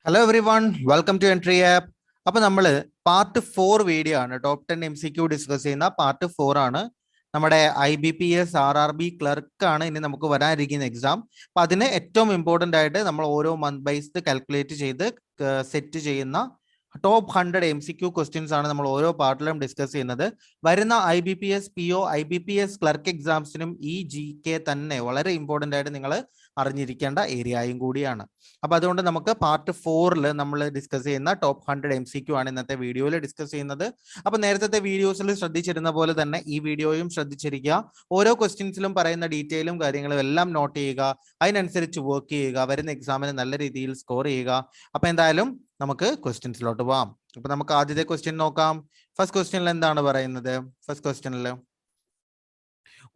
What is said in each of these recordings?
Hello everyone, welcome to Entri app. അപ്പൊ നമ്മൾ part 4 video ആണ്. ടോപ്പ് 10 MCQ ഡിസ്കസ് ചെയ്യുന്ന പാർട്ട് 4 ആണ്. നമ്മുടെ IBPS RRB ക്ലർക്ക് ആണ് ഇനി നമുക്ക് വരാനിരിക്കുന്ന എക്സാം. അപ്പൊ അതിന് ഏറ്റവും ഇമ്പോർട്ടന്റ് ആയിട്ട് നമ്മൾ ഓരോ മന്ത് ബേസ്ഡ് കാൽക്കുലേറ്റ് ചെയ്ത് സെറ്റ് ചെയ്യുന്ന ടോപ്പ് 100 MCQ ക്വസ്റ്റ്യൻസ് ആണ് നമ്മൾ ഓരോ പാർട്ടിലും ഡിസ്കസ് ചെയ്യുന്നത്. വരുന്ന IBPS PO IBPS ക്ലർക്ക് എക്സാംസിനും ഈ GK തന്നെ വളരെ ഇമ്പോർട്ടന്റ് ആയിട്ട് നിങ്ങൾ അറിഞ്ഞിരിക്കേണ്ട ഏരിയയും കൂടിയാണ്. അപ്പൊ അതുകൊണ്ട് നമുക്ക് പാർട്ട് 4 നമ്മൾ ഡിസ്കസ് ചെയ്യുന്ന ടോപ്പ് 100 MCQ ആണ് ഇന്നത്തെ വീഡിയോയിൽ ഡിസ്കസ് ചെയ്യുന്നത്. അപ്പൊ നേരത്തെ വീഡിയോസിൽ ശ്രദ്ധിച്ചിരുന്ന പോലെ തന്നെ ഈ വീഡിയോയും ശ്രദ്ധിച്ചിരിക്കുക. ഓരോ ക്വസ്റ്റ്യൻസിലും പറയുന്ന ഡീറ്റെയിലും കാര്യങ്ങളും എല്ലാം നോട്ട് ചെയ്യുക, അതിനനുസരിച്ച് വർക്ക് ചെയ്യുക, വരുന്ന എക്സാമിന് നല്ല രീതിയിൽ സ്കോർ ചെയ്യുക. അപ്പൊ എന്തായാലും നമുക്ക് ക്വസ്റ്റ്യൻസിലോട്ട് പോവാം. അപ്പൊ നമുക്ക് ആദ്യത്തെ ക്വസ്റ്റ്യൻ നോക്കാം. ഫസ്റ്റ് ക്വസ്റ്റ്യനിൽ എന്താണ് പറയുന്നത്? ഫസ്റ്റ് ക്വസ്റ്റ്യനിൽ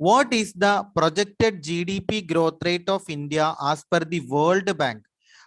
what is the projected GDP growth rate of India as per the World Bank?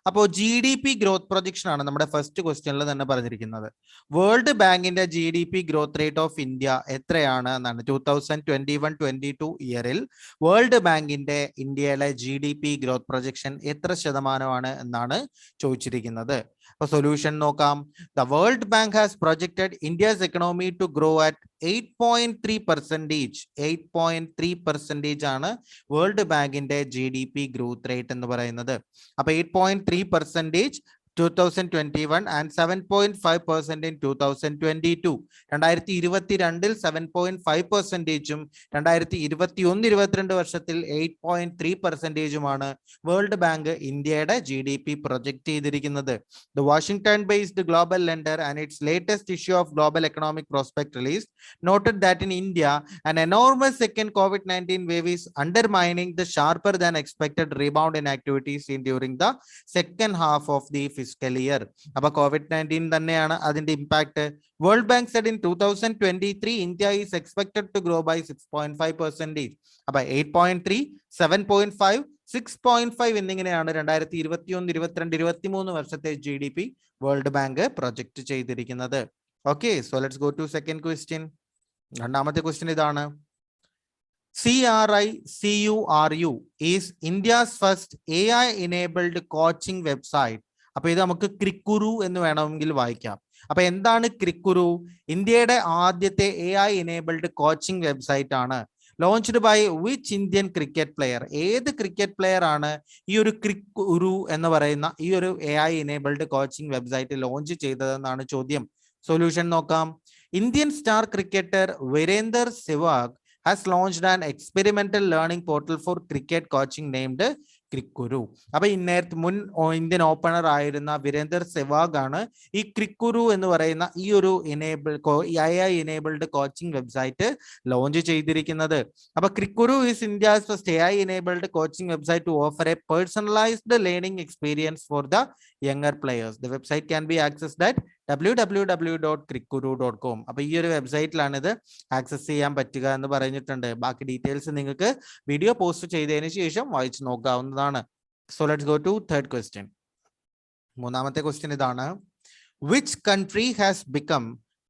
അപ്പോൾ GDP ഗ്രോത്ത് പ്രൊജക്ഷൻ ആണ് നമ്മുടെ ഫസ്റ്റ് ക്വസ്റ്റ്യനിൽ തന്നെ പറഞ്ഞിരിക്കുന്നത്. വേൾഡ് ബാങ്കിന്റെ GDP growth rate of India എത്രയാണ് എന്നാണ് 2021-22 ഇയറിൽ വേൾഡ് ബാങ്കിന്റെ ഇന്ത്യയിലെ GDP ഗ്രോത്ത് പ്രൊജക്ഷൻ എത്ര ശതമാനമാണ് എന്നാണ് ചോദിച്ചിരിക്കുന്നത്. അപ്പോൾ സൊല്യൂഷൻ നോക്കാം. The World Bank has projected India's economy to grow at 8.3%. 8.3% ആണ് വേൾഡ് ബാങ്കിന്റെ GDP ഗ്രോത്ത് റേറ്റ് എന്ന് പറയുന്നത്. അപ്പൊ 8.3% 2021 and 7.5% in 2022. 2022 7.5%ഉം 2021-22 വർഷത്തിൽ 8.3%ഉമാണ് വേൾഡ് ബാങ്ക് ഇന്ത്യയുടെ GDP പ്രൊജക്ട് ചെയ്തിരിക്കുന്നത്. The Washington based global lender and its latest issue of global economic prospect release noted that in India an enormous second COVID-19 wave is undermining the sharper than expected rebound in activities seen during the second half of the fiscal year. അപ്പൊ COVID-19 തന്നെയാണ് അതിന്റെ impact. World bank said in 2023 India is expected to grow by 6.5%. അപ്പൊ 8.3, 7.5, 6.5 എന്നിങ്ങനെയാണ് 2021, 22, 23 വർഷത്തെ GDP World Bank project ചെയ്തിരിക്കുന്നത്. Okay, so let's go to second question. രണ്ടാമത്തെ question ഇതാണ്. CRICURU is India's first AI enabled coaching website. അപ്പൊ ഇത് നമുക്ക് ക്രിക്കുരു എന്ന് വേണമെങ്കിൽ വായിക്കാം. അപ്പൊ എന്താണ് ക്രിക്കുരു? ഇന്ത്യയുടെ ആദ്യത്തെ AI enabled കോച്ചിങ് വെബ്സൈറ്റ് ആണ്. Launched by which Indian cricket player? ഏത് ക്രിക്കറ്റ് പ്ലെയർ ആണ് ഈ ഒരു ക്രിക്കുരു എന്ന് പറയുന്ന ഈ ഒരു AI enabled coaching website launch ചെയ്തതെന്നാണ് ചോദ്യം. സൊല്യൂഷൻ നോക്കാം. Indian star cricketer Virender Sehwag has launched an experimental learning portal for cricket coaching named ക്രിക്കുരു. അപ്പൊ നേരത്തെ മുൻ ഇന്ത്യൻ ഓപ്പണർ ആയിരുന്ന വീരേന്ദർ സെവാഗ് ആണ് ഈ ക്രിക്കുരു എന്ന് പറയുന്ന ഈ ഒരു AI enabled coaching website launch ചെയ്തിരിക്കുന്നത്. അപ്പൊ ക്രിക്കുരു is India's first AI enabled coaching website to offer a personalized learning experience for the younger players. The website can be accessed at www.krikuru.com. അപ്പൊ ഈ ഒരു വെബ്സൈറ്റിലാണ് ഇത് ആക്സസ് ചെയ്യാൻ പറ്റുക എന്ന് പറഞ്ഞിട്ടുണ്ട്. ബാക്കി ഡീറ്റെയിൽസ് നിങ്ങൾക്ക് വീഡിയോ പോസ്റ്റ് ചെയ്തതിന് ശേഷം വായിച്ചു നോക്കാവുന്നതാണ്. So let's go to third question. മൂന്നാമത്തെ ക്വസ്റ്റ്യൻ ഇതാണ്. Which country has become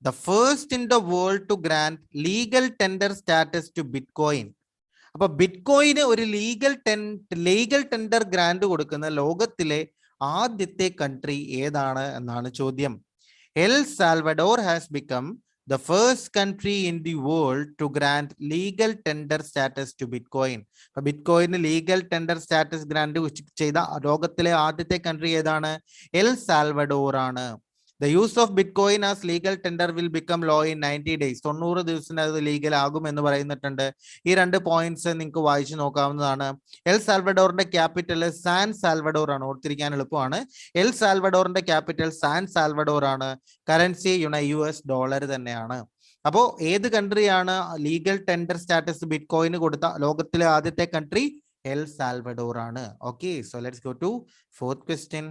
the first in the world to grant legal tender status to Bitcoin? അപ്പൊ ബിറ്റ്കോയിന് ഒരു ലീഗൽ ടെൻഡർ ഗ്രാന്റ് കൊടുക്കുന്ന ലോകത്തിലെ ആദ്യത്തെ കൺട്രി ഏതാണ് എന്നാണ് ചോദ്യം. El Salvador has become the first country in the world to grant legal tender status to Bitcoin. ബിറ്റ്കോയിന് legal tender status grant ചെയ്ത ലോകത്തിലെ ആദ്യത്തെ കൺട്രി ഏതാണ്? എൽ സാൽവഡോർ ആണ്. The use of Bitcoin as legal tender will become law in 90 days. 90 ദിവസത്തിനത് legal ആകും എന്ന് പറയുന്നിട്ടുണ്ട്. ഈ രണ്ട് പോയിന്റ്സ് നിങ്ങൾക്ക് വായിച്ചു നോക്കാവുന്നതാണ്. എൽ സാൽവഡോറിന്റെ ക്യാപിറ്റൽ സാൻ സാൽവഡോർ ആണ്. ഓർത്തിരിക്കാൻ എളുപ്പമാണ്. എൽ സാൽവഡോറിന്റെ ക്യാപിറ്റൽ സാൻ സാൽവഡോർ ആണ്. കറൻസി US ഡോളർ തന്നെയാണ്. അപ്പോ ഏത് കൺട്രിയാണ് ലീഗൽ ടെൻഡർ സ്റ്റാറ്റസ് ബിറ്റ്കോയിന് കൊടുത്ത ലോകത്തിലെ ആദ്യത്തെ കൺട്രി? എൽ സാൽവഡോർ ആണ്. Okay, so let's go to fourth question.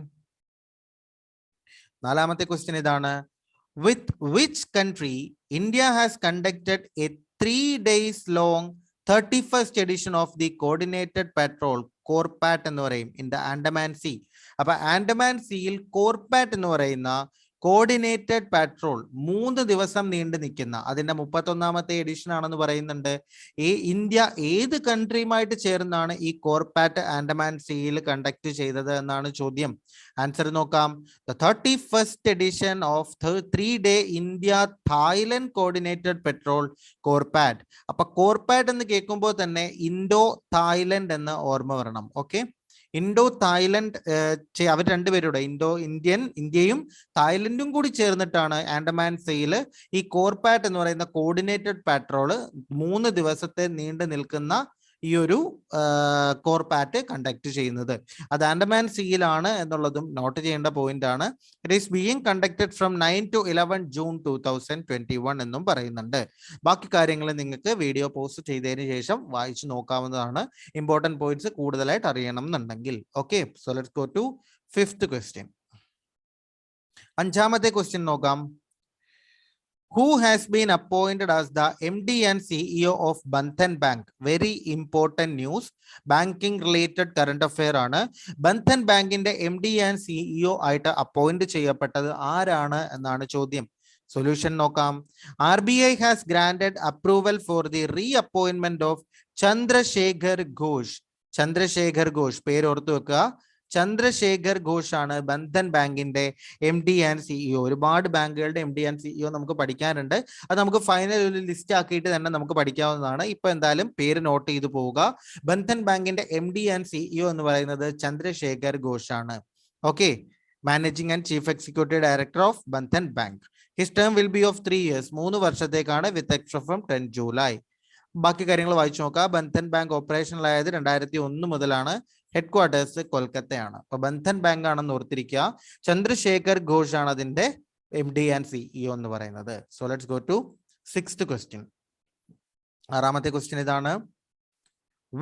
നാലാമത്തെ ക്വസ്റ്റ്യൻ ഇതാണ്. With which country India has conducted a 3 days long 31st edition of the coordinated patrol കോർപാറ്റ് എന്ന് പറയും ഇൻ ദ ആൻഡമാൻ സീ. അപ്പൊ ആൻഡമാൻ സീയിൽ കോർപാറ്റ് എന്ന് പറയുന്ന കോർഡിനേറ്റഡ് പാട്രോൾ 3 ദിവസം നീണ്ടു നിൽക്കുന്ന അതിന്റെ 31ാമത്തെ എഡിഷൻ ആണെന്ന് പറയുന്നുണ്ട്. ഇന്ത്യ ഏത് കൺട്രിയുമായിട്ട് ചേർന്നാണ് ഈ കോർപാറ്റ് ആൻഡമാൻ സീയിൽ കണ്ടക്ട് ചെയ്തത് എന്നാണ് ചോദ്യം. ആൻസർ നോക്കാം. The 31st edition of 3-day India Thailand coordinated patrol CORPAT. അപ്പൊ കോർപാറ്റ് എന്ന് കേൾക്കുമ്പോൾ തന്നെ ഇൻഡോ തായ്ലൻഡ് എന്ന് ഓർമ്മ വരണം. ഓക്കെ, ഇൻഡോ തായ്ലൻഡ് അവർ രണ്ടുപേരുടെ ഇന്ത്യയും തായ്ലൻഡും കൂടി ചേർന്നിട്ടാണ് ആൻഡമാൻ സീയിൽ ഈ കോർപാറ്റ് എന്ന് പറയുന്ന കോർഡിനേറ്റഡ് പാട്രോള് 3 ദിവസത്തെ നീണ്ടു നിൽക്കുന്ന ഈ ഒരു കോർപാറ്റ് കണ്ടക്ട് ചെയ്യുന്നത്. അത് ആൻഡമാൻ സീയിലാണ് എന്നുള്ളതും നോട്ട് ചെയ്യേണ്ട പോയിന്റ് ആണ്. It is being conducted from 9 to 11 June 2021 എന്നും പറയുന്നുണ്ട്. ബാക്കി കാര്യങ്ങൾ നിങ്ങൾക്ക് വീഡിയോ പോസ്റ്റ് ചെയ്തതിന് ശേഷം വായിച്ചു നോക്കാവുന്നതാണ്, ഇമ്പോർട്ടന്റ് പോയിന്റ്സ് കൂടുതലായിട്ട് അറിയണം എന്നുണ്ടെങ്കിൽ. Okay, so let's go to 5th question. 5ാമത്തെ ക്വസ്റ്റ്യൻ നോക്കാം. Who has been appointed as the MD and CEO of Bandhan Bank? Very important news. Banking related current affair ആണ്. ബന്ധൻ ബാങ്കിന്റെ MD and CEO ആയിട്ട് appoint ചെയ്യപ്പെട്ടത് ആരാണ് എന്നാണ് ചോദ്യം. Solution നോക്കാം. RBI has granted approval for the reappointment of Chandrasekhar Ghosh. Chandrasekhar Ghosh പേര് ഓർത്തു വെക്കുക. ചന്ദ്രശേഖർ ഘോഷ് ആണ് ബന്ധൻ ബാങ്കിന്റെ MD ആൻഡ് CEO. ഒരുപാട് ബാങ്കുകളുടെ MD ആൻഡ് CEO നമുക്ക് പഠിക്കാനുണ്ട്. അത് നമുക്ക് ഫൈനൽ ഒരു ലിസ്റ്റ് ആക്കിയിട്ട് തന്നെ നമുക്ക് പഠിക്കാവുന്നതാണ്. ഇപ്പൊ എന്തായാലും പേര് നോട്ട് ചെയ്തു പോവുക. ബന്ധൻ ബാങ്കിന്റെ MD ആൻഡ് CEO എന്ന് പറയുന്നത് ചന്ദ്രശേഖർ ഘോഷ് ആണ്. Okay, managing and chief executive director of Bandhan bank. His term will be of 3 years. 3 വർഷത്തേക്കാണ് വിത്ത് എക്സ്ട്രാ ഫ്രം 10 July. ബാക്കി കാര്യങ്ങൾ വായിച്ചു നോക്കുക. ബന്ധൻ ബാങ്ക് ഓപ്പറേഷണലായത് 2001 മുതലാണ്. ഹെഡ് ക്വാർട്ടേഴ്സ് കൊൽക്കത്തയാണ്. അപ്പൊ ബന്ധൻ ബാങ്ക് ആണെന്ന് ഓർത്തിരിക്കുക. ചന്ദ്രശേഖർ ഘോഷ് ആണ് അതിന്റെ MD ആൻഡ് CEO എന്ന് പറയുന്നത്. So let's go to 6th question. 6ാമത്തെ ക്വസ്റ്റ്യൻ ഇതാണ്.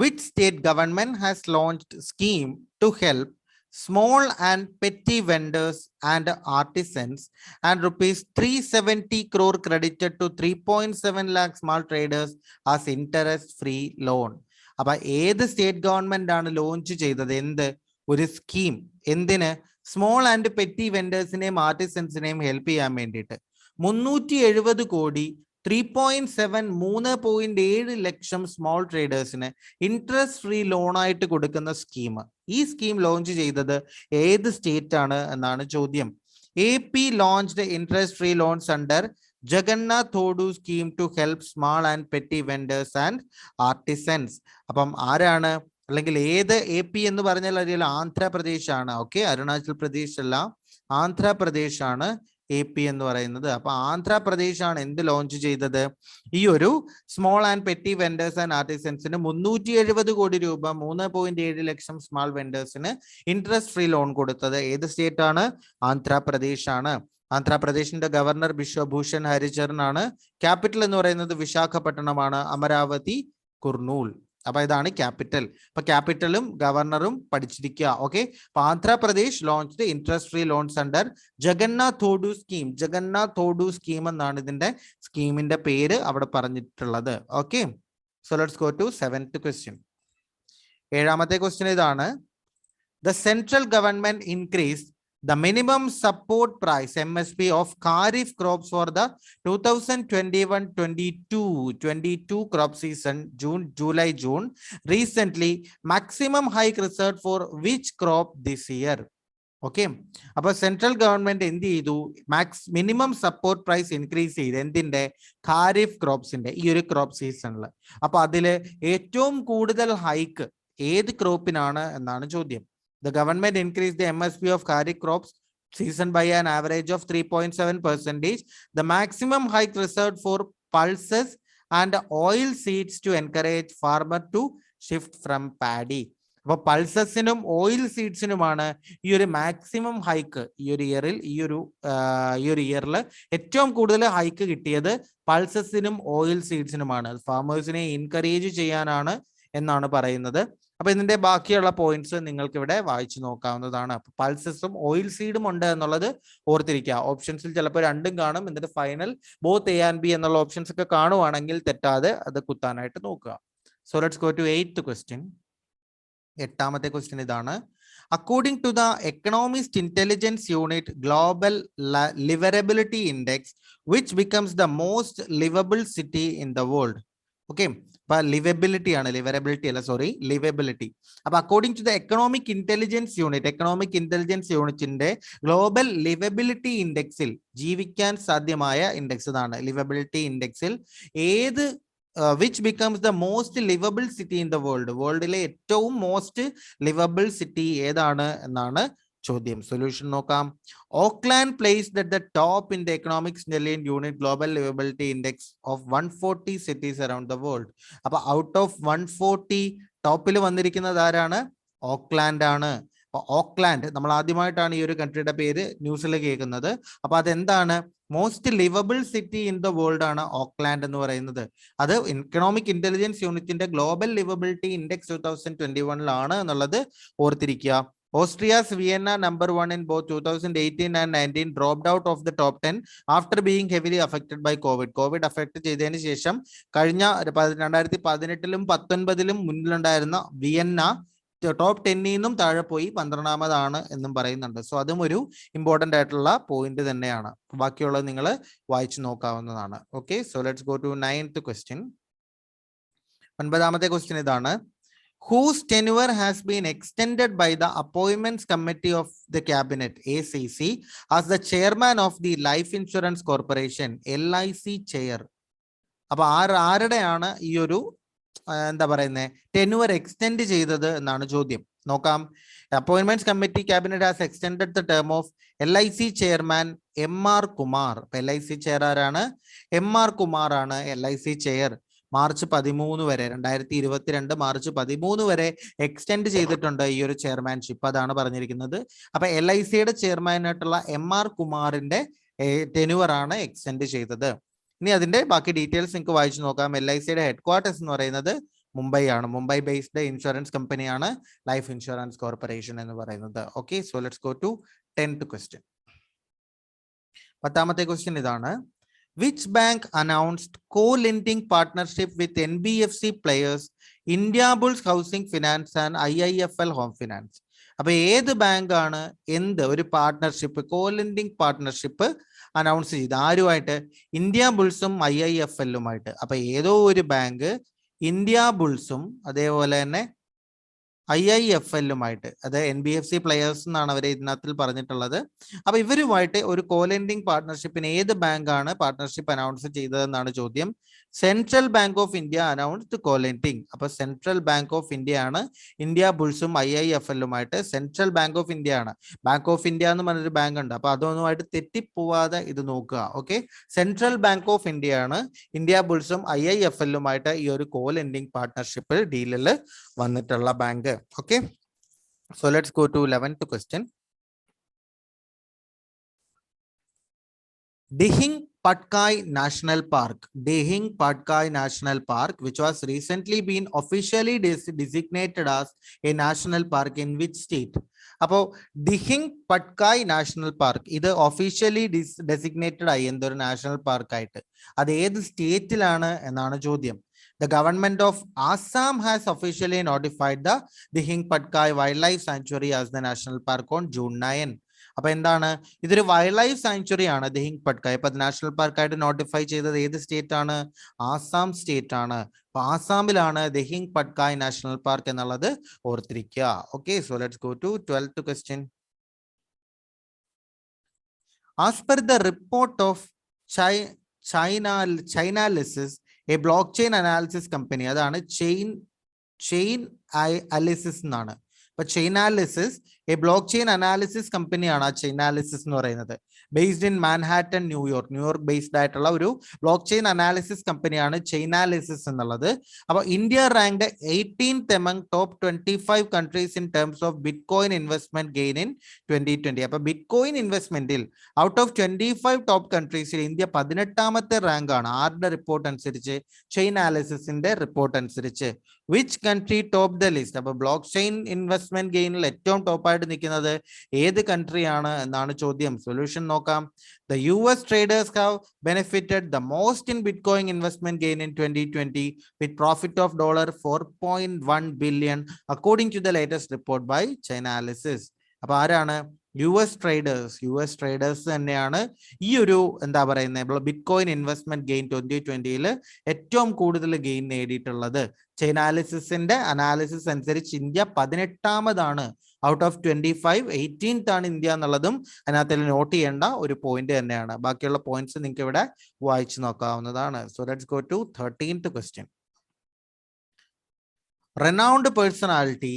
Which state government has launched scheme to help small and petty vendors and artisans and rupees 370 crore credited to 3.7 lakh small traders as interest free loan? അപ്പൊ ഏത് state government ആണ് launch ചെയ്തത് ഒരു scheme? എന്തിന്? Small and petty വെൻഡേഴ്സിനെയും ആർട്ടിസൻസിനെയും help ചെയ്യാൻ വേണ്ടിയിട്ട് 370 കോടി 3.7 ലക്ഷം small ട്രേഡേഴ്സിന് interest free loan ആയിട്ട് കൊടുക്കുന്ന സ്കീം. ഈ സ്കീം ലോഞ്ച് ചെയ്തത് ഏത് സ്റ്റേറ്റ് ആണ് എന്നാണ് ചോദ്യം. AP launched interest free loans under Jagannath Thodu scheme to help small and petty vendors and artisans. അപ്പം ആരാണ്, അല്ലെങ്കിൽ ഏത് AP എന്ന് പറഞ്ഞാൽ അറിയാലോ, ആന്ധ്രാപ്രദേശ് ആണ്. ഓക്കെ, അരുണാചൽ പ്രദേശ് അല്ല, ആന്ധ്രാപ്രദേശ് ആണ് AP എന്ന് പറയുന്നത്. അപ്പൊ ആന്ധ്രാപ്രദേശ് ആണ് എന്ത് ലോഞ്ച് ചെയ്തത്? ഈ ഒരു small and petty vendors and ആർട്ടിസൻസിന് 370 കോടി രൂപ 3.7 ലക്ഷം സ്മാൾ വെൻഡേഴ്സിന് ഇൻട്രസ്റ്റ് ഫ്രീ ലോൺ കൊടുത്തത് ഏത് സ്റ്റേറ്റ് ആണ്? ആന്ധ്രാപ്രദേശ് ആണ്. ആന്ധ്രാപ്രദേശിന്റെ ഗവർണർ ബിശ്വഭൂഷൺ ഹരിചരൺ ആണ്. ക്യാപിറ്റൽ എന്ന് പറയുന്നത് വിശാഖപട്ടണമാണ്. അമരാവതി, കുർണൂൽ. അപ്പൊ ഇതാണ് ക്യാപിറ്റൽ. അപ്പൊ ക്യാപിറ്റലും ഗവർണറും പഠിച്ചിരിക്കുക. Okay, Andhra Pradesh launched interest free loans under Jagannath Thodu scheme. Jagannath Thodu scheme എന്നാണ് ഇതിന്റെ സ്കീമിന്റെ പേര് അവിടെ പറഞ്ഞിട്ടുള്ളത്. Okay, so let's go to 7th question. 7ാമത്തെ ക്വസ്റ്റ്യൻ ഇതാണ്. The central government increased the minimum support price MSP of Kharif crops for the 2021-22 crop season July-June recently. Maximum hike reserved for which crop this year? Okay, അപ്പൊ central government എന്ത് ചെയ്തു? Minimum support price increase ചെയ്ത് എന്തിന്റെ? ഖാരിഫ് ക്രോപ്സിന്റെ ഈ ഒരു crop സീസണിൽ. അപ്പൊ അതില് ഏറ്റവും കൂടുതൽ ഹൈക്ക് ഏത് ക്രോപ്പിനാണ് എന്നാണ് ചോദ്യം. The government increased the MSP of Kharif crops season by an average of 3.7%. The maximum hike reserved for pulses and oil seeds to encourage farmer to shift from paddy. അപ്പൊ പൾസസിനും oil സീഡ്സിനുമാണ് ഈ ഒരു maximum hike ഈ ഒരു ഇയറിൽ ഏറ്റവും കൂടുതൽ hike കിട്ടിയത് പൾസസിനും oil സീഡ്സിനുമാണ്. ഫാമേഴ്സിനെ encourage ചെയ്യാനാണ് എന്നാണ് പറയുന്നത്. അപ്പൊ ഇതിന്റെ ബാക്കിയുള്ള പോയിന്റ്സ് നിങ്ങൾക്ക് ഇവിടെ വായിച്ചു നോക്കാവുന്നതാണ്. അപ്പൊ പൾസസും ഓയിൽ സീഡും ഉണ്ട് എന്നുള്ളത് ഓർത്തിരിക്കുക. ഓപ്ഷൻസിൽ ചിലപ്പോൾ രണ്ടും കാണും. എന്നിട്ട് final both A and B എന്നുള്ള ഓപ്ഷൻസ് ഒക്കെ കാണുവാണെങ്കിൽ തെറ്റാതെ അത് കുത്താനായിട്ട് നോക്കുക. So let's go to 8th question. 8ാമത്തെ ക്വസ്റ്റ്യൻ ഇതാണ്. According to the Economist Intelligence Unit Global Livability Index, which becomes the most livable city in the world. Okay. Livability ആണ്, livability അല്ല, സോറി, livability. അപ്പൊ according to the economic intelligence യൂണിറ്റിന്റെ global livability ഇൻഡെക്സിൽ, ജീവിക്കാൻ സാധ്യമായ index ഇതാണ്, liveability ഇൻഡെക്സിൽ ഏത് which becomes the most livable city in the world, വേൾഡിലെ ഏറ്റവും മോസ്റ്റ് ലിവബിൾ സിറ്റി ഏതാണ് എന്നാണ് ചോദ്യം. സൊല്യൂഷൻ നോക്കാം. Auckland placed at the top in the economics intelligence unit global liveability index of 140 cities around the world. അപ്പൊ out of 140 ടോപ്പിൽ വന്നിരിക്കുന്നത് ആരാണ്? Auckland ആണ്. അപ്പൊ ഓക്ലാൻഡ്, നമ്മൾ ആദ്യമായിട്ടാണ് ഈ ഒരു കൺട്രിയുടെ പേര് ന്യൂസിൽ കേൾക്കുന്നത്. അപ്പൊ അതെന്താണ്? Most liveable city in the world ആണ് ഓക്ലാൻഡ് എന്ന് പറയുന്നത്. അത് എക്കണോമിക് ഇന്റലിജൻസ് യൂണിറ്റിന്റെ ഗ്ലോബൽ ലിവബിലിറ്റി ഇൻഡെക്സ് 2021 എന്നുള്ളത് ഓർത്തിരിക്കുക. Austria's Vienna number 1 in both 2018 and 19 dropped out of the top 10 after being heavily affected by COVID. COVID affect ചെയ്തതിന് ശേഷം കഴിഞ്ഞ 2018-ലും 2019-ലും മുന്നിലുണ്ടായിരുന്ന വിയന്ന ടോപ്പ് 10 നിന്നും താഴെ പോയി 12ാമതാണ് എന്നും പറയുന്നുണ്ട്. സോ അതും ഒരു ഇമ്പോർട്ടന്റ് ആയിട്ടുള്ള പോയിന്റ് തന്നെയാണ്. ബാക്കിയുള്ളത് നിങ്ങൾ വായിച്ചു നോക്കാവുന്നതാണ്. Okay, so let's go to 9th question. 9ാമത്തെ ക്വസ്റ്റ്യൻ ഇതാണ്. Whose tenure has been extended by the Appointments Committee of the Cabinet (ACC) as the chairman of the Life Insurance Corporation (LIC) chair? അപ്പൊ ആരുടെയാണ് ഈ ഒരു എന്താ പറയുന്നത് tenure extend ചെയ്തത് എന്നാണ് ചോദ്യം. നോക്കാം. Appointments committee cabinet has extended the term of LIC chairman MR Kumar. LIC chair ആരാണ്? MR കുമാർ ആണ് LIC ചെയർ. മാർച്ച് 13 വരെ, 2022 മാർച്ച് 13 വരെ എക്സ്റ്റെൻഡ് ചെയ്തിട്ടുണ്ട് ഈ ഒരു ചെയർമാൻഷിപ്പ്. അതാണ് പറഞ്ഞിരിക്കുന്നത്. അപ്പൊ LICയുടെ ചെയർമാനായിട്ടുള്ള MR കുമാറിന്റെ ടെന്യൂർ ആണ് എക്സ്റ്റെൻഡ് ചെയ്തത്. ഇനി അതിന്റെ ബാക്കി ഡീറ്റെയിൽസ് നിങ്ങൾക്ക് വായിച്ചു നോക്കാം. LICയുടെ ഹെഡ് ക്വാർട്ടേഴ്സ് എന്ന് പറയുന്നത് മുംബൈ ആണ്. മുംബൈ ബേസ്ഡ് ഇൻഷുറൻസ് കമ്പനിയാണ് ലൈഫ് ഇൻഷുറൻസ് കോർപ്പറേഷൻ എന്ന് പറയുന്നത്. Okay, so let's go to 10th question. 10ാമത്തെ ക്വസ്റ്റ്യൻ ഇതാണ്. Which bank announced co-lending partnership with NBFC players Indiabulls Housing Finance and IIFL Home Finance? അപ്പൊ ഏത് ബാങ്ക് ആണ് ഒരു പാർട്ട്ണർഷിപ്പ്, co-lending പാർട്ട്ണർഷിപ്പ് അനൗൺസ് ചെയ്ത്? ആരുമായിട്ട്? ഇന്ത്യാബുൾസും IIFLുമായിട്ട്. അപ്പൊ ഏതോ ഒരു ബാങ്ക് ഇന്ത്യാബുൾസും അതേപോലെ തന്നെ IIFLുമായിട്ട്, അത് NBFC പ്ലെയേഴ്സ് എന്നാണ് അവർ ഇതിനകത്തിൽ പറഞ്ഞിട്ടുള്ളത്. അപ്പൊ ഇവരുമായിട്ട് ഒരു കോലെൻഡിങ് പാർട്ട്ണർഷിപ്പിന് ഏത് ബാങ്കാണ് പാർട്ട്ണർഷിപ്പ് അനൗൺസ് ചെയ്തതെന്നാണ് ചോദ്യം. Central bank of India announced colending. അപ്പൊ സെൻട്രൽ ബാങ്ക് ഓഫ് ഇന്ത്യ ആണ് ഇന്ത്യാബുൾസും IIFLുമായിട്ട്. സെൻട്രൽ ബാങ്ക് ഓഫ് ഇന്ത്യ ആണ്. ബാങ്ക് ഓഫ് ഇന്ത്യ എന്ന് പറഞ്ഞൊരു ബാങ്ക് ഉണ്ട്. അപ്പൊ അതൊന്നുമായിട്ട് തെറ്റിപ്പോവാതെ ഇത് നോക്കുക. Okay, central bank of India ആണ് ഇന്ത്യാബുൾസും IIFLുമായിട്ട് ഈ ഒരു കോലെൻഡിങ് പാർട്ട്ണർഷിപ്പ് ഡീലിൽ വന്നിട്ടുള്ള bank. Okay, so let's go to 11th question. Dihing Patkai National Park, which was recently been officially designated as a national park in which state? അപ്പോ ദിഹിങ് Patkai national park ഇത് officially designated ആയി എന്തൊരു national park ആയിട്ട്. അത് ഏത് സ്റ്റേറ്റിലാണ് എന്നാണ് ചോദ്യം. The government of Assam has officially notified the Dihing Patkai Wildlife Sanctuary as the national park on June 9. അപ്പൊ എന്താണ്? ഇതൊരു വൈൽഡ് ലൈഫ് സാങ്ച്വറി ആണ് ദിഹിങ് പട്കായ്. അപ്പൊ നാഷണൽ പാർക്കായിട്ട് നോട്ടിഫൈ ചെയ്തത് ഏത് സ്റ്റേറ്റ് ആണ്? ആസാം സ്റ്റേറ്റ് ആണ്. അപ്പൊ ആസാമിലാണ് ദിഹിങ് പട്കായ് നാഷണൽ പാർക്ക് എന്നുള്ളത് ഓർത്തിരിക്കുക. Okay, so let's go to 12th question. As per the report of Chainalysis, a blockchain analysis company, അതാണ് Chainalysis എന്നാണ്. അപ്പൊ Chainalysis a blockchain analysis കമ്പനിയാണ് ആ Chainalysis എന്ന് പറയുന്നത്. Based in Manhattan, New York based ആയിട്ടുള്ള ഒരു ബ്ലോക്ക് ചെയിൻ അനാലിസിസ് കമ്പനിയാണ് Chainalysis എന്നുള്ളത്. അപ്പൊ India ranked 18th among top 25 countries in terms of Bitcoin investment gain in 2020. അപ്പൊ ബിറ്റ്കോയിൻ ഇൻവെസ്റ്റ്മെന്റിൽ ഔട്ട് ഓഫ് 25 ടോപ്പ് കൺട്രീസിൽ ഇന്ത്യ 18ാമത്തെ റാങ്ക് ആണ്. ആരുടെ റിപ്പോർട്ട് അനുസരിച്ച്? Chainalysis-ന്റെ റിപ്പോർട്ട് അനുസരിച്ച്. Which country top the list? അപ്പൊ ബ്ലോക്ക് ചെയിൻ ഇൻവെസ്റ്റ്മെന്റ് ഗെയിനിൽ ഏറ്റവും ടോപ്പായിട്ട് ആയിട്ട് നിൽക്കുന്നത് ഏത് കൺട്രിയാണ് എന്നാണ് ചോദ്യം. സൊല്യൂഷൻ നോക്കാം. The US traders have benefited the most in Bitcoin investment gain in 2020 with profit of $4.1 billion according to the latest report by Chainalysis. അപ്പൊ ആരാണ്? US traders തന്നെയാണ് ഈ ഒരു എന്താ പറയുന്നത് ബിറ്റ്കോയിൻ ഇൻവെസ്റ്റ്മെന്റ് ഗെയിൻ 2020 ഏറ്റവും കൂടുതൽ ഗെയിൻ നേടിയിട്ടുള്ളത്. ചൈനാലിസിന്റെ അനാലിസിസ് അനുസരിച്ച് ഇന്ത്യ 18ാമതാണ് ഔട്ട് ഓഫ് 25. 18th ആണ് ഇന്ത്യ എന്നുള്ളതും അതിനകത്ത് നോട്ട് ചെയ്യേണ്ട ഒരു പോയിന്റ് തന്നെയാണ്. ബാക്കിയുള്ള പോയിന്റ്സ് നിങ്ങൾക്ക് ഇവിടെ വായിച്ചു നോക്കാവുന്നതാണ്. So let's go to 13th question. Renowned personality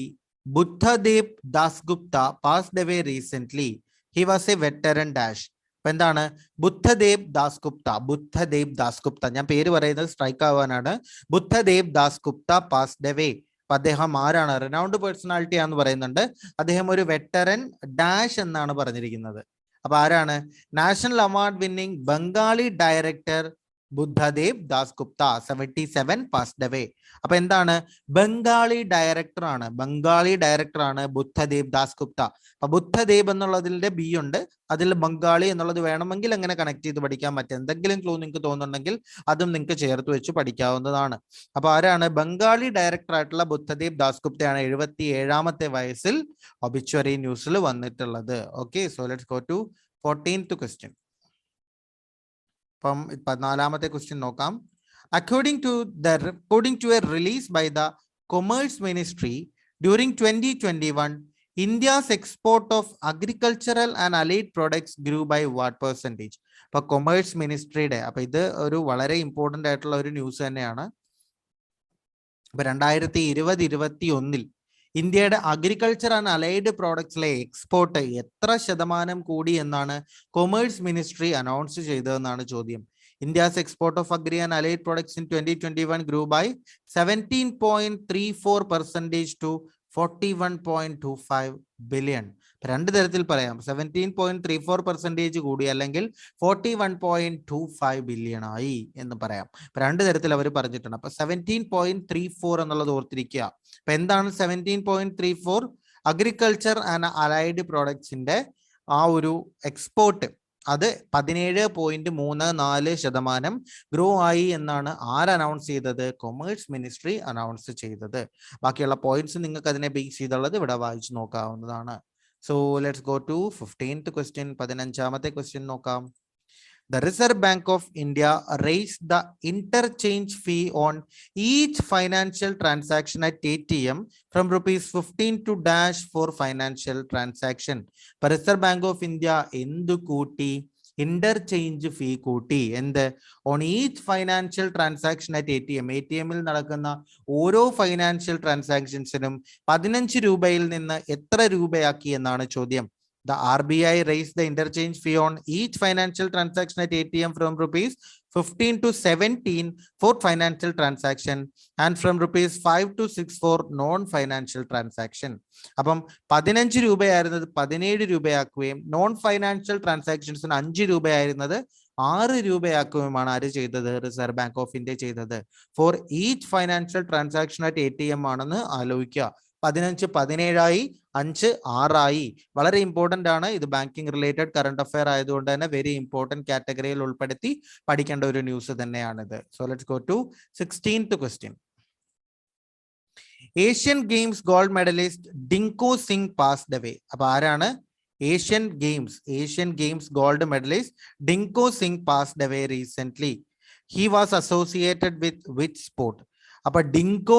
Buddhadev Dasgupta passed away recently. He was a veteran dash. അപ്പൊ എന്താണ്? ബുദ്ധദേവ് ദാസ്ഗുപ്ത. ഞാൻ പേര് പറയുന്നത് സ്ട്രൈക്ക് ആവാനാണ്. Buddhadeb Dasgupta passed away. അപ്പൊ അദ്ദേഹം ആരാണ്? റെനൗണ്ട് പേഴ്സണാലിറ്റി ആണെന്ന് പറയുന്നുണ്ട്. അദ്ദേഹം ഒരു വെറ്ററൻ ഡാഷ് എന്നാണ് പറഞ്ഞിരിക്കുന്നത്. അപ്പൊ ആരാണ്? National award winning Bengali director Buddhadeb Dasgupta 77 passed away. അപ്പൊ എന്താണ്? ബംഗാളി ഡയറക്ടർ ആണ് ബുദ്ധദേവ് ദാസ്ഗുപ്ത. അപ്പൊ ബുദ്ധദേവ് എന്നുള്ളതിന്റെ ബി ഉണ്ട്, അതിൽ ബംഗാളി എന്നുള്ളത് വേണമെങ്കിൽ എങ്ങനെ കണക്ട് ചെയ്ത് പഠിക്കാൻ പറ്റും. എന്തെങ്കിലും ക്ലൂ നിങ്ങൾക്ക് തോന്നുന്നുണ്ടെങ്കിൽ അതും നിങ്ങൾക്ക് ചേർത്ത് വെച്ച് പഠിക്കാവുന്നതാണ്. അപ്പൊ ആരാണ്? ബംഗാളി ഡയറക്ടർ ആയിട്ടുള്ള ബുദ്ധദേവ് ദാസ്ഗുപ്തയാണ് 77ാമത്തെ വയസ്സിൽ ഒബിച്വറി ന്യൂസിൽ വന്നിട്ടുള്ളത്. Okay, so let's go to 14th question. അപ്പം 14ാമത്തെ ക്വസ്റ്റ്യൻ നോക്കാം. According to a release by the Commerce Ministry during 2021, India's export of agricultural and allied products grew by what percentage? അപ്പൊ കൊമേഴ്സ് മിനിസ്ട്രിയുടെ അപ്പൊ ഇത് ഒരു വളരെ ഇമ്പോർട്ടന്റ് ആയിട്ടുള്ള ഒരു ന്യൂസ് തന്നെയാണ്. അപ്പൊ 2020-21 ഇന്ത്യയുടെ അഗ്രികൾച്ചർ ആൻഡ് അലൈഡ് പ്രോഡക്ട്സിലെ എക്സ്പോർട്ട് എത്ര ശതമാനം കൂടി എന്നാണ് കൊമേഴ്സ് മിനിസ്ട്രി അനൗൺസ് ചെയ്തതെന്നാണ് ചോദ്യം. India's export of agri and allied products in 2021 grew by 17.34% to 41.25 billion. രണ്ട് തരത്തിൽ പറയാം. 17.34% കൂടി അല്ലെങ്കിൽ 41.25 ബില്യൺ ആയി എന്ന് പറയാം. രണ്ട് തരത്തിൽ അവർ പറഞ്ഞിട്ടുണ്ട്. അപ്പൊ 17.34 എന്നുള്ളത് ഓർത്തിരിക്കുക. അപ്പൊ എന്താണ് 17.34? അഗ്രികൾച്ചർ ആൻഡ് അലൈഡ് പ്രോഡക്ട്സിന്റെ ആ ഒരു എക്സ്പോർട്ട് അത് 17.34% ഗ്രോ ആയി എന്നാണ് ആര് അനൗൺസ് ചെയ്തത്? കൊമേഴ്സ് മിനിസ്ട്രി അനൗൺസ് ചെയ്തത്. ബാക്കിയുള്ള പോയിന്റ്സ് നിങ്ങൾക്ക് അതിനെ ബേസ് ചെയ്തുള്ളത് ഇവിടെ വായിച്ചു നോക്കാവുന്നതാണ്. So let's go to 15th question. 15ാമത്തെ ക്വസ്റ്റ്യൻ നോക്കാം. The Reserve Bank of India raised the interchange fee on each financial transaction at ATM from ₹15 to -4 financial transaction. Reserve Bank of India endu kooti? Interchange fee കൂട്ടി. എന്ത്? On each financial transaction at ATM-ൽ നടക്കുന്ന ഓരോ financial ട്രാൻസാക്ഷൻസിനും 15 രൂപയിൽ നിന്ന് എത്ര രൂപയാക്കി എന്നാണ് ചോദ്യം. The RBI raised the interchange fee on each financial transaction at ATM from ₹15 to ₹17 for financial transaction and from ₹5 to ₹6 for non-financial transaction. അപ്പം 15 രൂപയായിരുന്നത് 17 രൂപയാക്കുകയും നോൺ ഫൈനാൻഷ്യൽ ട്രാൻസാക്ഷൻസിന് 5 രൂപയായിരുന്നത് 6 രൂപയാക്കുകയുമാണ് ആര് ചെയ്തത്? റിസർവ് ബാങ്ക് ഓഫ് ഇന്ത്യ ചെയ്തത്. For each financial transaction at ATM ആണെന്ന് ആലോചിക്കുക. 15 17ആയി, 5 6ആയി. വളരെ important ആണ്. ഇത് banking related current affair ആയതുകൊണ്ട് തന്നെ വെരി ഇമ്പോർട്ടന്റ് കാറ്റഗറിയിൽ ഉൾപ്പെടുത്തി പഠിക്കേണ്ട ഒരു ന്യൂസ് തന്നെയാണിത്. So let's go to 16th question. Asian Games gold medallist Dingko Singh passed away. അപ്പൊ ആരാണ്? Asian Games gold medallist Dingko Singh passed away recent. He was associated with which sport? അപ്പൊ ഡിങ്കോ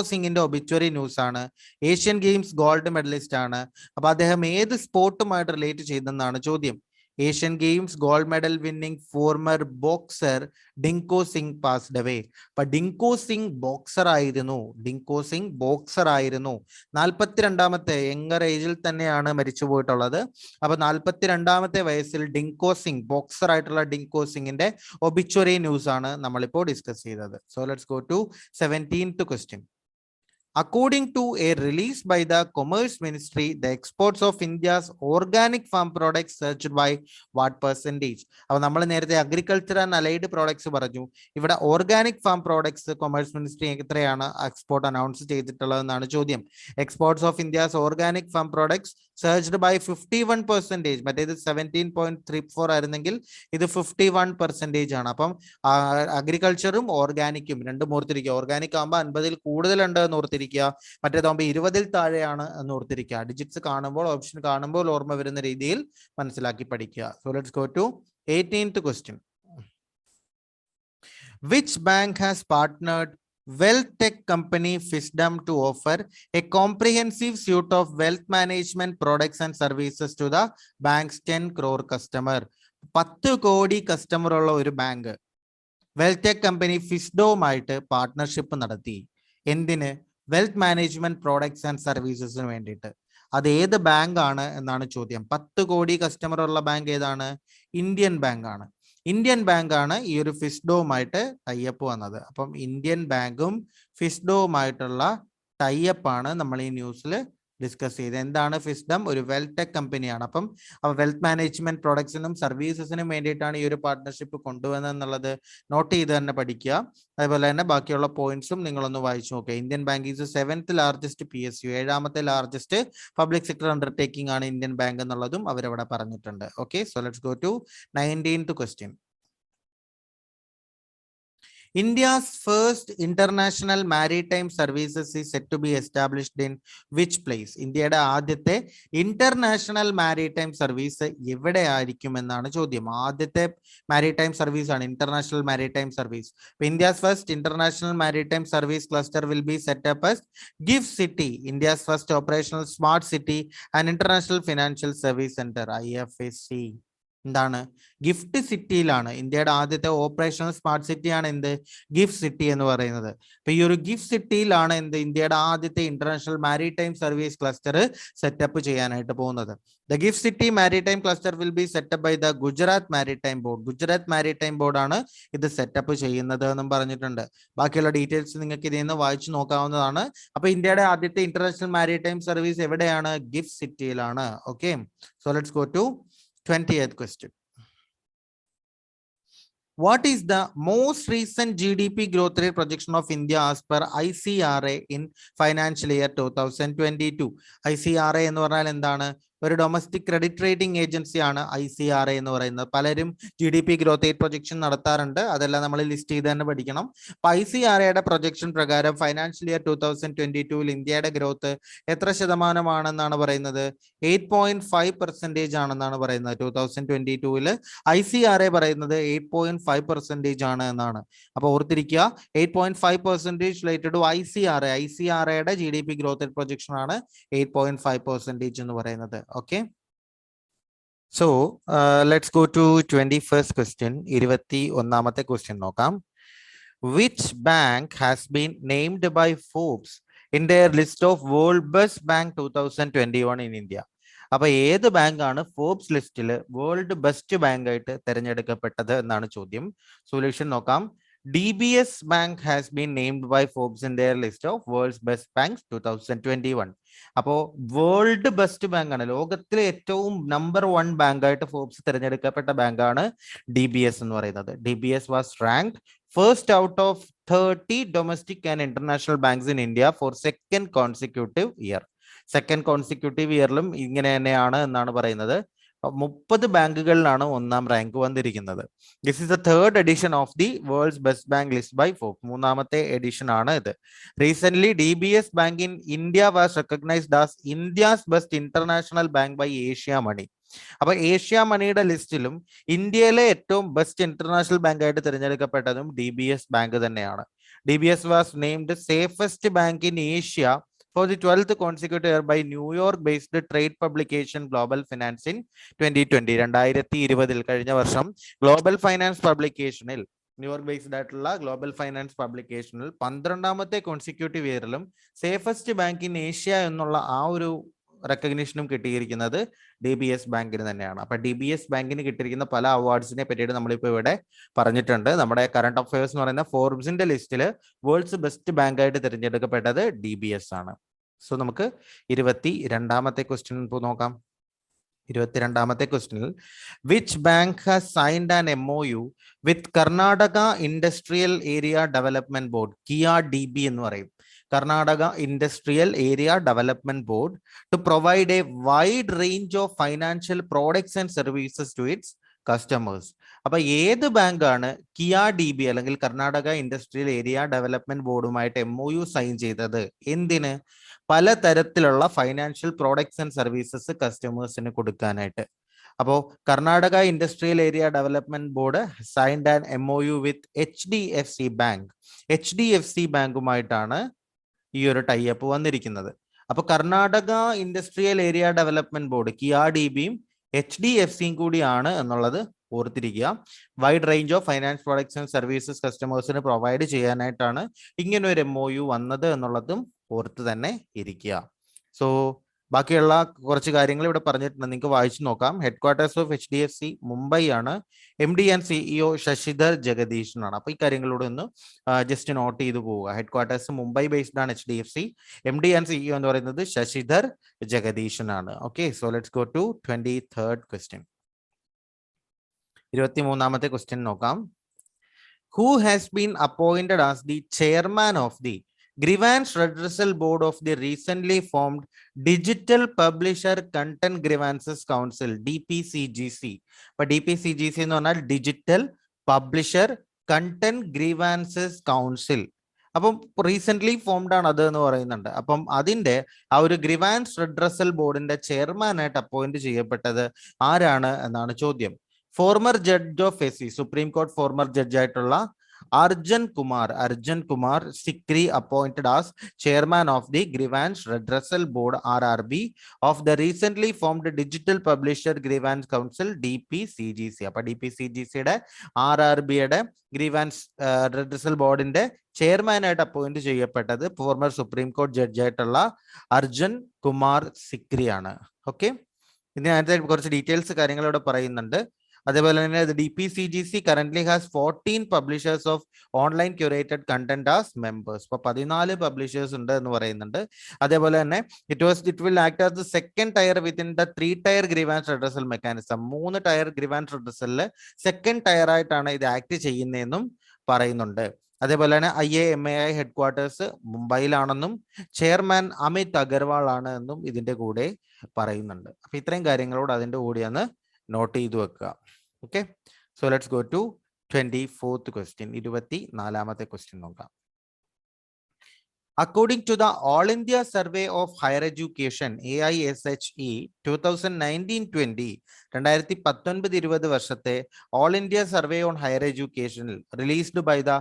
സിംഗിന്റെ ഒബിച്വറി ന്യൂസ് ആണ്. ഏഷ്യൻ ഗെയിംസ് ഗോൾഡ് മെഡലിസ്റ്റ് ആണ്. അപ്പൊ അദ്ദേഹം ഏത് സ്പോർട്ടുമായിട്ട് റിലേറ്റ് ചെയ്തെന്നാണ് ചോദ്യം. Asian Games gold medal winning former boxer Dingko Singh passed away. അപ്പൊ ഡിങ്കോ സിംഗ് ബോക്സർ ആയിരുന്നു. 42ാമത്തെ യങ്ങർ ഏജിൽ തന്നെയാണ് മരിച്ചു പോയിട്ടുള്ളത്. അപ്പൊ 42ാമത്തെ വയസ്സിൽ ഡിങ്കോ സിംഗ് ബോക്സർ ആയിട്ടുള്ള ഡിങ്കോ സിംഗിന്റെ ഒബിച്വറി ന്യൂസ് ആണ് നമ്മളിപ്പോ ഡിസ്കസ് ചെയ്തത്. So let's go to 17th question. According to a release by the Commerce Ministry, the exports of India's organic farm products surged by what percentage? അപ്പോൾ നമ്മൾ നേരത്തെ അഗ്രികൾച്ചർ ആൻഡ് അലൈഡ് പ്രോഡക്ട്സ് പറഞ്ഞു. ഇവിടെ organic farm products commerce ministry എത്രയാണ് export announce ചെയ്തിട്ടുള്ളതെന്നാണ് ചോദ്യം. Exports of India's organic farm products surged by 51%. മറ്റേത് 17.34 ആയിരുന്നെങ്കിൽ ഇത് 51% ആണ്. അപ്പം അഗ്രികൾച്ചറും ഓർഗാനിക്കും രണ്ടും ഓർത്തിരിക്കുക. ഓർഗാനിക് ആകുമ്പോൾ 50-ൽ കൂടുതലുണ്ട് എന്ന് ഓർത്തിരിക്കുക, മറ്റേതാകുമ്പോൾ 20-ൽ താഴെയാണ് എന്ന് ഓർത്തിരിക്കുക. ഡിജിറ്റ്സ് കാണുമ്പോൾ, ഓപ്ഷൻ കാണുമ്പോൾ ഓർമ്മ വരുന്ന രീതിയിൽ മനസ്സിലാക്കി പഠിക്കുക. So let's go to 18th question. Which bank has partnered wealth tech company Fisdom to offer a comprehensive suite of wealth management products and services to the bank's 10 crore customer? 10 കോടി customer ഉള്ള ഒരു bank wealth tech company ഫിസ്ഡോമായിട്ട് partnership നടത്തി. എന്തിന്? Wealth management products and സർവീസസിന് വേണ്ടിയിട്ട്. അത് ഏത് ബാങ്ക് ആണ് എന്നാണ് ചോദ്യം. 10 കോടി കസ്റ്റമർ ഉള്ള ബാങ്ക് ഏതാണ്? ഇന്ത്യൻ ബാങ്ക് ആണ്. ഇന്ത്യൻ ബാങ്ക് ആണ് ഈ ഒരു ഫിസ്ഡോമായിട്ട് ടൈപ്പ് വന്നത്. അപ്പം ഇന്ത്യൻ ബാങ്കും ഫിസ്ഡോമായിട്ടുള്ള ടൈപ്പ് ആണ് നമ്മൾ ഈ ന്യൂസിൽ ഡിസ്കസ് ചെയ്ത്. എന്താണ് ഫിസ്ഡം? ഒരു വെൽത്ത് ടെക് കമ്പനിയാണ്. അപ്പം വെൽത്ത് മാനേജ്മെന്റ് പ്രോഡക്ട്സിനും സർവീസസിനും വേണ്ടിയിട്ടാണ് ഈ ഒരു പാർട്ട്ണർഷിപ്പ് കൊണ്ടുവന്നത് എന്നുള്ളത് നോട്ട് ചെയ്ത് തന്നെ പഠിക്കുക. അതുപോലെ തന്നെ ബാക്കിയുള്ള പോയിന്റ്സും നിങ്ങളൊന്ന് വായിച്ചു നോക്കുക. Indian bank is 7th largest PSU, 7ാമത്തെ ലാർജസ്റ്റ് പബ്ലിക് സെക്ടർ അണ്ടർടേക്കിംഗ് ആണ് ഇന്ത്യൻ ബാങ്ക് എന്നുള്ളതും അവരവിടെ പറഞ്ഞിട്ടുണ്ട്. Okay, so let's go to 19th question. India's first international maritime services is set to be established in which place? ഇന്ത്യയുടെ ആദ്യത്തെ international maritime service എവിടെ ആയിരിക്കും എന്നാണ് ചോദ്യം. ആദ്യത്തെ മാരിടൈം സർവീസ് ആണ് international maritime service. India's first international maritime service cluster will be set up as GIFT City, India's first operational smart city and international financial service center, IFSC. എന്താണ്? Gift സിറ്റിയിലാണ്. ഇന്ത്യയുടെ ആദ്യത്തെ operational smart city ആണ് എന്ത്? Gift city എന്ന് പറയുന്നത്. അപ്പൊ ഈ ഒരു ഗിഫ്റ്റ് സിറ്റിയിലാണ് എന്ത്? ഇന്ത്യയുടെ ആദ്യത്തെ international maritime service cluster setup ചെയ്യാനായിട്ട് പോകുന്നത്. The GIFT City maritime cluster will be setup by the Gujarat Maritime Board. Gujarat Maritime ബോർഡാണ് ഇത് സെറ്റപ്പ് ചെയ്യുന്നത് എന്നും പറഞ്ഞിട്ടുണ്ട്. ബാക്കിയുള്ള ഡീറ്റെയിൽസ് നിങ്ങൾക്ക് ഇതിൽ നിന്ന് വായിച്ചു നോക്കാവുന്നതാണ്. അപ്പൊ ഇന്ത്യയുടെ ആദ്യത്തെ ഇന്റർനാഷണൽ മാരിടൈം സർവീസ് എവിടെയാണ്? ഗിഫ്റ്റ് സിറ്റിയിലാണ്. Okay, so let's go to 20th question. What is the most recent GDP growth rate projection of India as per ICRA in financial year 2022? ICRA എന്ന് പറഞ്ഞാൽ എന്താണ്? ഒരു ഡൊമസ്റ്റിക് ക്രെഡിറ്റ് റേറ്റിംഗ് ഏജൻസി ആണ് ICRA എന്ന് പറയുന്നത്. പലരും GDP growth rate projection നടത്താറുണ്ട്, അതെല്ലാം നമ്മൾ ലിസ്റ്റ് ചെയ്ത് തന്നെ പഠിക്കണം. അപ്പൊ ICRAയുടെ പ്രൊജക്ഷൻ പ്രകാരം ഫൈനാൻഷ്യൽ ഇയർ 2022 ഇന്ത്യയുടെ ഗ്രോത്ത് എത്ര ശതമാനമാണെന്നാണ് പറയുന്നത്? 8.5% ആണെന്നാണ് പറയുന്നത്. 2022 ICRA പറയുന്നത് 8.5% ആണ് എന്നാണ്. അപ്പൊ ഓർത്തിരിക്കുക, 8.5% റിലേറ്റഡ് ടു ICRA. ICRAയുടെ GDP ഗ്രോത്ത് റേറ്റ് പ്രൊജക്ഷൻ ആണ് 8.5% എന്ന് പറയുന്നത്. Okay, so let's go to 21st question. 21ാമത്തെ question നോക്കാം. Which bank has been named by Forbes in their list of World Best Bank 2021 in India? അപ്പൊ ഏത് bank ആണ് Forbes ലിസ്റ്റിൽ world best bank ആയിട്ട് തിരഞ്ഞെടുക്കപ്പെട്ടത് എന്നാണ് ചോദ്യം. സൊല്യൂഷൻ നോക്കാം. DBS Bank has been named by Forbes in their list of world's best banks 2021. അപ്പോ വേൾഡ് ബെസ്റ്റ് ബാങ്ക് ആണ്, ലോകത്തിലെ ഏറ്റവും നമ്പർ 1 ബാങ്ക് ആയിട്ട് ഫോർബ്സ് തിരഞ്ഞെടുക്കപ്പെട്ട ബാങ്കാണ് DBS എന്ന് പറയുന്നത്. DBS was ranked first out of 30 domestic and international banks in India for second consecutive year. Second consecutive ഇയറിലും ഇങ്ങനെ തന്നെയാണ് എന്നാണ് പറയുന്നത്. 30 ബാങ്കുകളിലാണ് 1ാം റാങ്ക് വന്നിരിക്കുന്നത്. This is the third edition of the world's best bank list by Forbes. 3ാമത്തെ edition ആണ് ഇത്. Recent DBS bank in India was recognised as India's best international bank by Asia Money. അപ്പൊ ഏഷ്യ മണിയുടെ ലിസ്റ്റിലും ഇന്ത്യയിലെ ഏറ്റവും best international bank ആയിട്ട് തിരഞ്ഞെടുക്കപ്പെട്ടതും DBS bank തന്നെയാണ്. DBS was named safest bank in Asia for the 12th consecutive year by New York-based trade publication Global Finance in 2020. 2020 കഴിഞ്ഞ വർഷം global finance പബ്ലിക്കേഷനിൽ, New York based ആയിട്ടുള്ള ഗ്ലോബൽ ഫൈനാൻസ് പബ്ലിക്കേഷനിൽ 12ാമത്തെ consecutive ഇയറിലും safest bank in Asia എന്നുള്ള ആ ഒരു റെക്കഗ്നീഷനും കിട്ടിയിരിക്കുന്നത് DBS ബാങ്കിന് തന്നെയാണ്. അപ്പൊ DBS ബാങ്കിന് കിട്ടിയിരിക്കുന്ന പല അവാർഡ്സിനെ പറ്റിയിട്ട് നമ്മളിപ്പോൾ ഇവിടെ പറഞ്ഞിട്ടുണ്ട്. നമ്മുടെ കറണ്ട് അഫയേഴ്സ് എന്ന് പറയുന്ന ഫോർബ്സിന്റെ ലിസ്റ്റിൽ വേൾഡ്സ് ബെസ്റ്റ് ബാങ്ക് ആയിട്ട് തിരഞ്ഞെടുക്കപ്പെട്ടത് DBS ആണ്. സോ നമുക്ക് 22ാമത്തെ ക്വസ്റ്റ്യൻ നോക്കാം. 22ാമത്തെ ക്വസ്റ്റ്യനിൽ which bank has signed an MOU with Karnataka industrial area development board, KIADB എന്ന് പറയും, Karnataka industrial area development board, to provide a wide range of financial products and services to its customers. അപ്പൊ ഏത് ബാങ്കാണ് KIADB അല്ലെങ്കിൽ Karnataka industrial area development ബോർഡുമായിട്ട് MOU sign ചെയ്തത്? എന്തിന്? പലതരത്തിലുള്ള ഫൈനാൻഷ്യൽ പ്രോഡക്ട്സ് ആൻഡ് സർവീസസ് കസ്റ്റമേഴ്സിന് കൊടുക്കാനായിട്ട്. അപ്പോൾ Karnataka industrial area development board signed an MOU with HDFC bank. HDFC ബാങ്കുമായിട്ടാണ് ഈ ഒരു ടൈപ്പ് വന്നിരിക്കുന്നത്. അപ്പൊ Karnataka industrial area development board KIADBയും HDFCയും കൂടിയാണ് എന്നുള്ളത് ഓർത്തിരിക്കുക. Wide range of finance products and services കസ്റ്റമേഴ്സിന് പ്രൊവൈഡ് ചെയ്യാനായിട്ടാണ് ഇങ്ങനെ ഒരു MOU വന്നത് എന്നുള്ളതും ഓർത്ത് തന്നെ ഇരിക്കുക. സോ ബാക്കിയുള്ള കുറച്ച് കാര്യങ്ങൾ ഇവിടെ പറഞ്ഞിട്ടുണ്ട്, നിങ്ങൾക്ക് വായിച്ചു നോക്കാം. ഹെഡ്ക്വാർട്ടേഴ്സ് ഓഫ് HDFC മുംബൈ ആണ്. MD ആൻഡ് CEO ശശിധർ ജഗദീഷനാണ്. അപ്പൊ ഈ കാര്യങ്ങളോട് ഒന്ന് ജസ്റ്റ് നോട്ട് ചെയ്തു പോവുക. ഹെഡ്ക്വാർട്ടേഴ്സ് മുംബൈ ബേസ്ഡ് ആണ് HDFC. MD ആൻഡ് CEO എന്ന് പറയുന്നത് ശശിധർ ജഗദീഷനാണ്. Okay, so let's go to 23rd question. 23ാമത്തെ ക്വസ്റ്റ്യൻ നോക്കാം. Who has been appointed as the chairman of the Grievance Redressal Board of the recently formed Digital Publisher Content Grievances Council, DPCGC? അപ്പൊ DPCGC എന്ന് പറഞ്ഞാൽ digital publisher content ഗ്രീവാൻസസ് council. അപ്പം recent formed ആണ് അത് എന്ന് പറയുന്നുണ്ട്. അപ്പം അതിന്റെ ആ ഒരു ഗ്രിവാൻസ് റെഡ്രസൽ ബോർഡിന്റെ ചെയർമാനായിട്ട് അപ്പോയിന്റ് ചെയ്യപ്പെട്ടത് ആരാണ് എന്നാണ് ചോദ്യം. Former judge of SC, supreme court former judge ആയിട്ടുള്ള Arjan Kumar Sikri appointed as chairman of the grievance redressal board RRB of the recently formed digital publisher grievance council DPCGC. അപ്പൊ DPCGCയുടെ RRBയുടെ ഗ്രീവാൻസ് റെഡ്രസൽ ബോർഡിന്റെ ചെയർമാനായിട്ട് അപ്പോയിന്റ് ചെയ്യപ്പെട്ടത് ഫോർമർ സുപ്രീം കോർട്ട് ജഡ്ജ് ആയിട്ടുള്ള Arjan Kumar സിക്രിയാണ്. Okay, ഇതിനകത്ത് കുറച്ച് ഡീറ്റെയിൽസ് കാര്യങ്ങൾ ഇവിടെ പറയുന്നുണ്ട്. അതേപോലെ തന്നെ DPCGC currently has 14 publishers of online curated content as members. അപ്പോൾ 14 പബ്ലിഷേഴ്സ് ഉണ്ട് എന്ന് പറയുന്നുണ്ട്. അതേപോലെ തന്നെ it will act as the second tier within the 3-tier grievance redressal mechanism. 3 tier grievance റെഡ്രസലില് സെക്കൻഡ് ടയർ ആയിട്ടാണ് ഇത് ആക്ട് ചെയ്യുന്നതെന്നും പറയുന്നുണ്ട്. അതേപോലെ തന്നെ IAMAI ഹെഡ്ക്വാർട്ടേഴ്സ് മുംബൈയിലാണെന്നും ചെയർമാൻ അമിത് അഗർവാൾ ആണ് എന്നും ഇതിന്റെ കൂടെ പറയുന്നുണ്ട്. അപ്പൊ ഇത്രയും കാര്യങ്ങളോട് അതിന്റെ കൂടെയാണ് നോട്ട് ചെയ്തു വെക്കുക. Okay, so let's go to 24th question. 24ാമത്തെ ക്വസ്റ്റ്യൻ നോക്കാം. According to the All India Survey of Higher Education AISHE 2019-20 2019-20 വർഷത്തെ All India Survey on Higher Education released by the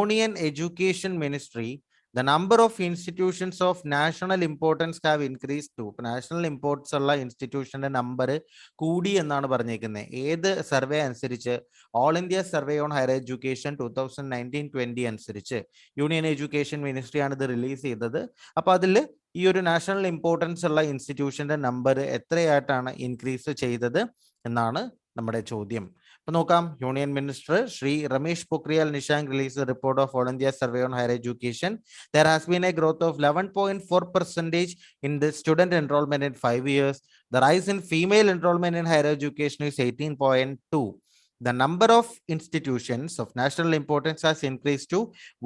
Union Education Ministry, the number of institutions of national importance have increased to. national importance ഉള്ള ഇൻസ്റ്റിറ്റ്യൂഷന്റെ number കൂടി എന്നാണ് പറഞ്ഞേക്കുന്നത്. ഏത് survey അനുസരിച്ച്? All India survey on higher education 2019-20 അനുസരിച്ച് union education ministry ആണ് ഇത് release ചെയ്തത്. അപ്പൊ അതിൽ ഈ ഒരു നാഷണൽ ഇമ്പോർട്ടൻസ് ഉള്ള ഇൻസ്റ്റിറ്റ്യൂഷന്റെ നമ്പർ എത്രയായിട്ടാണ് ഇൻക്രീസ് ചെയ്തത് എന്നാണ് നമ്മുടെ ചോദ്യം. അപ്പൊ നോക്കാം. Union minister Shri Ramesh Pokhriyal Nishank release the report of all India survey on higher education. There has been a growth of 11.4% in the student enrollment in 5 years. The rise in female enrollment in higher education is 18.2. The number of institutions of national importance has increased to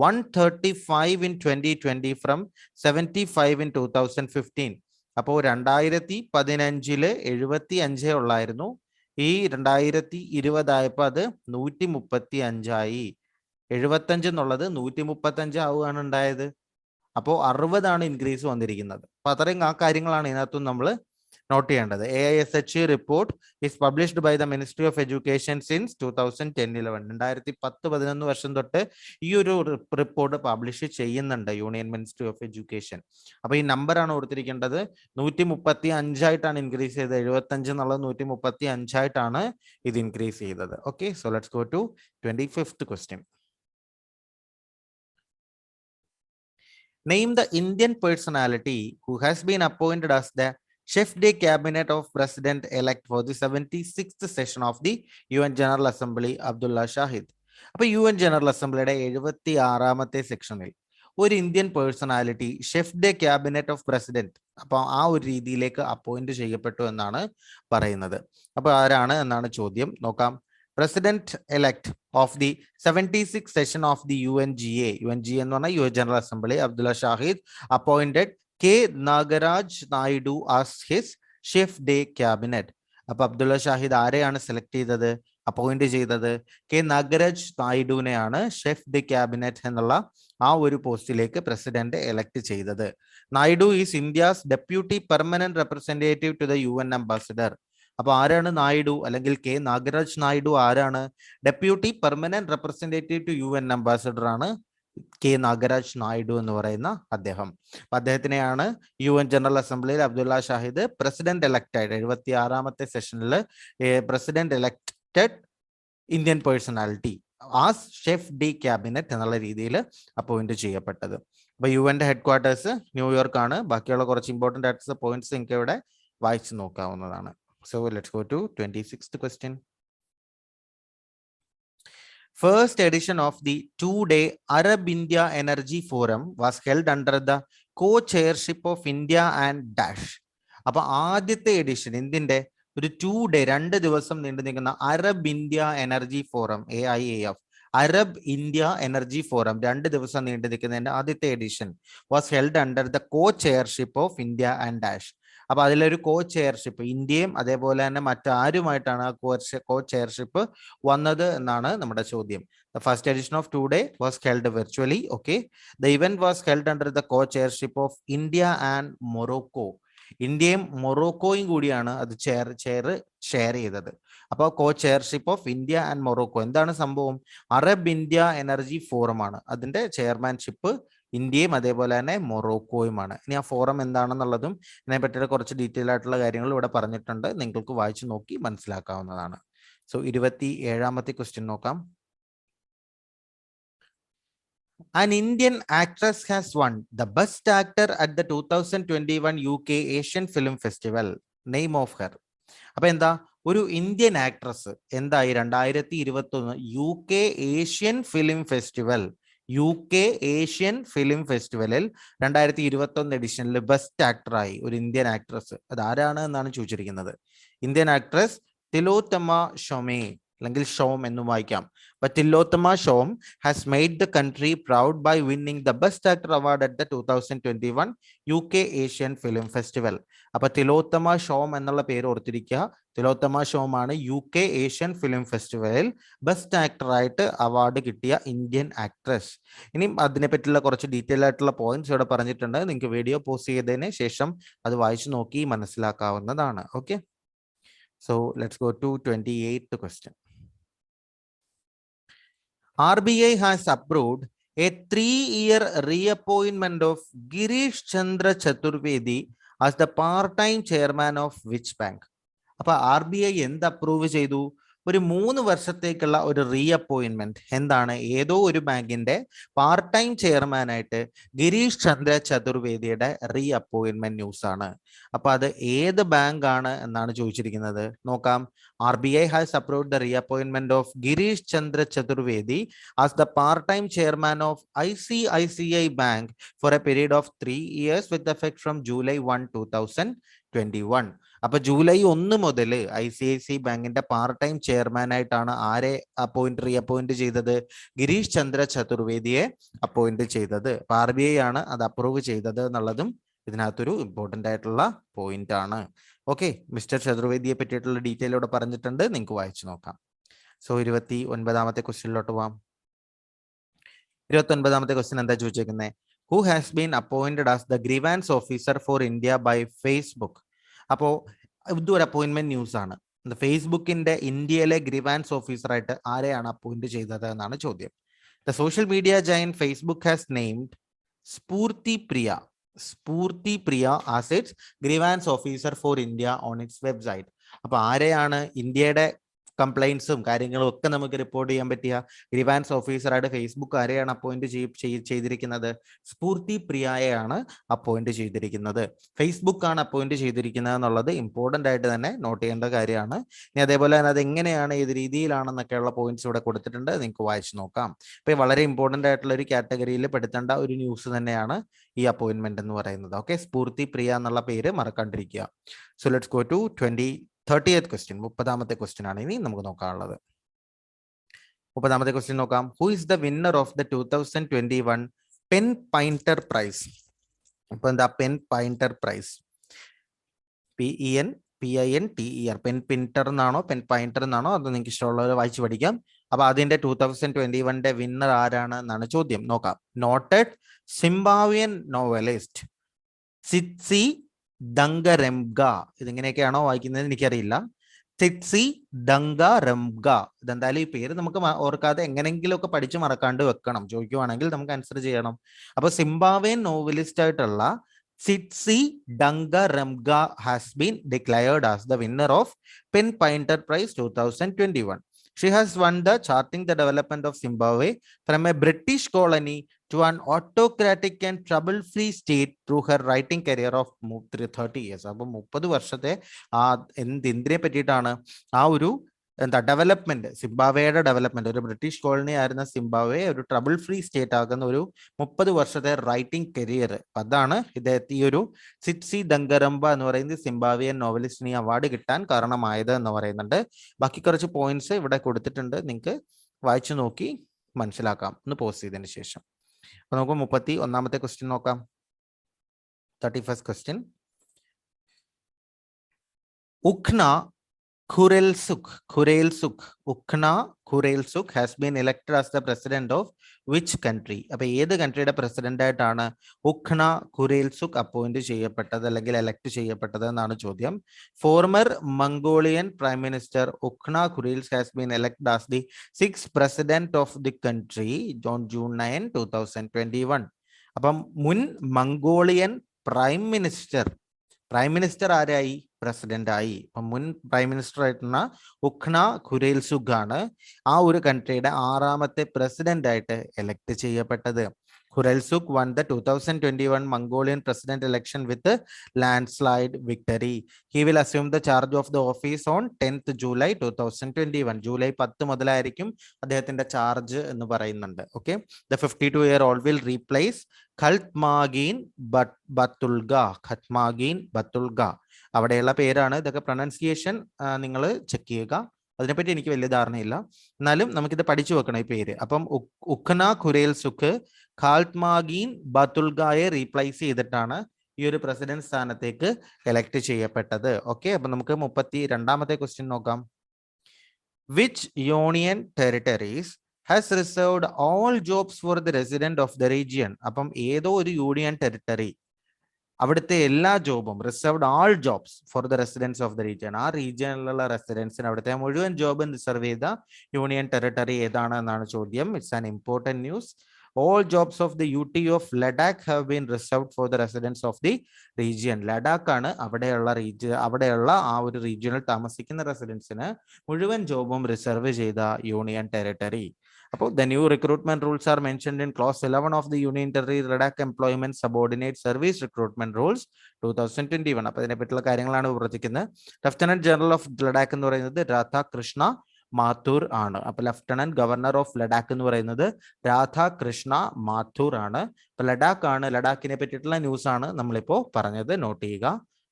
135 in 2020 from 75 in 2015. അപ്പോൾ 2015 75 ഉള്ളായിരുന്നു. ഈ 2020 ആയപ്പോൾ അത് 135 75 എന്നുള്ളത് 135 ആവുകയാണ് ഉണ്ടായത്. അപ്പോൾ 60 increase വന്നിരിക്കുന്നത്. അപ്പൊ അത്രയും ആ കാര്യങ്ങളാണ് ഇതിനകത്തും നമ്മൾ നോട്ട് ചെയ്യേണ്ടത്. AISHE report is published by the Ministry of Education since 2010-11. 2010-11 വർഷം തൊട്ട് ഈ ഒരു റിപ്പോർട്ട് പബ്ലിഷ് ചെയ്യുന്നുണ്ട് യൂണിയൻ മിനിസ്ട്രി ഓഫ് എഡ്യൂക്കേഷൻ. അപ്പൊ ഈ നമ്പറാണ് ഓർത്തിരിക്കേണ്ടത്. 135 ആയിട്ടാണ് ഇൻക്രീസ് ചെയ്തത്. 75 എന്നുള്ളത് 135 ആയിട്ടാണ് ഇത് ഇൻക്രീസ് ചെയ്തത്. Okay, so let's go to 25th question. Name the Indian personality who has been appointed as the Chef de Cabinet of President-elect for the 76th session of the UN General Assembly, Abdullah Shahid. അപ്പോൾ UN General Assemblyയുടെ 76ാമത്തെ സെക്ഷനിൽ ഒരു ഇന്ത്യൻ പേഴ്സണാലിറ്റി chef de cabinet of president അപ്പോൾ ആ ഒരു രീതിയിലേക്ക് അപ്പോയിന്റ് ചെയ്യപ്പെട്ടു എന്നാണ് പറയുന്നത്. അപ്പോൾ ആരാണ് എന്നാണ് ചോദ്യം. നോക്കാം. President-elect of the 76th session of the UNGA എന്ന് പറഞ്ഞാൽ UN General Assembly, Abdullah Shahid appointed K. Nagaraj Naidu as his chef de cabinet. അപ്പൊ അബ്ദുള്ള ഷാഹിദ് ആരെയാണ് സെലക്ട് ചെയ്തത്, അപ്പോയിന്റ് ചെയ്തത്? കെ നാഗരാജ് നായിഡുവിനെയാണ് ഷെഫ് ദി ക്യാബിനറ്റ് എന്നുള്ള ആ ഒരു പോസ്റ്റിലേക്ക് പ്രസിഡന്റ് എലക്ട് ചെയ്തത്. Naidu is India's deputy permanent representative to the UN ambassador. അപ്പൊ ആരാണ് നായിഡു അല്ലെങ്കിൽ കെ നാഗരാജ് നായിഡു? ആരാണ്? Deputy permanent representative to UN ambassador ആണ് കെ നാഗരാജ് നായിഡു എന്ന് പറയുന്ന അദ്ദേഹം. അദ്ദേഹത്തിനെയാണ് UN ജനറൽ അസംബ്ലിയിൽ അബ്ദുള്ള ഷാഹിദ് പ്രസിഡന്റ് എലക്ട് ആയിട്ട് 76ാമത്തെ സെഷനിൽ president elected Indian personality as chef D cabinet എന്നുള്ള രീതിയിൽ അപ്പോയിന്റ് ചെയ്യപ്പെട്ടത്. അപ്പൊ യുഎന്റെ ഹെഡ് ക്വാർട്ടേഴ്സ് ന്യൂയോർക്ക് ആണ്. ബാക്കിയുള്ള കുറച്ച് ഇമ്പോർട്ടന്റ് ആയിട്ടുള്ള പോയിന്റ്സ് നിങ്ങൾക്ക് ഇവിടെ വായിച്ചു നോക്കാവുന്നതാണ്. So let's go to 26th question. First edition of the two-day Arab India Energy Forum was held under the co-chairship of India and Dash. അപ്പോൾ ആദ്യത്തെ എഡിഷൻ ഇന്ത്യന്റെ ഒരു 2 day 2 ദിവസം നീണ്ടു നിൽക്കുന്ന Arab India energy forum AIAF Arab India energy forum 2 ദിവസം നീണ്ടു നിൽക്കുന്നതിന്റെ ആദ്യത്തെ edition was held under the co-chairship of India and Dash. അപ്പൊ അതിലൊരു co-chairship ഇന്ത്യയും അതേപോലെ തന്നെ മറ്റാരുമായിട്ടാണ് ആ co-chairship വന്നത് എന്നാണ് നമ്മുടെ ചോദ്യം. The first edition of two-day was held virtually. Okay, the event was held under the co-chairship of India and Morocco. ഇന്ത്യയും മൊറോക്കോയും കൂടിയാണ് അത് ഷെയർ ചെയ്തത്. അപ്പോൾ co-chairship of India and Morocco. എന്താണ് സംഭവം? അറബ് ഇന്ത്യ എനർജി ഫോറം ആണ്. അതിന്റെ ചെയർമാൻഷിപ്പ് ഇന്ത്യയും അതേപോലെ തന്നെ മൊറോക്കോയുമാണ്. ഇനി ആ ഫോറം എന്താണെന്നുള്ളതും ഇതിനെ പറ്റിയുള്ള കുറച്ച് ഡീറ്റെയിൽ ആയിട്ടുള്ള കാര്യങ്ങൾ ഇവിടെ പറഞ്ഞിട്ടുണ്ട്. നിങ്ങൾക്ക് വായിച്ചു നോക്കി മനസ്സിലാക്കാവുന്നതാണ്. സോ 27ാമത്തെ ക്വസ്റ്റ്യൻ നോക്കാം. An Indian actress has won the Best Actor at the 2021 UK Asian Film Festival. Name of her. അപ്പൊ എന്താ? ഒരു ഇന്ത്യൻ ആക്ട്രസ് എന്തായി 2021 UK ഏഷ്യൻ ഫിലിം ഫെസ്റ്റിവൽ ഫെസ്റ്റിവലിൽ 2021 എഡിഷനിൽ ബെസ്റ്റ് ആക്ടറായി ഒരു ഇന്ത്യൻ ആക്ട്രസ്. അത് ആരാണ് എന്നാണ് ചോദിച്ചിരിക്കുന്നത്. ഇന്ത്യൻ ആക്ട്രസ് തിലോത്തമ ഷോമെ അല്ലെങ്കിൽ ഷോം എന്നും വായിക്കാം. But Tilottama Shom has made the country proud by winning the Best Actor Award at the 2021 UK Asian Film Festival. അപ്പൊ തിലോത്തമ ഷോം എന്നുള്ള പേര് ഓർത്തിരിക്കുക. തിലോത്തമ ഷോം ആണ് UK ഏഷ്യൻ ഫിലിം ഫെസ്റ്റിവലിൽ ബെസ്റ്റ് ആക്ടറായിട്ട് അവാർഡ് കിട്ടിയ ഇന്ത്യൻ ആക്ട്രസ്. ഇനി അതിനെ പറ്റിയുള്ള കുറച്ച് ഡീറ്റെയിൽ ആയിട്ടുള്ള പോയിന്റ്സ് ഇവിടെ പറഞ്ഞിട്ടുണ്ട്. നിങ്ങൾക്ക് വീഡിയോ പോസ്റ്റ് ചെയ്തതിന് ശേഷം അത് വായിച്ചു നോക്കി മനസ്സിലാക്കാവുന്നതാണ്. Okay, so let's go to 28th question. RBI has approved a 3-year reappointment of Girish Chandra Chaturvedi as the part-time chairman of which bank? അപ്പൊ RBI എന്ത് അപ്രൂവ് ചെയ്തു? ഒരു 3 വർഷത്തേക്കുള്ള ഒരു റീഅപ്പോയിന്റ്മെന്റ്. എന്താണ്? ഏതോ ഒരു ബാങ്കിന്റെ പാർട്ട് ടൈം ചെയർമാൻ ആയിട്ട് ഗിരീഷ് ചന്ദ്ര ചതുർവേദിയുടെ റീഅപ്പോയിന്റ്മെന്റ് ന്യൂസ് ആണ്. അപ്പൊ അത് ഏത് ബാങ്ക് ആണ് എന്നാണ് ചോദിച്ചിരിക്കുന്നത്. നോക്കാം. RBI has approved the reappointment of Girish Chandra Chaturvedi as the part-time chairman of ICICI Bank for a period of 3 years with effect from July 1, 2021. അപ്പൊ ജൂലൈ 1 മുതൽ ICICI ബാങ്കിന്റെ പാർട്ട് ടൈം ചെയർമാൻ ആയിട്ടാണ് ആരെ റീഅപ്പോയിന്റ് ചെയ്തത്? ഗിരീഷ് ചന്ദ്ര ചതുർവേദിയെ അപ്പോയിന്റ് ചെയ്തത്. അപ്പൊ RBI ആണ് അത് അപ്രൂവ് ചെയ്തത് എന്നുള്ളതും ഇതിനകത്തൊരു ഇമ്പോർട്ടന്റ് ആയിട്ടുള്ള പോയിന്റ് ആണ്. ഓക്കെ, മിസ്റ്റർ ചതുർവേദിയെ പറ്റിയിട്ടുള്ള ഡീറ്റെയിൽ ഇവിടെ പറഞ്ഞിട്ടുണ്ട്. നിങ്ങൾക്ക് വായിച്ചു നോക്കാം. സോ 29ാമത്തെ ക്വസ്റ്റ്യനിലോട്ട് പോവാം. 29ാമത്തെ ക്വസ്റ്റ്യൻ എന്താ ചോദിച്ചേക്കുന്നത്? Who has been appointed as the grievance officer for India by Facebook? അപ്പോൾ ഇതൊരു അപ്പോയിന്റ്മെന്റ് ന്യൂസ് ആണ്. ഫേസ്ബുക്കിന്റെ ഇന്ത്യയിലെ ഗ്രീവാൻസ് ഓഫീസറായിട്ട് ആരെയാണ് അപ്പോയിന്റ് ചെയ്തത് എന്നാണ് ചോദ്യം. The social media giant Facebook has named Spurti Priya as its grievance officer for India on its website. അപ്പൊ ആരെയാണ് ഇന്ത്യയുടെ കംപ്ലൈൻസും കാര്യങ്ങളും ഒക്കെ നമുക്ക് റിപ്പോർട്ട് ചെയ്യാൻ പറ്റിയ ഗ്രീവാൻസ് ഓഫീസറായിട്ട് ഫേസ്ബുക്ക് ആരെയാണ് അപ്പോയിന്റ് ചെയ്തിരിക്കുന്നത്? സ്ഫൂർത്തി പ്രിയയെയാണ് അപ്പോയിന്റ് ചെയ്തിരിക്കുന്നത്. ഫേസ്ബുക്ക് ആണ് അപ്പോയിന്റ് ചെയ്തിരിക്കുന്നത് എന്നുള്ളത് ഇമ്പോർട്ടന്റ് ആയിട്ട് തന്നെ നോട്ട് ചെയ്യേണ്ട കാര്യമാണ്. ഇനി അതേപോലെ തന്നെ അത് എങ്ങനെയാണ്, ഏത് രീതിയിലാണെന്നൊക്കെയുള്ള പോയിന്റ്സ് ഇവിടെ കൊടുത്തിട്ടുണ്ട്, നിങ്ങൾക്ക് വായിച്ചു നോക്കാം. അപ്പൊ വളരെ ഇമ്പോർട്ടന്റ് ആയിട്ടുള്ള ഒരു കാറ്റഗറിയിൽ പെടുത്തേണ്ട ഒരു ന്യൂസ് തന്നെയാണ് ഈ അപ്പോയിന്റ്മെന്റ് എന്ന് പറയുന്നത്. ഓക്കെ, സ്ഫൂർത്തി പ്രിയ എന്നുള്ള പേര് മറക്കാണ്ടിരിക്കുക. So let's go to 30th question. 30ാമത്തെ ക്വസ്റ്റ്യൻ ആണ് ഇനി നമുക്ക് നോക്കാനുള്ളത്. 30ാമത്തെ ക്വസ്റ്റ്യൻ നോക്കാം. Who is the winner of the 2021 PEN Pinter prize? അപ്പൊ എന്താ PEN Pinter prize? PENPINTER, PEN Pinter എന്നാണോ പെൻ പൈന്റർ എന്നാണോ, അത് നിങ്ങൾക്ക് ഇഷ്ടമുള്ളവർ വായിച്ചു പഠിക്കാം. അപ്പൊ അതിന്റെ 2021 വിന്നർ ആരാണ് എന്നാണ് ചോദ്യം. നോക്കാം. Noted സിംബാബ്വിയൻ novelist സിറ്റ്സി ദംഗരംഗ. ഇതിങ്ങനെയൊക്കെയാണോ വായിക്കുന്നത് എനിക്കറിയില്ല. സിറ്റ്സി ദംഗരംഗ. ഇതെന്തായാലും ഈ പേര് നമുക്ക് ഓർക്കാതെ എങ്ങനെങ്കിലും ഒക്കെ പഠിച്ചു മറക്കാണ്ട് വെക്കണം. ചോദിക്കുവാണെങ്കിൽ നമുക്ക് ആൻസർ ചെയ്യണം. അപ്പൊ സിംബാബ്വിയൻ നോവലിസ്റ്റ് ആയിട്ടുള്ള Tsitsi Dangarembga has been declared as the winner of PEN Pinter prize 2021. She has won the charting the development of Zimbabwe from a British colony to an autocratic and trouble-free state through her writing career of 30 years. അപ്പോൾ 30 വർഷത്തെ എന്തിനെ പറ്റിയിട്ടാണ് ആ ഒരു development, സിംബാബ്വേയുടെ development. ഒരു British colony ആയിരുന്ന Zimbabwe ഒരു trouble free state ആകുന്ന ഒരു 30 വർഷത്തെ റൈറ്റിംഗ് കരിയർ. അതാണ് ഇദ്ദേഹത്തെ ഈ ഒരു സിറ്റ്സി ദംഗരംബ എന്ന് പറയുന്നത് സിംബാബ്വിയൻ നോവലിസ്റ്റിന് അവാർഡ് കിട്ടാൻ കാരണമായത് എന്ന് പറയുന്നുണ്ട്. ബാക്കി കുറച്ച് പോയിന്റ്സ് ഇവിടെ കൊടുത്തിട്ടുണ്ട്, നിങ്ങൾക്ക് വായിച്ചു നോക്കി മനസ്സിലാക്കാം ഒന്ന് പോസ്റ്റ് ചെയ്തതിന് ശേഷം. അപ്പൊ നമുക്ക് 31ാമത്തെ ക്വസ്റ്റ്യൻ നോക്കാം. 31st question. Ukhnaa Khurelsukh has been elected as the president of which country? അപ്പൊ ഏത് കൺട്രിയുടെ പ്രസിഡന്റ് ആയിട്ടാണ് ഉഖ്ന ഖുരേൽസുഖ് അപ്പോയിന്റ് ചെയ്യപ്പെട്ടത് അല്ലെങ്കിൽ എലക്ട് ചെയ്യപ്പെട്ടത് എന്നാണ് ചോദ്യം. Former Mongolian prime minister Ukhnaa Khurelsukh has been elected as the 6th president of the country on June 9, 2021. അപ്പം മുൻ മംഗോളിയൻ പ്രൈം മിനിസ്റ്റർ ആരായി? പ്രസിഡന്റ് ആയി. അപ്പം മുൻ പ്രൈം മിനിസ്റ്റർ ആയിട്ടുള്ള ഉഖ്ന ഖുരേൽസുഖ് ആണ് ആ ഒരു കൺട്രിയുടെ 6ാമത്തെ പ്രസിഡന്റ് ആയിട്ട് എലക്ട് ചെയ്യപ്പെട്ടത്. Khurelsukh won the 2021 Mongolian president election with a landslide victory. He will assume the charge of the office on 10th July 2021. July 10 മുതലായിരിക്കും അദ്ദേഹത്തിന്റെ ചാർജ് എന്ന് പറയുന്നുണ്ട്. Okay, the 52-year-old will replace ഖൽത്മാഗീൻ ബത്തുൽഗ. അവിടെയുള്ള പേരാണ്. ഇതൊക്കെ പ്രൊനൗൺസിയേഷൻ നിങ്ങൾ check ചെയ്യുക. അതിനെപ്പറ്റി എനിക്ക് വലിയ ധാരണയില്ല, എന്നാലും നമുക്കിത് പഠിച്ചു വെക്കണം ഈ പേര്. അപ്പം ഉഖ്ന ഖുരേൽസുഖ് ഖാൽത്മാഗീൻ ബത്തുൽഗയെ റീപ്ലേസ് ചെയ്തിട്ടാണ് ഈ ഒരു പ്രസിഡന്റ് സ്ഥാനത്തേക്ക് എലക്ട് ചെയ്യപ്പെട്ടത്. ഓക്കെ, അപ്പൊ നമുക്ക് 32ാമത്തെ ക്വസ്റ്റ്യൻ നോക്കാം. Which union territories has reserved all jobs for the resident of the region? അപ്പം ഏതോ ഒരു യൂണിയൻ ടെറിട്ടറി അവിടുത്തെ എല്ലാ ജോബും reserved all jobs for the residents of the region, ആ റീജിയനിലുള്ള റെസിഡൻസിന് അവിടുത്തെ മുഴുവൻ ജോബും റിസർവ് ചെയ്ത യൂണിയൻ ടെറിട്ടറി ഏതാണ് എന്നാണ് ചോദ്യം. It's an important news. All jobs of the UT of Ladakh have been reserved for the residents of the region. Ladakh ആണ് അവിടെയുള്ള ആ ഒരു റീജിയനിൽ താമസിക്കുന്ന റെസിഡൻസിന് മുഴുവൻ ജോബും റിസർവ് ചെയ്ത യൂണിയൻ ടെറിട്ടറി. അപ്പോൾ the new recruitment rules are mentioned in clause 11 of the Union Territory Ladakh Employment Subordinate Service Recruitment Rules 2021. അപ്പോൾ ഇതിനെപ്പറ്റിയുള്ള കാര്യങ്ങളാണ് പ്രവർത്തിക്കുന്നത്. ലഫ്റ്റനന്റ് ജനറൽ ഓഫ് ലഡാക്ക് എന്ന് പറയുന്നത് രാധാകൃഷ്ണ മാഥൂർ ആണ്. അപ്പൊ ലഫ്റ്റനന്റ് ഗവർണർ ഓഫ് ലഡാക്ക് എന്ന് പറയുന്നത് രാധാകൃഷ്ണ മാഥൂർ ആണ്. അപ്പൊ ലഡാക്കിനെ പറ്റിയിട്ടുള്ള ന്യൂസ് ആണ് നമ്മളിപ്പോ പറഞ്ഞത്, നോട്ട് ചെയ്യുക.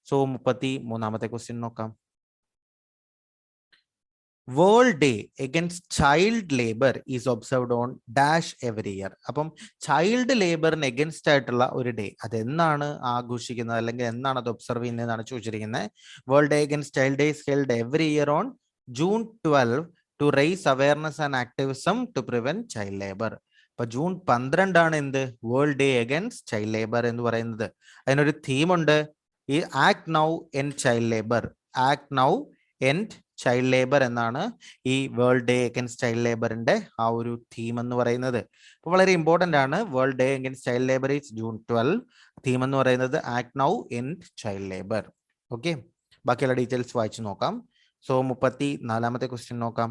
സോ 33ാമത്തെ ക്വസ്റ്റ്യൻ നോക്കാം. World day against child labour is observed on dash every year. അപ്പം ചൈൽഡ് ലേബറിന് എഗൻസ്റ്റ് ആയിട്ടുള്ള ഒരു ഡേ അതെന്നാണ് ആഘോഷിക്കുന്നത് അല്ലെങ്കിൽ എന്നാണ് അത് ഒബ്സർവ് ചെയ്യുന്നതെന്നാണ് ചോദിച്ചിരിക്കുന്നത്. World day against child day is held every year on June 12 to raise awareness and activism to prevent child labor. അപ്പൊ June 12 ആണ് എന്ത്? World day against child labour എന്ന് പറയുന്നത്. അതിനൊരു തീം ഉണ്ട്, ഈ act now end child labour എന്നാണ് ഈ വേൾഡ് ഡേ അഗൈൻസ്റ്റ് ചൈൽഡ് ലേബറിന്റെ ആ ഒരു തീം എന്ന് പറയുന്നത്. അപ്പൊ വളരെ ഇമ്പോർട്ടന്റ് ആണ്. World day against child labour is June 12. Theme എന്ന് പറയുന്നത് act now end child labour. Okay, ബാക്കിയുള്ള ഡീറ്റെയിൽസ് വായിച്ചു നോക്കാം. സോ 34ാമത്തെ ക്വസ്റ്റ്യൻ നോക്കാം.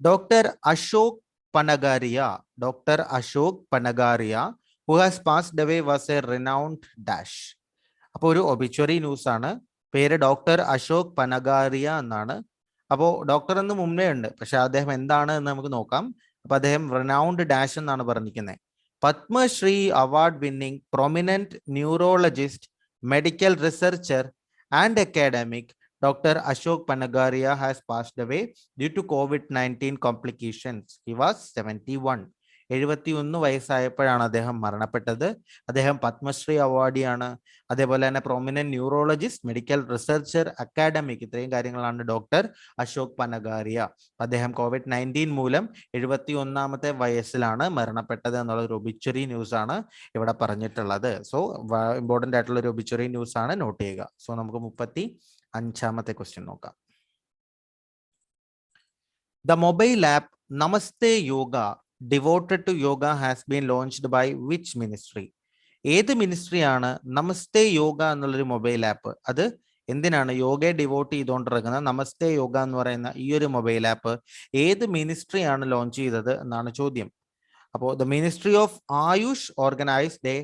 Doctor Ashok Panagariya, doctor Ashok Panagariya who has passed away was a renowned dash. അപ്പോൾ ഒരു ഒബിച്വറി ന്യൂസ് ആണ്. പേര് ഡോക്ടർ അശോക് പനഗാരിയ എന്നാണ്. അപ്പോൾ ഡോക്ടർ എന്ന് മുമ്പേ ഉണ്ട്, പക്ഷെ അദ്ദേഹം എന്താണ് എന്ന് നമുക്ക് നോക്കാം. അപ്പൊ അദ്ദേഹം റിനൗണ്ട് ഡാഷ് എന്നാണ് പറഞ്ഞിരിക്കുന്നത്. Padma Shri award winning prominent neurologist, medical researcher and academic Dr. Ashok Panagaria has passed away due to COVID-19 complications. He was 71. 71 വയസ്സായപ്പോഴാണ് അദ്ദേഹം മരണപ്പെട്ടത്. അദ്ദേഹം പത്മശ്രീ അവാർഡിയാണ്. അതേപോലെ തന്നെ prominent neurologist, medical researcher, academic, ഇത്രയും കാര്യങ്ങളാണ് ഡോക്ടർ അശോക് പനഗാരിയ. അദ്ദേഹം COVID-19 മൂലം 71ാമത്തെ വയസ്സിലാണ് മരണപ്പെട്ടത് എന്നുള്ള ഒരു ഒബിച്വറി ന്യൂസ് ആണ് ഇവിടെ പറഞ്ഞിട്ടുള്ളത്. സോ ഇമ്പോർട്ടന്റ് ആയിട്ടുള്ള ഒരു ഒബിച്വറി ന്യൂസ് ആണ്, നോട്ട് ചെയ്യുക. സോ നമുക്ക് 35ാമത്തെ ക്വസ്റ്റ്യൻ നോക്കാം. The mobile app Namaste Yoga devoted to yoga has been launched by which ministry? ഏത് മിനിസ്ട്രിയാണ് നമസ്തേ യോഗ എന്നുള്ളൊരു മൊബൈൽ ആപ്പ്? അത് എന്തിനാണ്? യോഗയെ ഡിവോട്ട് ചെയ്തുകൊണ്ടിരിക്കുന്നത് നമസ്തേ യോഗ എന്ന് പറയുന്ന ഈ ഒരു മൊബൈൽ ആപ്പ് ഏത് മിനിസ്ട്രിയാണ് ലോഞ്ച് ചെയ്തത് എന്നാണ് ചോദ്യം. അപ്പോൾ the ministry of Ayush organised A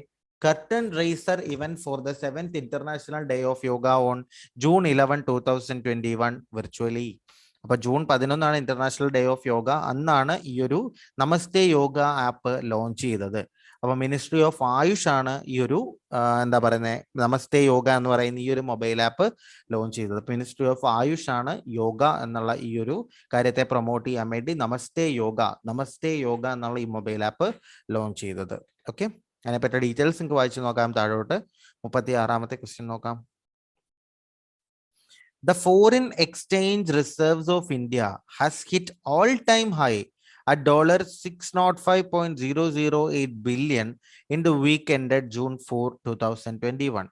curtain raiser event for the 7th International Day of Yoga on June 11, 2021 virtually. അപ്പൊ June 11 international day of yoga. അന്നാണ് ഈ ഒരു നമസ്തേ യോഗ ആപ്പ് ലോഞ്ച് ചെയ്തത്. അപ്പൊ മിനിസ്ട്രി ഓഫ് ആയുഷ് ആണ് ഈ ഒരു എന്താ പറയുന്നത് നമസ്തേ യോഗ എന്ന് പറയുന്ന ഈ ഒരു മൊബൈൽ ആപ്പ് ലോഞ്ച് ചെയ്തത്. മിനിസ്ട്രി ഓഫ് ആയുഷ് ആണ് യോഗ എന്നുള്ള ഈ ഒരു കാര്യത്തെ പ്രൊമോട്ട് ചെയ്യാൻ വേണ്ടി നമസ്തേ യോഗ എന്നുള്ള ഈ മൊബൈൽ ആപ്പ് ലോഞ്ച് ചെയ്തത്. ഓക്കെ, അതിനെപ്പറ്റി ഡീറ്റെയിൽസ് നിങ്ങൾക്ക് വായിച്ചു നോക്കാം. താഴോട്ട് 36ാമത്തെ ക്വസ്റ്റ്യൻ നോക്കാം. The foreign exchange reserves of India has hit all-time high at $605.008 billion in the week ended June 4, 2021.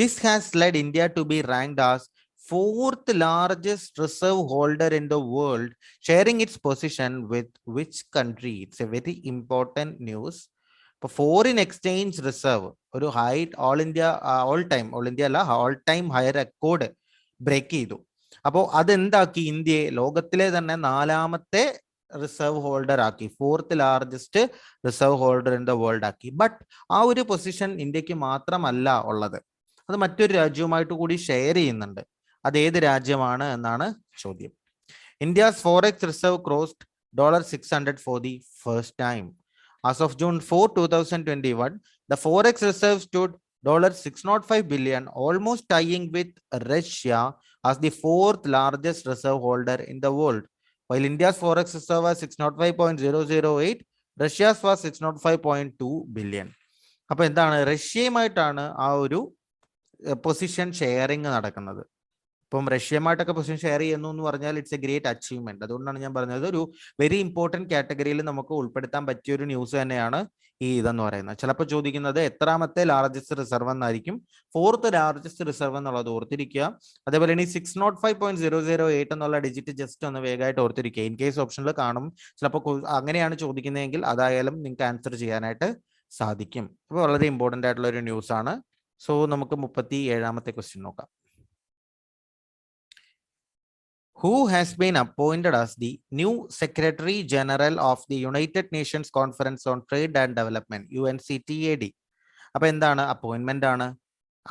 This has led India to be ranked as 4th largest reserve holder in the world, sharing its position with which country? It's a very important news. ഇപ്പോൾ foreign exchange reserve ഒരു all India അല്ല all time high record break ചെയ്തു. അപ്പോൾ അതെന്താക്കി? ഇന്ത്യയെ ലോകത്തിലെ തന്നെ 4ാമത്തെ reserve holder ആക്കി, 4th largest reserve holder in the world ആക്കി. ബട്ട് ആ ഒരു പൊസിഷൻ ഇന്ത്യക്ക് മാത്രമല്ല ഉള്ളത്, അത് മറ്റൊരു രാജ്യവുമായിട്ട് കൂടി ഷെയർ ചെയ്യുന്നുണ്ട്. അത് ഏത് രാജ്യമാണ് എന്നാണ് ചോദ്യം. India's forex reserve crossed $600 for the first time. As of June 4, 2021, the forex reserve stood $605 billion, almost tying with Russia as the 4th largest reserve holder in the world. While India's forex reserve was $605.008, Russia's was $605.2 billion. അപ്പോൾ എന്താണ്? റഷ്യയുമായിട്ടാണ് ആ ഒരു position sharing നടക്കുന്നത്. ഇപ്പം റഷ്യയുമായിട്ടൊക്കെ position share ചെയ്യുന്നു എന്ന് പറഞ്ഞാൽ it's A great achievement. അതുകൊണ്ടാണ് ഞാൻ പറഞ്ഞത് ഒരു വെരി ഇമ്പോർട്ടന്റ് കാറ്റഗറിയിൽ നമുക്ക് ഉൾപ്പെടുത്താൻ പറ്റിയ ഒരു ന്യൂസ് തന്നെയാണ് ഈ ഇതെന്ന് പറയുന്നത്. ചിലപ്പോൾ ചോദിക്കുന്നത് എത്രാമത്തെ ലാർജസ്റ്റ് റിസർവ് എന്നായിരിക്കും. 4th ലാർജസ്റ്റ് റിസർവ് എന്നുള്ളത് ഓർത്തിരിക്കുക. അതേപോലെ ഇനി 605.008 എന്നുള്ള ഡിജിറ്റ് ജസ്റ്റ് ഒന്ന് വേഗമായിട്ട് ഓർത്തിരിക്കുക. ഇൻ കേസ് ഓപ്ഷനിൽ കാണും, ചിലപ്പോൾ അങ്ങനെയാണ് ചോദിക്കുന്നതെങ്കിൽ അതായാലും നിങ്ങൾക്ക് ആൻസർ ചെയ്യാനായിട്ട് സാധിക്കും. അപ്പോൾ വളരെ ഇമ്പോർട്ടന്റ് ആയിട്ടുള്ള ഒരു ന്യൂസ് ആണ്. സോ നമുക്ക് 37ാമത്തെ ക്വസ്റ്റ്യൻ നോക്കാം. Who has been appointed as the new Secretary General of the United Nations Conference on Trade and Development, UNCTAD? അപ്പൊ എന്താണ്? അപ്പോയിന്റ്മെന്റ് ആണ്.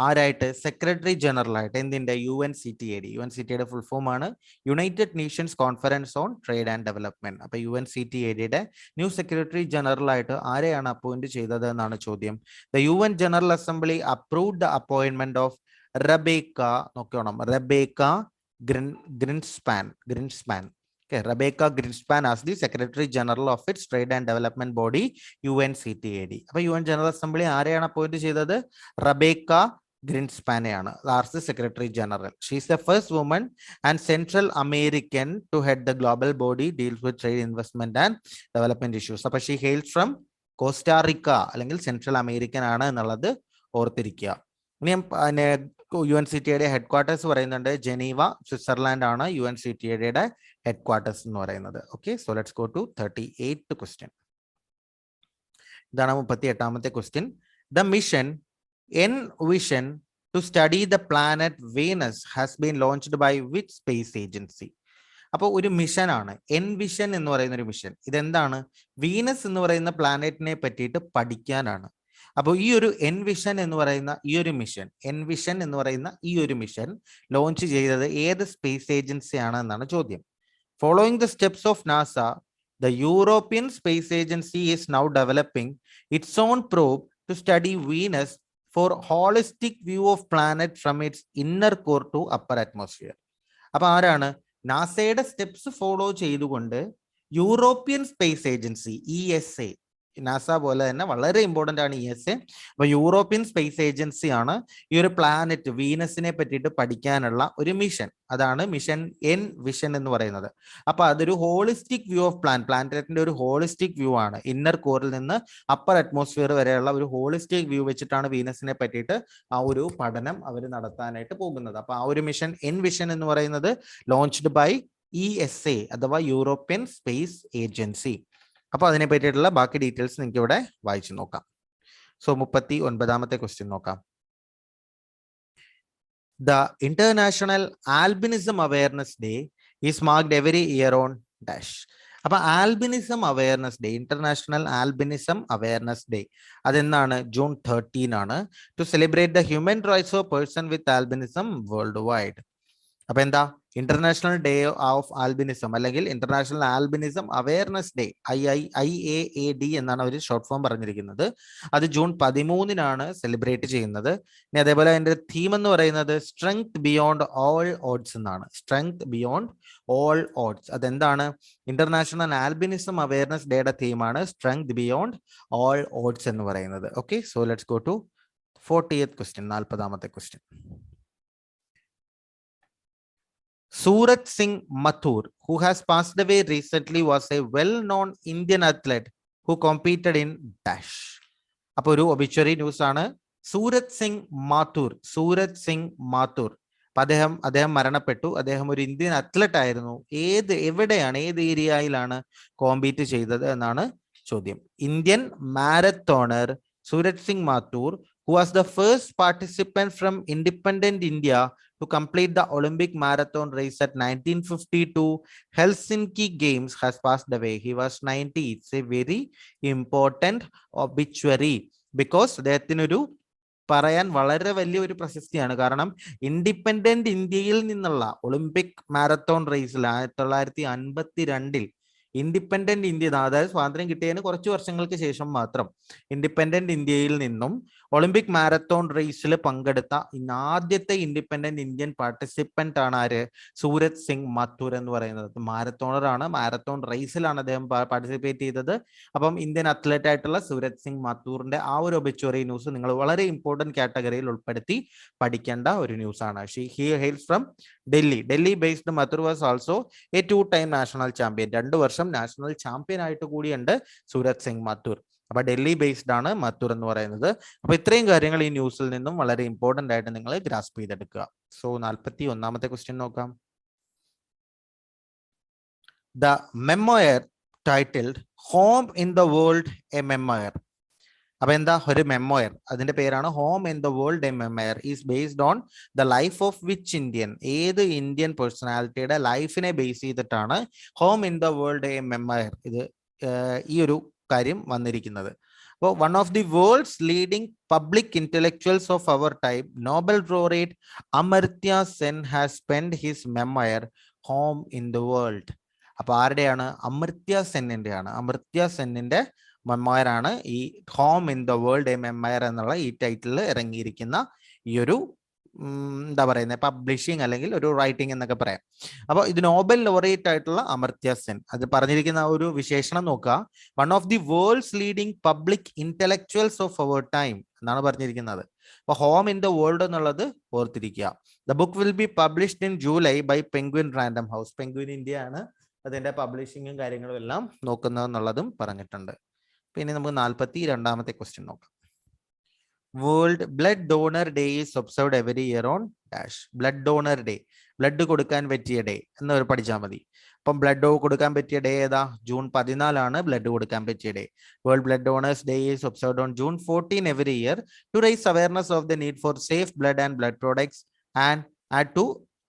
ആരായിട്ട്? സെക്രട്ടറി ജനറൽ ആയിട്ട്. എന്തിന്റെ? UNCTAD. UNCTAD ഫുൾ ഫോം ആണ് United Nations conference on trade and development. അപ്പൊ UNCTADയുടെ new secretary general ആയിട്ട് ആരെയാണ് appoint ചെയ്തത് എന്നാണ് ചോദ്യം. The UN general assembly approved the appointment of Rebecca, നോക്കണം, Rebecca Greenspan. Okay, Rebecca Greenspan as the Secretary General of its Trade and Development Body, UNCTAD. അപ്പോൾ UN General Assembly ആരെയാണ് appoint ചെയ്തത്? Rebeca ഗ്രിൻസ്പാനെയാണ് as the secretary general. She is the first woman and central American to head the global body deals with trade, investment and development issues. അപ്പോൾ she hails from Costa Rica അല്ലെങ്കിൽ central American ആണ് എന്നുള്ളത് ഓർത്തിരിക്കുക. ഇനി UNCTAD headquarters പറയുന്നുണ്ട് Geneva, Switzerland ആണ് UNCTAD headquarters എന്ന് പറയുന്നത്. Okay, so let's go to 38th question. ഇതാണ് 38ാമത്തെ question. The mission envision to study the planet Venus has been launched by which space agency? അപ്പോൾ ഒരു മിഷനാണ് envision എന്ന് പറയുന്ന ഒരു മിഷൻ. ഇതെന്താണ്? വീനസ് എന്ന് പറയുന്ന പ്ലാനറ്റിനെ പറ്റിയിട്ട് പഠിക്കാനാണ്. അപ്പോൾ ഈ ഒരു എൻവിഷൻ എന്ന് പറയുന്ന ഈ ഒരു മിഷൻ ലോഞ്ച് ചെയ്തത് ഏത് സ്പേസ് ഏജൻസിയാണ് എന്നാണ് ചോദ്യം. Following the steps of NASA, the European Space Agency is now developing its own probe to study Venus for holistic view of planet from its inner core to upper atmosphere. അപ്പോൾ ആരാണ്? നാസയുടെ steps follow ചെയ്തുകൊണ്ട് European space agency ESA, NASA പോലെ തന്നെ വളരെ important ആണ് ESA. അപ്പോൾ European space agency ആണ് ഈ ഒരു പ്ലാനറ്റ് വീനസിനെ പറ്റിയിട്ട് പഠിക്കാനുള്ള ഒരു മിഷൻ. അതാണ് മിഷൻ എൻവിഷൻ എന്ന് പറയുന്നത്. അപ്പൊ അതൊരു ഹോളിസ്റ്റിക് വ്യൂ ഓഫ് പ്ലാനറ്റിന്റെ ഒരു ഹോളിസ്റ്റിക് വ്യൂ ആണ്. ഇന്നർ കോറിൽ നിന്ന് അപ്പർ അറ്റ്മോസ്ഫിയർ വരെയുള്ള ഒരു ഹോളിസ്റ്റിക് വ്യൂ വെച്ചിട്ടാണ് വീനസിനെ പറ്റിയിട്ട് ആ ഒരു പഠനം അവർ നടത്താനായിട്ട് പോകുന്നത്. അപ്പൊ ആ ഒരു മിഷൻ എൻവിഷൻ എന്ന് പറയുന്നത് ലോഞ്ച്ഡ് ബൈ ESA അഥവാ യൂറോപ്യൻ സ്പേസ് ഏജൻസി. അപ്പോൾ അതിനെ പറ്റിയിട്ടുള്ള ബാക്കി ഡീറ്റെയിൽസ് നിങ്ങൾക്ക് ഇവിടെ വായിച്ചു നോക്കാം. സോ 39ാമത്തെ ക്വസ്റ്റ്യൻ നോക്കാം. The International Albinism Awareness Day is marked every year on dash. അപ്പോൾ albinism awareness day, international albinism awareness day, അതെന്നാണ്? ജൂൺ 13 ആണ്. To celebrate the human rights of person with albinism worldwide. അപ്പൊ എന്താ? International day of albinism അല്ലെങ്കിൽ international albinism awareness day, IAAD എന്നാണ് അവർ short form പറഞ്ഞിരിക്കുന്നത്. അത് June 13 celebrate ചെയ്യുന്നത്. ഇനി അതേപോലെ അതിന്റെ തീം എന്ന് പറയുന്നത് സ്ട്രെങ്ത് ബിയോണ്ട് ഓൾ ഓഡ്സ് എന്നാണ്. Strength beyond all odds. അതെന്താണ്? ഇന്റർനാഷണൽ ആൽബിനിസം അവയർനെസ് ഡേയുടെ തീമാണ് സ്ട്രെങ്ത് ബിയോണ്ട് ഓൾ ഓഡ്സ് എന്ന് പറയുന്നത്. Okay, so let's go to 40th question, 40ാമത്തെ question. Surat Singh Mathur, who has passed away recently, was a well-known Indian athlete who competed in dash. അപ്പോൾ ഒരു obituary news ആണ്. സൂരത് സിംഗ് മാത്തൂർ. അദ്ദേഹം മരണപ്പെട്ടു. അദ്ദേഹം ഒരു ഇന്ത്യൻ അത്ലറ്റ് ആയിരുന്നു. ഏത് ഏരിയയിലാണ് കോമ്പീറ്റ് ചെയ്തത് എന്നാണ് ചോദ്യം. Indian marathoner Surat Singh Mathur, who was the first participant from independent India to complete the Olympic marathon race at 1952 Helsinki Games, has passed away. He was 90. It's a very important obituary because അദ്ദേഹത്തിനൊരു പറയാൻ വളരെ വലിയൊരു പ്രശസ്തിയാണ്. കാരണം independent ഇന്ത്യയിൽ നിന്നുള്ള Olympic marathon റേസിൽ 1952 independent India, അതായത് സ്വാതന്ത്ര്യം കിട്ടിയതിന് കുറച്ച് വർഷങ്ങൾക്ക് ശേഷം മാത്രം ഇൻഡിപെൻഡന്റ് ഇന്ത്യയിൽ നിന്നും ഒളിമ്പിക് മാരത്തോൺ റേസിൽ പങ്കെടുത്ത ആദ്യത്തെ ഇൻഡിപെൻഡന്റ് ഇന്ത്യൻ പാർട്ടിസിപ്പന്റ് ആണ് ആര്? സൂരത് സിംഗ് മാത്തൂർ എന്ന് പറയുന്നത്. മാരത്തോണർ ആണ്. മാരത്തോൺ റേസിലാണ് അദ്ദേഹം പാർട്ടിസിപ്പേറ്റ് ചെയ്തത്. അപ്പം ഇന്ത്യൻ അത്ലറ്റ് ആയിട്ടുള്ള സൂരത് സിംഗ് മാത്തൂറിന്റെ ആ ഒരു ഒബിച്വറി ന്യൂസ് നിങ്ങൾ വളരെ ഇമ്പോർട്ടന്റ് കാറ്റഗറിയിൽ ഉൾപ്പെടുത്തി പഠിക്കേണ്ട ഒരു ന്യൂസ് ആണ്. He hails from Delhi based. Mathur was also A 2-time national champion. 2 വർഷം നാഷണൽ ചാമ്പ്യൻ ആയിട്ട് കൂടിയുണ്ട് സൂരത് സിംഗ് മാത്തൂർ. അപ്പൊ ഡൽഹി ബേസ്ഡ് ആണ് മത്തൂർ എന്ന് പറയുന്നത്. അപ്പൊ ഇത്രയും കാര്യങ്ങൾ ഈ ന്യൂസിൽ നിന്നും വളരെ ഇമ്പോർട്ടന്റ് ആയിട്ട് നിങ്ങൾ ഗ്രാസ്പ് ചെയ്തെടുക്കുക. സോ 41ാമത്തെ ക്വസ്റ്റ്യൻ നോക്കാം. The memoir titled home in the world a memoir. അപ്പൊ എന്താ ഒരു മെമ്മോയർ? അതിന്റെ പേരാണ് home in the world a memoir. Is based on the life of which Indian? ഏത് ഇന്ത്യൻ പേഴ്സണാലിറ്റിയുടെ ലൈഫിനെ ബേസ് ചെയ്തിട്ടാണ് home in the world a memoir ഇത് ഈ ഒരു കാര്യം വന്നിരിക്കുന്നത്. അപ്പോൾ one of the world's leading public intellectuals of our time, Nobel laureate Amartya Sen has spend his memoir home in the world. അപ്പൊ ആരുടെയാണ്? അമർത്യ സെന്നിന്റെയാണ്. അമർത്യ സെന്നിന്റെ മെമ്മോയർ ആണ് ഈ home in the world a memoir എന്നുള്ള ഈ ടൈറ്റിൽ ഇറങ്ങിയിരിക്കുന്ന ഈ ഒരു എന്താ പറയുന്നത് പബ്ലിഷിംഗ് അല്ലെങ്കിൽ ഒരു റൈറ്റിംഗ് എന്നൊക്കെ പറയാം. അപ്പോൾ ഇത് നോബൽ ലോറിയേറ്റ് ആയിട്ടുള്ള അമർത്യ സെൻ. അത് പറഞ്ഞിരിക്കുന്ന ഒരു വിശേഷണം നോക്കുക. One of the world's leading public intellectuals of our time എന്നാണ് പറഞ്ഞിരിക്കുന്നത്. അപ്പൊ ഹോം ഇൻ ദ വേൾഡ് എന്നുള്ളത് ഓർത്തിരിക്കുക. The book will be published in July by Penguin Random House. Penguin India ആണ് അതിന്റെ പബ്ലിഷിങ്ങും കാര്യങ്ങളും എല്ലാം നോക്കുന്നതെന്നുള്ളതും പറഞ്ഞിട്ടുണ്ട്. പിന്നെ നമുക്ക് 42ാമത്തെ ക്വസ്റ്റ്യൻ നോക്കാം. World Blood donor Day is observed every year on dash. Blood donor day blood കൊടുക്കാൻ പറ്റിയ ഡേ എന്ന് പഠിച്ചാൽ മതി. അപ്പം ബ്ലഡ് കൊടുക്കാൻ പറ്റിയ ഡേ ഏതാ? ജൂൺ 14 ബ്ലഡ് കൊടുക്കാൻ പറ്റിയ day. World blood donors day is observed on June 14 every year to raise awareness of the need for safe blood and blood products and to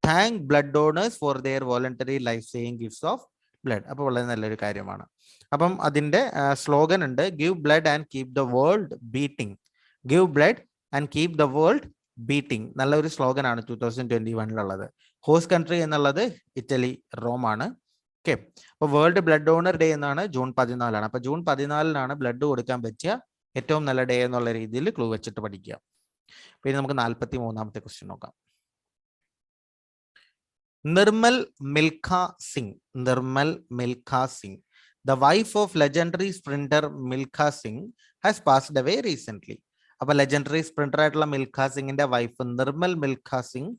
thank blood donors for their voluntary life saving gifts of blood. അപ്പോൾ വളരെ നല്ലൊരു കാര്യമാണ്. അപ്പം അതിന്റെ slogan ഉണ്ട്, give blood and keep the world beating. Give blood and keep the world beating. നല്ലൊരു സ്ലോഗനാണ് 2021 host country എന്നുള്ളത് ഇറ്റലി, റോമാണ്. ഓക്കെ, അപ്പോൾ വേൾഡ് ബ്ലഡ് ഡോണർ ഡേ എന്നാണ് June 14. അപ്പൊ June 14 ബ്ലഡ് കൊടുക്കാൻ പറ്റിയ ഏറ്റവും നല്ല ഡേ എന്നുള്ള രീതിയിൽ ക്ലൂ വെച്ചിട്ട് പഠിക്കുക. പിന്നെ നമുക്ക് 43ാമത്തെ ക്വസ്റ്റ്യൻ നോക്കാം. Nirmal Milkha Singh. Nirmal Milkha Singh, the wife of legendary sprinter Milkha Singh, has passed away recently. അപ്പൊ ലെജൻഡറി സ്പ്രിന്റർ ആയിട്ടുള്ള മിൽഖ സിംഗിന്റെ wife Nirmal Milkha Singh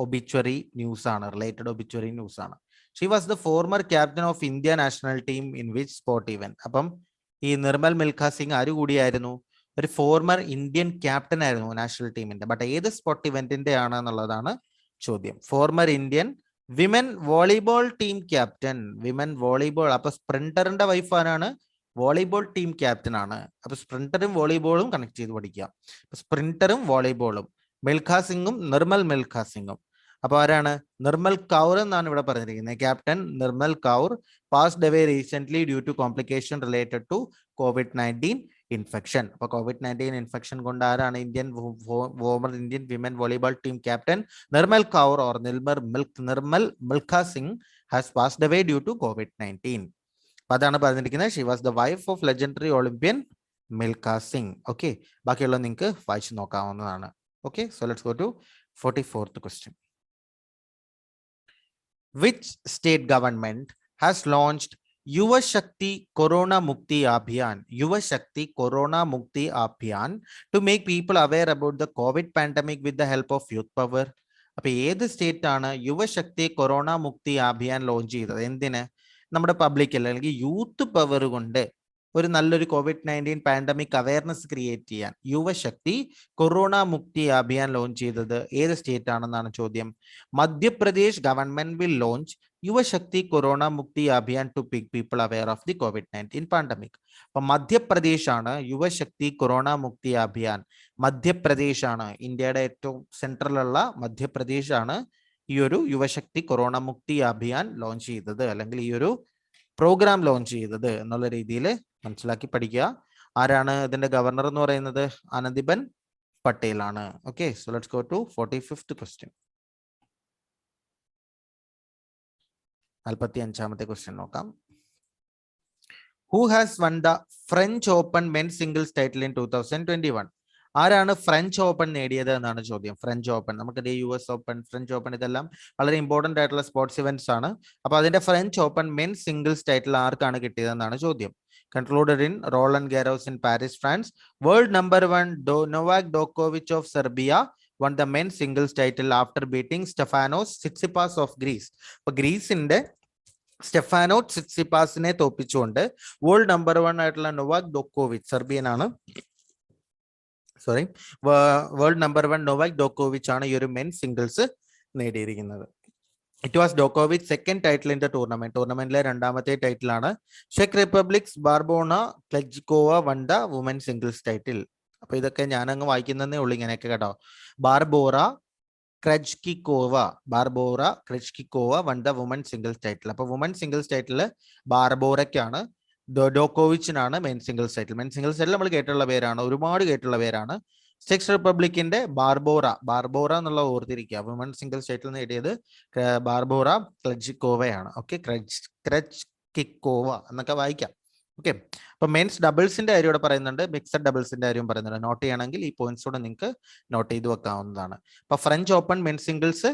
obituary news ആണ്, റിലേറ്റഡ് ഒബിച്വറി ന്യൂസ് ആണ്. Xi was the former captain of India national team in which sport event. അപ്പം ഈ നിർമ്മൽ മിൽഖ സിംഗ് ആര് കൂടിയായിരുന്നു? ഒരു ഫോർമർ ഇന്ത്യൻ ക്യാപ്റ്റൻ ആയിരുന്നു നാഷണൽ ടീമിന്റെ. ബട്ട് ഏത് സ്പോർട്ട് ഇവന്റിന്റെ ആണ് എന്നുള്ളതാണ് ചോദ്യം. Former Indian women volleyball team captain. Women volleyball. അപ്പൊ സ്പ്രിന്ററിന്റെ വൈഫ് ആരാണ്? വോളിബോൾ ടീം ക്യാപ്റ്റൻ ആണ്. അപ്പൊ സ്പ്രിന്ററും വോളിബോളും കണക്ട് ചെയ്ത് പഠിക്കുക. സ്പ്രിന്ററും വോളിബോളും, മിൽഖ സിംഗും നിർമ്മൽ മിൽഖ സിംഗും. അപ്പൊ ആരാണ്? നിർമ്മൽ കൗർ എന്നാണ് ഇവിടെ പറഞ്ഞിരിക്കുന്നത്. Captain Nirmal Kaur passed away recent due to complication related to COVID-19 infection. അപ്പൊ COVID-19 ഇൻഫെക്ഷൻ കൊണ്ട് ആരാണ് former Indian women volleyball team captain Nirmal Kaur or Nirmal Milkha Singh has passed away due to COVID-19. അപ്പൊ അതാണ് പറഞ്ഞിരിക്കുന്നത്. She was the wife of legendary Olympian Milkha Singh. Okay, ബാക്കിയുള്ള നിങ്ങൾക്ക് വായിച്ചു നോക്കാവുന്നതാണ്. Okay, so let's go to 44th question. Which state government has launched Yuva Shakti Corona Mukti Abhiyan? Yuva Shakti Corona Mukti Abhiyan to make people aware about the COVID pandemic with the help of youth power. അപ്പൊ ഏത് state ആണ് യുവശക്തി corona Mukti Abhiyan launch ചെയ്തത്? എന്തിന്? നമ്മുടെ public അല്ലെങ്കിൽ youth power കൊണ്ട് ഒരു നല്ലൊരു COVID-19 പാൻഡമിക് അവയർനെസ് ക്രിയേറ്റ് ചെയ്യാൻ യുവശക്തി കൊറോണ മുക്തി അഭിയാൻ ലോഞ്ച് ചെയ്തത് ഏത് സ്റ്റേറ്റ് ആണെന്നാണ് ചോദ്യം. Madhya Pradesh government will launch Yuvashakti corona Mukti Abhiyan to pick people aware of the COVID-19 pandemic. അപ്പൊ മധ്യപ്രദേശ് ആണ് യുവശക്തി കൊറോണ മുക്തി അഭിയാൻ. മധ്യപ്രദേശ് ആണ്, ഇന്ത്യയുടെ ഏറ്റവും സെൻട്രലുള്ള മധ്യപ്രദേശ് ആണ് ഈ ഒരു യുവശക്തി കൊറോണ മുക്തി അഭിയാൻ ലോഞ്ച് ചെയ്തത്, അല്ലെങ്കിൽ ഈ ഒരു പ്രോഗ്രാം ലോഞ്ച് ചെയ്തത് എന്നുള്ള രീതിയിൽ മനസ്സിലാക്കി പഠിക്കുക. ആരാണ് ഇതിന്റെ ഗവർണർ എന്ന് പറയുന്നത്? ആനന്ദിബെൻ പട്ടേൽ ആണ്. Okay, so let's go to 45th question. 45ാമത്തെ ക്വസ്റ്റ്യൻ നോക്കാം. Who has won the French Open men's singles title in 2021? ആരാണ് ഫ്രഞ്ച് ഓപ്പൺ നേടിയത് എന്നാണ് ചോദ്യം. ഫ്രഞ്ച് ഓപ്പൺ, നമുക്കറിയാം US ഓപ്പൺ, ഫ്രഞ്ച് ഓപ്പൺ ഇതെല്ലാം വളരെ ഇമ്പോർട്ടന്റ് ആയിട്ടുള്ള സ്പോർട്സ് ഇവന്റ്സ് ആണ്. അപ്പൊ അതിന്റെ French open men's singles title ആർക്കാണ് കിട്ടിയതെന്നാണ് ചോദ്യം. Concluded in Roland Garros in Paris, France, world number 1 Novak Djokovic of Serbia won the men's singles title after beating Stefanos Tsitsipas of Greece. അപ്പൊ ഗ്രീസിന്റെ Stefanos സിറ്റ്സിപ്പാസിനെ തോപ്പിച്ചുകൊണ്ട് world number 1 ആയിട്ടുള്ള Novak ഡോക്കോവിച്ച്, Serbian ആണ്, world number 1 Novak ഡോക്കോവിച്ച് ആണ് ഈ ഒരു മെൻ സിംഗിൾസ് നേടിയിരിക്കുന്നത്. ഇറ്റ് വാസ് ഡോക്കോവിച്ച് second title in the tournament. ടൂർണമെന്റിലെ രണ്ടാമത്തെ ടൈറ്റിൽ ആണ്. ചെക്ക് Republic's Barbora Krejcikova won the women singles title. അപ്പൊ ഇതൊക്കെ ഞാനങ്ങ് വായിക്കുന്നതേ ഉള്ളൂ ഇങ്ങനെയൊക്കെ കേട്ടോ. Barbora Krejcikova won the women singles title. അപ്പൊ വുമൻ സിംഗിൾസ് ടൈറ്റിൽ ബാർബോറയ്ക്കാണ്, ഡോക്കോവിച്ചിനാണ് men singles title. Men singles title നമ്മൾ കേട്ടുള്ള പേരാണ്, ഒരുപാട് കേട്ടുള്ള പേരാണ്. ചെക്ക് റിപ്പബ്ലിക്കിന്റെ ബാർബോറ എന്നുള്ള ഓർത്തിരിക്കുക. വുമൻ സിംഗിൾസ് ടൈറ്റിൽ നേടിയത് ബാർബോറ ക്ലെജ്കിക്കോവയാണ്. ഓക്കെ, ക്രെജ്കിക്കോവ എന്നൊക്കെ വായിക്കാം. ഓക്കെ, അപ്പൊ മെൻസ് ഡബിൾസിന്റെ കാര്യം ഇവിടെ പറയുന്നുണ്ട്, മിക്സഡ് ഡബിൾസിന്റെ കാര്യം പറയുന്നുണ്ട്. നോട്ട് ചെയ്യണമെങ്കിൽ ഈ പോയിന്റ്സ് കൂടെ നിങ്ങൾക്ക് നോട്ട് ചെയ്ത് വെക്കാവുന്നതാണ്. അപ്പൊ ഫ്രഞ്ച് ഓപ്പൺ മെൻ സിംഗിൾസ്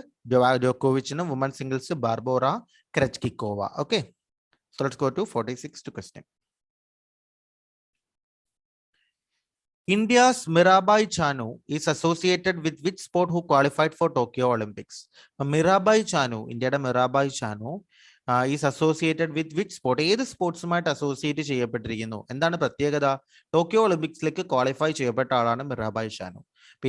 ഡോക്കോവിച്ചിനും, women singles Barbora Krejcikova. Okay, so let's go to 46th question. India's Mirabai Chanu is associated with which sport who qualified for Tokyo Olympics? Mirabai Chanu, ഇന്ത്യയുടെ Mirabai Chanu is associated with which sport? ഏത് സ്പോർട്സുമായിട്ട് associate ചെയ്യപ്പെട്ടിരിക്കുന്നു? എന്താണ് പ്രത്യേകത? Tokyo ഒളിമ്പിക്സിലേക്ക് qualify ചെയ്യപ്പെട്ട ആളാണ് മിറാബായ് ചാനു.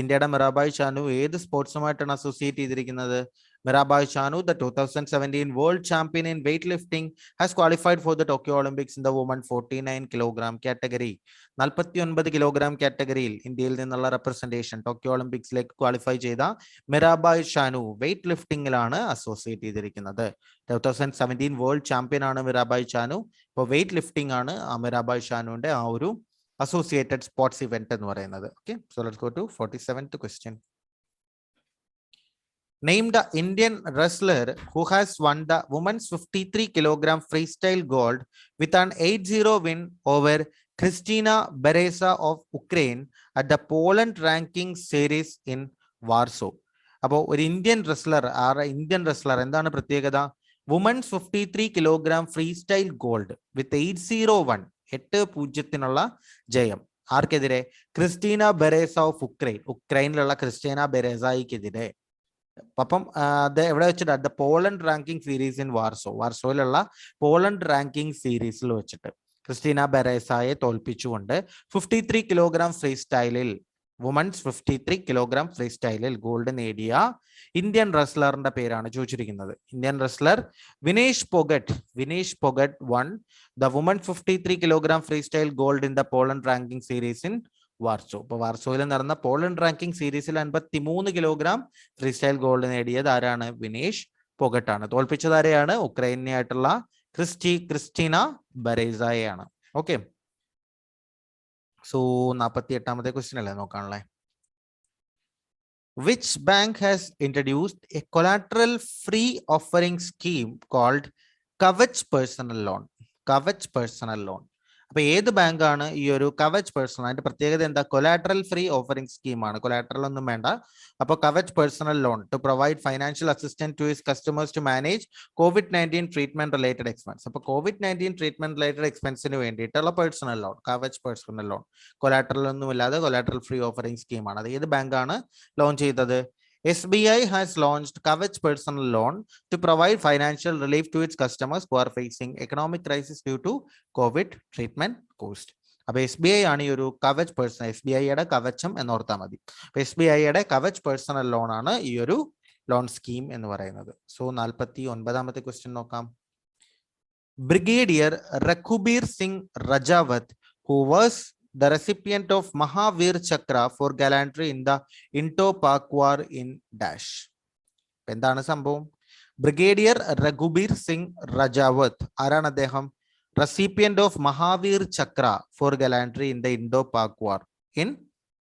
ഇന്ത്യയുടെ മിറാബായ് ചാനു ഏത് സ്പോർട്സുമായിട്ടാണ് അസോസിയേറ്റ് ചെയ്തിരിക്കുന്നത്? Mirabai Chanu, the 2017 world champion in weightlifting, has qualified for the Tokyo Olympics in the women 49 kilogram category. 49 kilogram category ഇന്ത്യയിൽ നിന്നുള്ള റെപ്രസെന്റേഷൻ ടോക്കിയോ ഒളിമ്പിക്സിലേക്ക് ക്വാളിഫൈ ചെയ്ത മിറാബായ് ഷാനു വെയിറ്റ് ലിഫ്റ്റിംഗിലാണ് അസോസിയേറ്റ് ചെയ്തിരിക്കുന്നത്. 2017 വേൾഡ് ചാമ്പ്യൻ ആണ് മിറാബായ് ഷാനു. ഇപ്പോൾ വെയിറ്റ് ലിഫ്റ്റിംഗ് ആണ് മിറാബായ് ഷാനുവിന്റെ ആ ഒരു അസോസിയേറ്റഡ് സ്പോർട്സ് ഇവന്റ് എന്ന് പറയുന്നത്. Okay, so let's go to 47th question. Name the Indian wrestler who has won the women's 53 kilogram freestyle gold with an 8-0 win over Kristina Bereza of Ukraine at the Poland ranking series in Warsaw. അപ്പോൾ ഒരു Indian wrestler എന്താണ് പ്രത്യേകത? Women's 53 kilogram freestyle gold with 8-0 8-0 ജയം. ആർക്കെതിരെ? Kristina Bereza of ഉക്രൈനിലുള്ള Kristina ബെരേസായിക്കെതിരെ. അപ്പം അത് എവിടെ വെച്ചിട്ട്? പോളണ്ട് റാങ്കിങ് സീരീസ് ഇൻ വാർസോയിലുള്ള പോളണ്ട് റാങ്കിങ് സീരീസിൽ വെച്ചിട്ട് ക്രിസ്റ്റീന ബെരേസായെ തോൽപ്പിച്ചുകൊണ്ട് 53 കിലോഗ്രാം ഫ്രീ സ്റ്റൈലിൽ വുമൻസ് 53 കിലോഗ്രാം ഫ്രീ സ്റ്റൈലിൽ ഗോൾഡ് നേടിയ ഇന്ത്യൻ റെസ്ലറിന്റെ പേരാണ് ചോദിച്ചിരിക്കുന്നത്. Indian wrestler Vinesh Phogat won the women 53 kilogram freestyle gold in the Poland ranking series in Warsaw. ഇപ്പൊ വാർസോയിൽ നടന്ന പോളണ്ട് റാങ്കിങ് സീരീസിൽ 53 കിലോഗ്രാം ഫ്രീ സ്റ്റൈൽ ഗോൾഡ് നേടിയത് ആരാണ്? വിനേഷ് പൊഗട്ടാണ്. തോൽപ്പിച്ചത് ആരെയാണ്? ഉക്രൈനായിട്ടുള്ള ക്രിസ്റ്റീന ബെരേസായാണ്. ഓക്കെ, സോ 48ാമത്തെ ക്വസ്റ്റ്യൻ അല്ലേ നോക്കാനുള്ളേ. Which bank has introduced a collateral free offering scheme called Kavach Personal Loan? അപ്പൊ ഏത് ബാങ്കാണ് ഈ ഒരു കവച് പേഴ്സണൽ? അതിന്റെ പ്രത്യേകത എന്താ? കൊലാട്രൽ ഫ്രീ ഓഫറിംഗ് സ്കീമാണ്. കൊലാട്രൽ ഒന്നും വേണ്ട. അപ്പോൾ Kavach personal loan to provide financial assistance to his customers to manage COVID-19 treatment related expense. അപ്പോൾ COVID-19 ട്രീറ്റ്മെന്റ് റിലേറ്റഡ് എക്സ്പെൻസിന് വേണ്ടിയിട്ടുള്ള personal loan, Kavach personal loan. Collateral ഒന്നും ഇല്ലാതെ കൊലാട്രൽ ഫ്രീ ഓഫറിംഗ് സ്കീമാണ്. അത് ഏത് ബാങ്കാണ് ലോഞ്ച് ചെയ്തത്? SBI has launched Kavach Personal Loan to provide financial relief to its customers who are facing economic crisis due to COVID treatment cost. അപ്പോൾ SBI ആണ് ഈ ഒരു കവച് പേഴ്സണൽ, SBIയുടെ കവചം എന്നോർത്താൽ മതി. SBIയുടെ കവച് പേഴ്സണൽ ലോൺ ആണ് ഈ ഒരു ലോൺ സ്കീം എന്ന് പറയുന്നത്. സോ 49ാമത്തെ ക്വസ്റ്റ്യൻ നോക്കാം. Brigadier Raghubir Singh Rajawat who was the recipient of Mahavir Chakra for gallantry in the Indo-Pak War in Dash. എന്താണ് സംഭവം? ബ്രിഗേഡിയർ രഘുബീർ സിംഗ് റജാവത്ത് ആരാണ് അദ്ദേഹം? Recipient of Mahavir Chakra for gallantry in the Indo Pak war in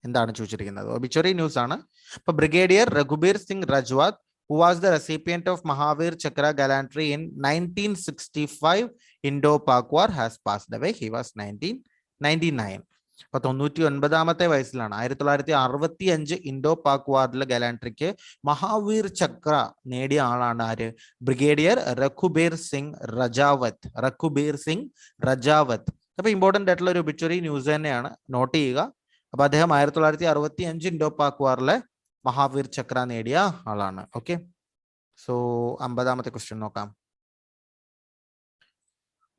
എന്താണ് ചോദിച്ചിരിക്കുന്നത്? ഒബിച്വറി ന്യൂസ് ആണ്. അപ്പൊ brigadier Raghubir Singh Rajawat who was the recipient of Mahavir Chakra gallantry in 1965 Indo-Pak War has passed away. He was 1999. അപ്പൊ 99ാമത്തെ വയസ്സിലാണ്. 1965 ഇൻഡോ-പാക് വാറിലെ ഗലാൻട്രിക്ക് മഹാവീർ ചക്ര നേടിയ ആളാണ് ആര്? ബ്രിഗേഡിയർ രഘുബീർ സിംഗ് റജാവത്ത്. അപ്പൊ ഇമ്പോർട്ടന്റ് ആയിട്ടുള്ള ഒരു ഒബിച്വറി ന്യൂസ് തന്നെയാണ്, നോട്ട് ചെയ്യുക. അപ്പൊ അദ്ദേഹം 1965 ഇൻഡോ-പാക് വാറിലെ മഹാവീർ ചക്ര നേടിയ ആളാണ്. ഓക്കെ, സോ 50ാമത്തെ ക്വസ്റ്റ്യൻ നോക്കാം.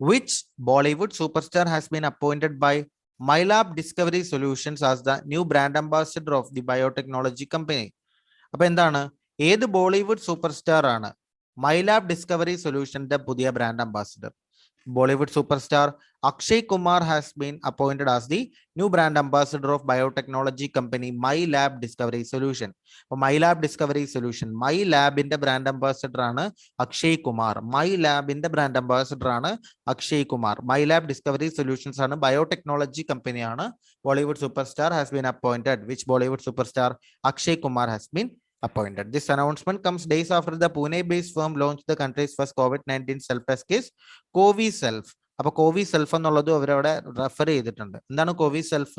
Which Bollywood superstar has been appointed by MyLab Discovery Solutions as the new brand ambassador of the biotechnology company? അപ്പൊ എന്താണ്? ഏത് ബോളിവുഡ് സൂപ്പർ സ്റ്റാർ ആണ് MyLab Discovery Solutions പുതിയ brand ambassador? Bollywood superstar Akshay Kumar has been appointed as the new brand ambassador of biotechnology company MyLab Discovery Solution. MyLab Discovery Solution, MyLab-ന്റെ brand ambassador ആണ് അക്ഷയ് കുമാർ. MyLab-ന്റെ brand ambassador ആണ് Akshay Kumar. MyLab Discovery Solutions ആണ് biotechnology കമ്പനിയാണ്. Bollywood superstar has been appointed. Which Bollywood superstar? Akshay Kumar has been appointed. This announcement comes days after the Pune-based firm launched the country's first COVID-19 self-test case, CoviSelf. അപ്പൊ CoviSelf എന്നുള്ളത് അവരവിടെ refer ചെയ്തിട്ടുണ്ട്. എന്താണ് CoviSelf?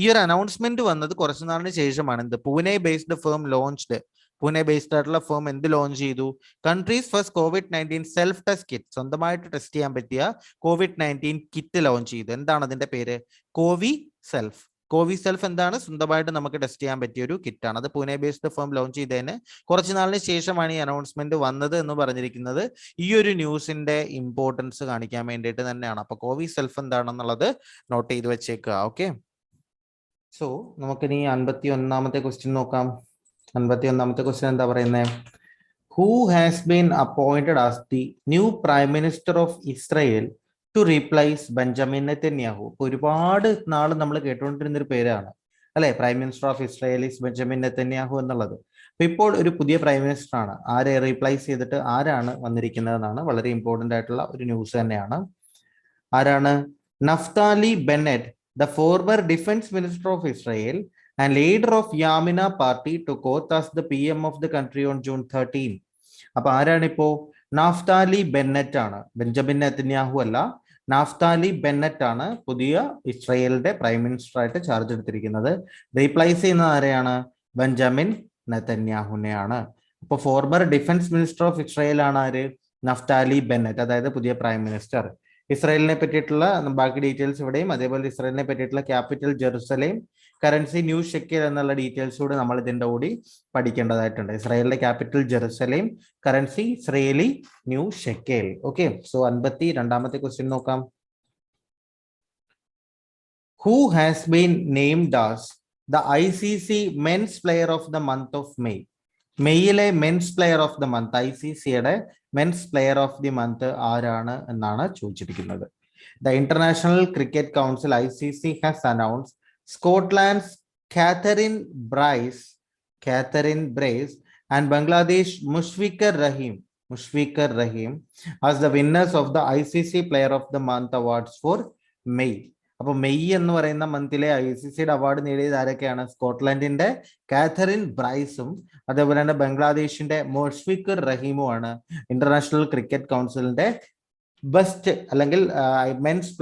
ഈ ഒരു announcement വന്നത് കുറച്ചു നാളിന് ശേഷമാണ്. എന്ത്? Pune based firm launched. Pune based ആയിട്ടുള്ള ഫേം എന്ത് ലോഞ്ച് ചെയ്തു? Countries first COVID-19 self test kit, സ്വന്തമായിട്ട് ടെസ്റ്റ് ചെയ്യാൻ പറ്റിയ COVID-19 കിറ്റ് ലോഞ്ച് ചെയ്തു. എന്താണ് അതിന്റെ പേര്? CoviSelf. CoviSelf എന്താണ്? സ്വന്തമായിട്ട് നമുക്ക് ടെസ്റ്റ് ചെയ്യാൻ പറ്റിയ ഒരു കിറ്റാണ്. അത് പൂനെ ബേസ്ഡ് ഫേം ലോഞ്ച് ചെയ്തതിന് കുറച്ച് നാളിന് ശേഷമാണ് ഈ അനൗൺസ്മെന്റ് വന്നത് എന്ന് പറഞ്ഞിരിക്കുന്നത്. ഈ ഒരു ന്യൂസിന്റെ ഇമ്പോർട്ടൻസ് കാണിക്കാൻ വേണ്ടിയിട്ട് തന്നെയാണ്. അപ്പൊ CoviSelf എന്താണെന്നുള്ളത് നോട്ട് ചെയ്ത് വെച്ചേക്കുക. ഓക്കെ, സോ നമുക്കിനി 51ാമത്തെ ക്വസ്റ്റ്യൻ നോക്കാം. 51ാമത്തെ ക്വസ്റ്റ്യൻ എന്താ പറയുന്നത്? Who has been appointed as the new Prime Minister of Israel to replace Benjamin Netanyahu? ഇപ്പോൾ ഒരുപാട് നാൾ നമ്മൾ കേട്ടുകൊണ്ടിരുന്ന ഒരു പേരാണ് അല്ലെ, prime minister of Israel is Benjamin Netanyahu എന്നുള്ളത്. അപ്പൊ ഇപ്പോൾ ഒരു പുതിയ പ്രൈം മിനിസ്റ്റർ ആണ്. ആരെ റീപ്ലേസ് ചെയ്തിട്ട് ആരാണ് വന്നിരിക്കുന്നതെന്നാണ് വളരെ ഇമ്പോർട്ടന്റ് ആയിട്ടുള്ള ഒരു ന്യൂസ് തന്നെയാണ്. ആരാണ്? Naphtali Bennett, the former defense minister of Israel and leader of Yamina party, took oath as the PM of the country on June 13. അപ്പൊ ആരാണിപ്പോ? നാഫ്താലി ബെന്നറ്റ് ആണ്, ബെഞ്ചമിൻ നെതന്യാഹു അല്ല. നാഫ്താലി ബെന്നറ്റ് ആണ് പുതിയ ഇസ്രായേലിന്റെ പ്രൈം മിനിസ്റ്റർ ആയിട്ട് ചാർജ് എടുത്തിരിക്കുന്നത്. റീപ്ലേസ് ചെയ്യുന്നത് ആരെയാണ്? ബെഞ്ചമിൻ നെതന്യാഹുവിനെയാണ്. അപ്പൊ former defence minister of Israel ആണ് ആര്? നഫ്താലി ബെന്നറ്റ്, അതായത് പുതിയ പ്രൈം മിനിസ്റ്റർ. ഇസ്രായേലിനെ പറ്റിയിട്ടുള്ള ബാക്കി ഡീറ്റെയിൽസ് ഇവിടെയും, അതേപോലെ ഇസ്രായേലിനെ പറ്റിയിട്ടുള്ള capital Jerusalem, currency new shekel എന്നുള്ള ഡീറ്റെയിൽസ് കൂടി നമ്മൾ ഇതിന്റെ കൂടി പഠിക്കേണ്ടതായിട്ടുണ്ട്. ഇസ്രായേലിന്റെ capital Jerusalem, currency Israeli new shekel. Okay, so 52ാമത്തെ ക്വസ്റ്റ്യൻ നോക്കാം. Who has been named as the ICC Men's Player of the Month of May? മെയ്യിലെ men's player of the month, ICCയുടെ men's player of the month ആരാണ് എന്നാണ് ചോദിച്ചിരിക്കുന്നത്. The international cricket council ICC has announced Scotland's Kathryn Bryce and Bangladesh Mushfiqur Rahim as the winners of the ICC Player of the Month awards for May. അപ്പൊ May എന്ന് പറയുന്ന മന്തിലെ ICCയുടെ award നേടിയത് ആരൊക്കെയാണ്? സ്കോട്ട്ലൻഡിന്റെ Catherine ബ്രൈസും അതേപോലെ തന്നെ ബംഗ്ലാദേശിന്റെ മുഷ്ഫിഖുർ റഹീമുമാണ് ഇന്റർനാഷണൽ ക്രിക്കറ്റ് കൗൺസിലിന്റെ best അല്ലെങ്കിൽ men's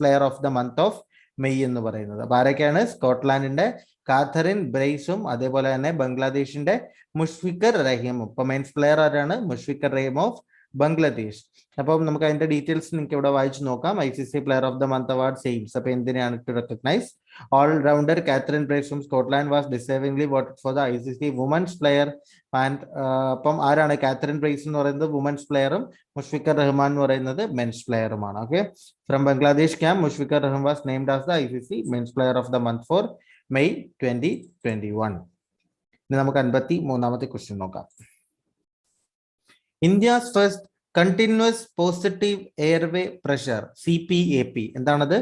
player of the month of May എന്ന് പറയുന്നത്. അപ്പൊ ആരൊക്കെയാണ്? സ്കോട്ട്ലാൻഡിന്റെ കാതറിൻ ബ്രൈസും അതേപോലെ തന്നെ ബംഗ്ലാദേശിന്റെ മുഷ്ഫിഖുർ റഹീമും. ഇപ്പൊ മെൻസ് പ്ലെയർ ആരാണ്? മുഷ്ഫിഖുർ റഹീം ഓഫ് ബംഗ്ലാദേശ്. അപ്പം നമുക്ക് അതിന്റെ ഡീറ്റെയിൽസ് നിങ്ങൾക്ക് ഇവിടെ വായിച്ചു നോക്കാം. ICC player of the month award aims. അപ്പൊ എന്തിനാണ്? To recognise all rounder Kathryn Bryce from Scotland was deservingly voted for the ICC women's player. And അപ്പം ആരാണ്? കാതറിൻ ബ്രൈസ് എന്ന് പറയുന്നത് വുമൻസ് പ്ലെയറും മുഷ്ഫിഖുർ റഹ്മാൻ എന്ന് പറയുന്നത് മെൻസ് പ്ലെയറുമാണ്. Okay, from Bangladesh camp Mushfiqur Rahman was named as the ICC men's player of the month for May 2021. ഇനി നമുക്ക് 53ാമത്തെ question നോക്കാം. India's first continuous positive airway pressure CPAP, എന്താണത്?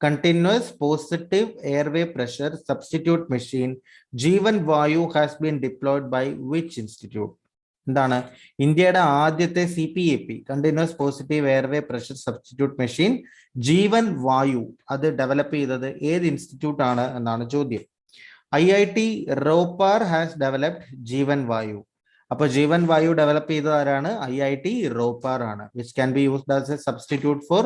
Continuous positive airway pressure substitute machine Jeevan Vayu has been deployed by which institute? എന്താണ്? ഇന്ത്യയുടെ ആദ്യത്തെ CPAP continuous positive airway pressure substitute machine Jeevan Vayu അത് develop ചെയ്തത് ഏത് ഇൻസ്റ്റിറ്റ്യൂട്ട് ആണ് എന്നാണ് ചോദ്യം. IIT റോപ്പാർ ഹാസ് ഡെവലപ്ഡ് ജീവൻ വായു. അപ്പൊ ജീവൻ വായു ഡെവലപ്പ് ചെയ്തത് ആരാണ്? IIT റോപ്പാർ ആണ്. Which can be used as A substitute for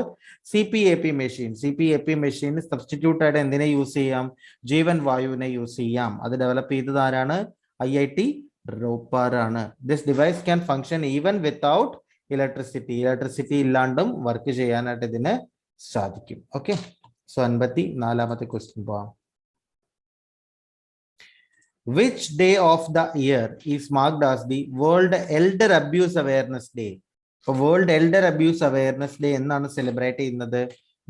CPAP machine. CPAP machine substitute ആയിട്ട് എന്തിനെ യൂസ് ചെയ്യാം? ജീവൻ വായുവിനെ യൂസ് ചെയ്യാം. അത് ഡെവലപ്പ് ചെയ്തത് ആരാണ്? IIT റോപ്പാർ ആണ്. This device can function even without electricity ഇല്ലാണ്ടും വർക്ക് ചെയ്യാനായിട്ട് ഇതിന് സാധിക്കും. ഓക്കെ, സോ 54ാമത്തെ ക്വസ്റ്റ്യൻ പോവാം. Which day of the year is marked as the World Elder Abuse Awareness Day? World Elder Abuse Awareness Day എന്നാണ് celebrate ചെയ്യുന്നത്?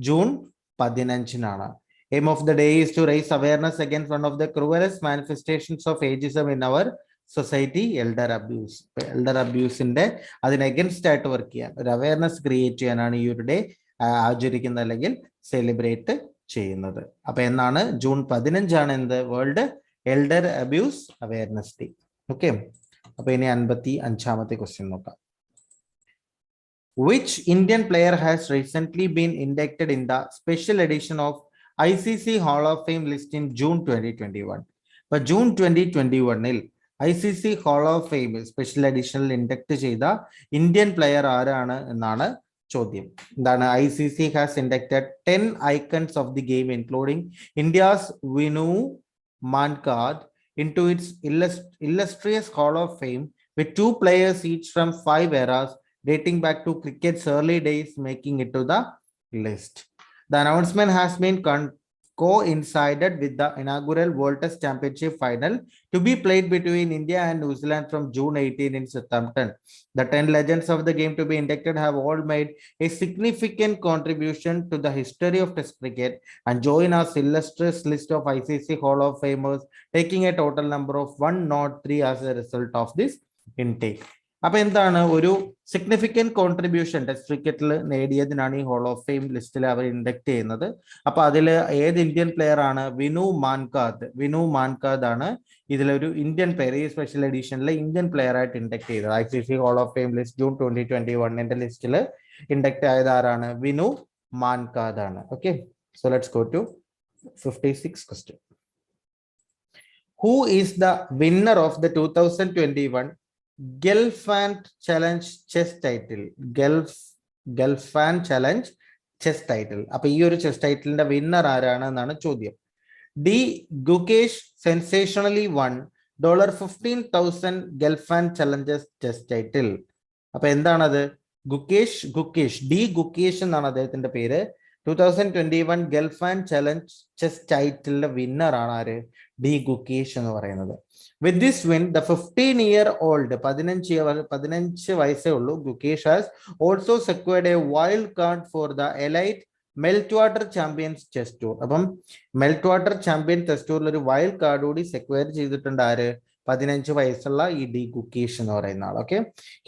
June 15-നാണ്. Aim of the day is to raise awareness against one of the cruelest manifestations of ageism in our society, elder abuse. Elder abuseന്റെ അതിന് against ആയിട്ട് work ചെയ്യാൻ, ഒരു awareness create ചെയ്യാനാണ് ഈ ഒരു day ആചരിക്കുന്നത് അല്ലെങ്കിൽ സെലിബ്രേറ്റ് ചെയ്യുന്നത്. അപ്പൊ എന്നാണ്? ജൂൺ 15 എന്ത്? World elder abuse awareness day. Okay, അപ്പൊ ഇനി 55ാമത്തെ ക്വസ്റ്റ്യൻ നോക്കാം. Which Indian player has recently been inducted in the special edition of ICC Hall of Fame list in June 2021? അപ്പൊ ജൂൺ 2021-ൽ ICC Hall of Fame special എഡിഷനിൽ induct ചെയ്ത Indian player ആരാണ് എന്നാണ് ചോദ്യം. എന്താണ്? ICC has inducted 10 icons of the game including India's Vinu Mankad into its illustrious Hall of Fame with 2 players each from 5 eras dating back to cricket's early days making it to the list. The announcement has been coincided with the inaugural World Test Championship final to be played between India and New Zealand from June 18 in Southampton. The 10 legends of the game to be inducted have all made a significant contribution to the history of Test cricket and join our illustrious list of ICC Hall of Famers, taking a total number of 103 as a result of this intake. അപ്പൊ എന്താണ് ഒരു significant contribution test ക്രിക്കറ്റിൽ നേടിയതിനാണ് ഈ whole of fame ലിസ്റ്റിൽ അവർ induct ചെയ്യുന്നത്. അപ്പൊ അതിൽ ഏത് ഇന്ത്യൻ പ്ലെയർ ആണ്? വിനു മാൻകാദ്. വിനു മാൻകാദ് ആണ് ഇതിലൊരു ഇന്ത്യൻ പ്ലെയർ, ഈ സ്പെഷ്യൽ എഡിഷനിലെ ഇന്ത്യൻ പ്ലെയർ ആയിട്ട് ഇൻഡക്ട് ചെയ്തത്. ICC hall of fame list June 2021 ലിസ്റ്റിൽ ഇൻഡക്ട് ആയത് ആരാണ്? വിനു മാൻകാദ് ആണ്. Okay, so let's go to 56 question. Who is the winner of the 2021 Gelfand Challenge chess title? Gelfand Challenge chess title. അപ്പൊ ഈ ഒരു ചെസ് ടൈറ്റിലിന്റെ വിന്നർ ആരാണ് എന്നാണ് ചോദ്യം. D Gukesh sensationally won $15,000 Gelfand Challenges chess title. അപ്പൊ എന്താണത്? ഗുകേഷ് ഡി ഗുകേഷ് എന്നാണ് അദ്ദേഹത്തിന്റെ പേര്. 2021 Gelfand Challenge chess ടൈറ്റിലിന്റെ വിന്നർ ആണ് ആര്? ഡി ഗുകേഷ് എന്ന് പറയുന്നത്. With this win, the 15-year-old 15 വയസ്സേ ഉള്ളൂ Gukesh has also secured a wild card for the elite Meltwater Champions Chess Tour. അപ്പം മെൽറ്റ്വാട്ടർ ചാമ്പ്യൻ ചെസ് ടൂറിൽ ഒരു വൈൽഡ് കാർഡ് കൂടി സെക്വയർ ചെയ്തിട്ടുണ്ട് ആര്? 15 വയസ്സുള്ള ഈ ഡി ഗുകേഷ് എന്ന് പറയുന്ന ആൾ. Okay,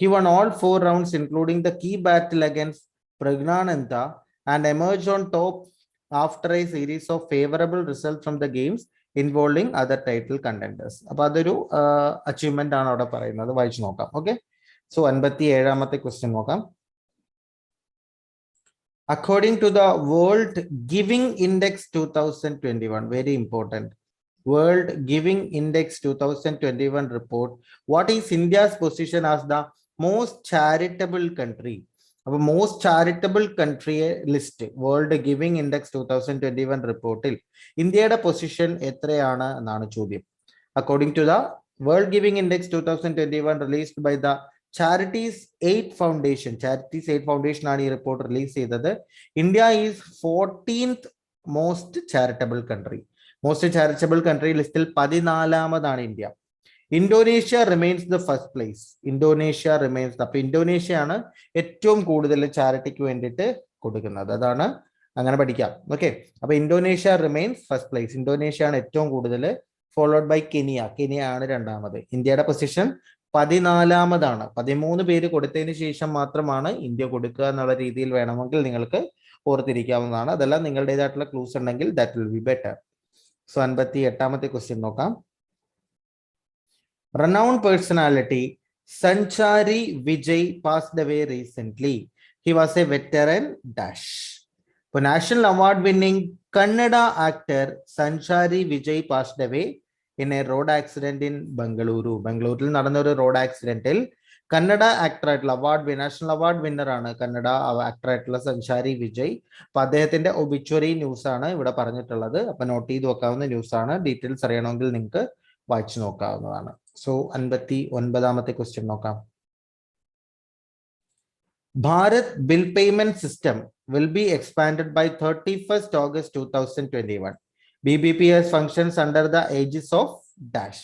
he won all 4 rounds including the key battle against Pragnanandha and emerged on top after a series of favorable results from the games involving other title contenders. അപ്പൊ അതൊരു അച്ചീവ്മെന്റ് ആണ് അവിടെ പറയുന്നത്. വായിച്ചു നോക്കാം. ഓക്കെ, സോ 57ാമത്തെ ക്വസ്റ്റ്യൻ നോക്കാം. According to the World Giving Index 2021, very important, World Giving Index 2021 report, what is India's position as the most charitable country? അപ്പൊ most charitable കൺട്രിയെ ലിസ്റ്റ് വേൾഡ് ഗിവിംഗ് ഇൻഡെക്സ് 2021 റിപ്പോർട്ടിൽ ഇന്ത്യയുടെ പൊസിഷൻ എത്രയാണ് എന്നാണ് ചോദ്യം. According to the World Giving Index 2021 released by the Charities 8 Foundation ആണ് ഈ report release ചെയ്തത്. India is 14th most charitable country. Most charitable country ലിസ്റ്റിൽ 14ാമതാണ് India. Indonesia remains the first place. അപ്പൊ ഇന്തോനേഷ്യയാണ് ഏറ്റവും കൂടുതൽ ചാരിറ്റിക്ക് വേണ്ടിയിട്ട് കൊടുക്കുന്നത്. അതാണ്, അങ്ങനെ പഠിക്കാം. ഓക്കെ, അപ്പൊ ഇന്തോനേഷ്യ റിമെയിൻസ് ഫസ്റ്റ് പ്ലേസ്. ഇന്തോനേഷ്യയാണ് ഏറ്റവും കൂടുതൽ, ഫോളോഡ് ബൈ കെനിയ ആണ് രണ്ടാമത്. ഇന്ത്യയുടെ പൊസിഷൻ 14ാമതാണ്. 13 പേര് കൊടുത്തതിന് ശേഷം മാത്രമാണ് ഇന്ത്യ കൊടുക്കുക എന്നുള്ള രീതിയിൽ വേണമെങ്കിൽ നിങ്ങൾക്ക് ഓർത്തിരിക്കാവുന്നതാണ്. അതെല്ലാം നിങ്ങളുടേതായിട്ടുള്ള ക്ലൂസ് ഉണ്ടെങ്കിൽ that will be better. So 58ാമത്തെ ക്വസ്റ്റ്യൻ നോക്കാം. Renowned personality Sanchari Vijay passed away recently. He was a veteran dash. For national award winning Kannada actor Sanchari Vijay passed away in a road accident in Bengaluru. ബംഗളൂരിൽ നടന്ന ഒരു road ആക്സിഡന്റിൽ Kannada actor ആയിട്ടുള്ള national award winner ആണ് Kannada actor ആയിട്ടുള്ള സഞ്ചാരി വിജയ്. അപ്പൊ അദ്ദേഹത്തിന്റെ obituary news ആണ് ഇവിടെ പറഞ്ഞിട്ടുള്ളത്. അപ്പൊ നോട്ട് ചെയ്ത് വെക്കാവുന്ന ന്യൂസ് ആണ്. ഡീറ്റെയിൽസ് അറിയണമെങ്കിൽ നിങ്ങൾക്ക് വായിച്ചു നോക്കാവുന്നതാണ്. സോ 59ാമത്തെ ക്വസ്റ്റ്യൻ നോക്കാം. Bharat bill payment system will be expanded by 31st August 2021. BBPS functions under the aegis of dash.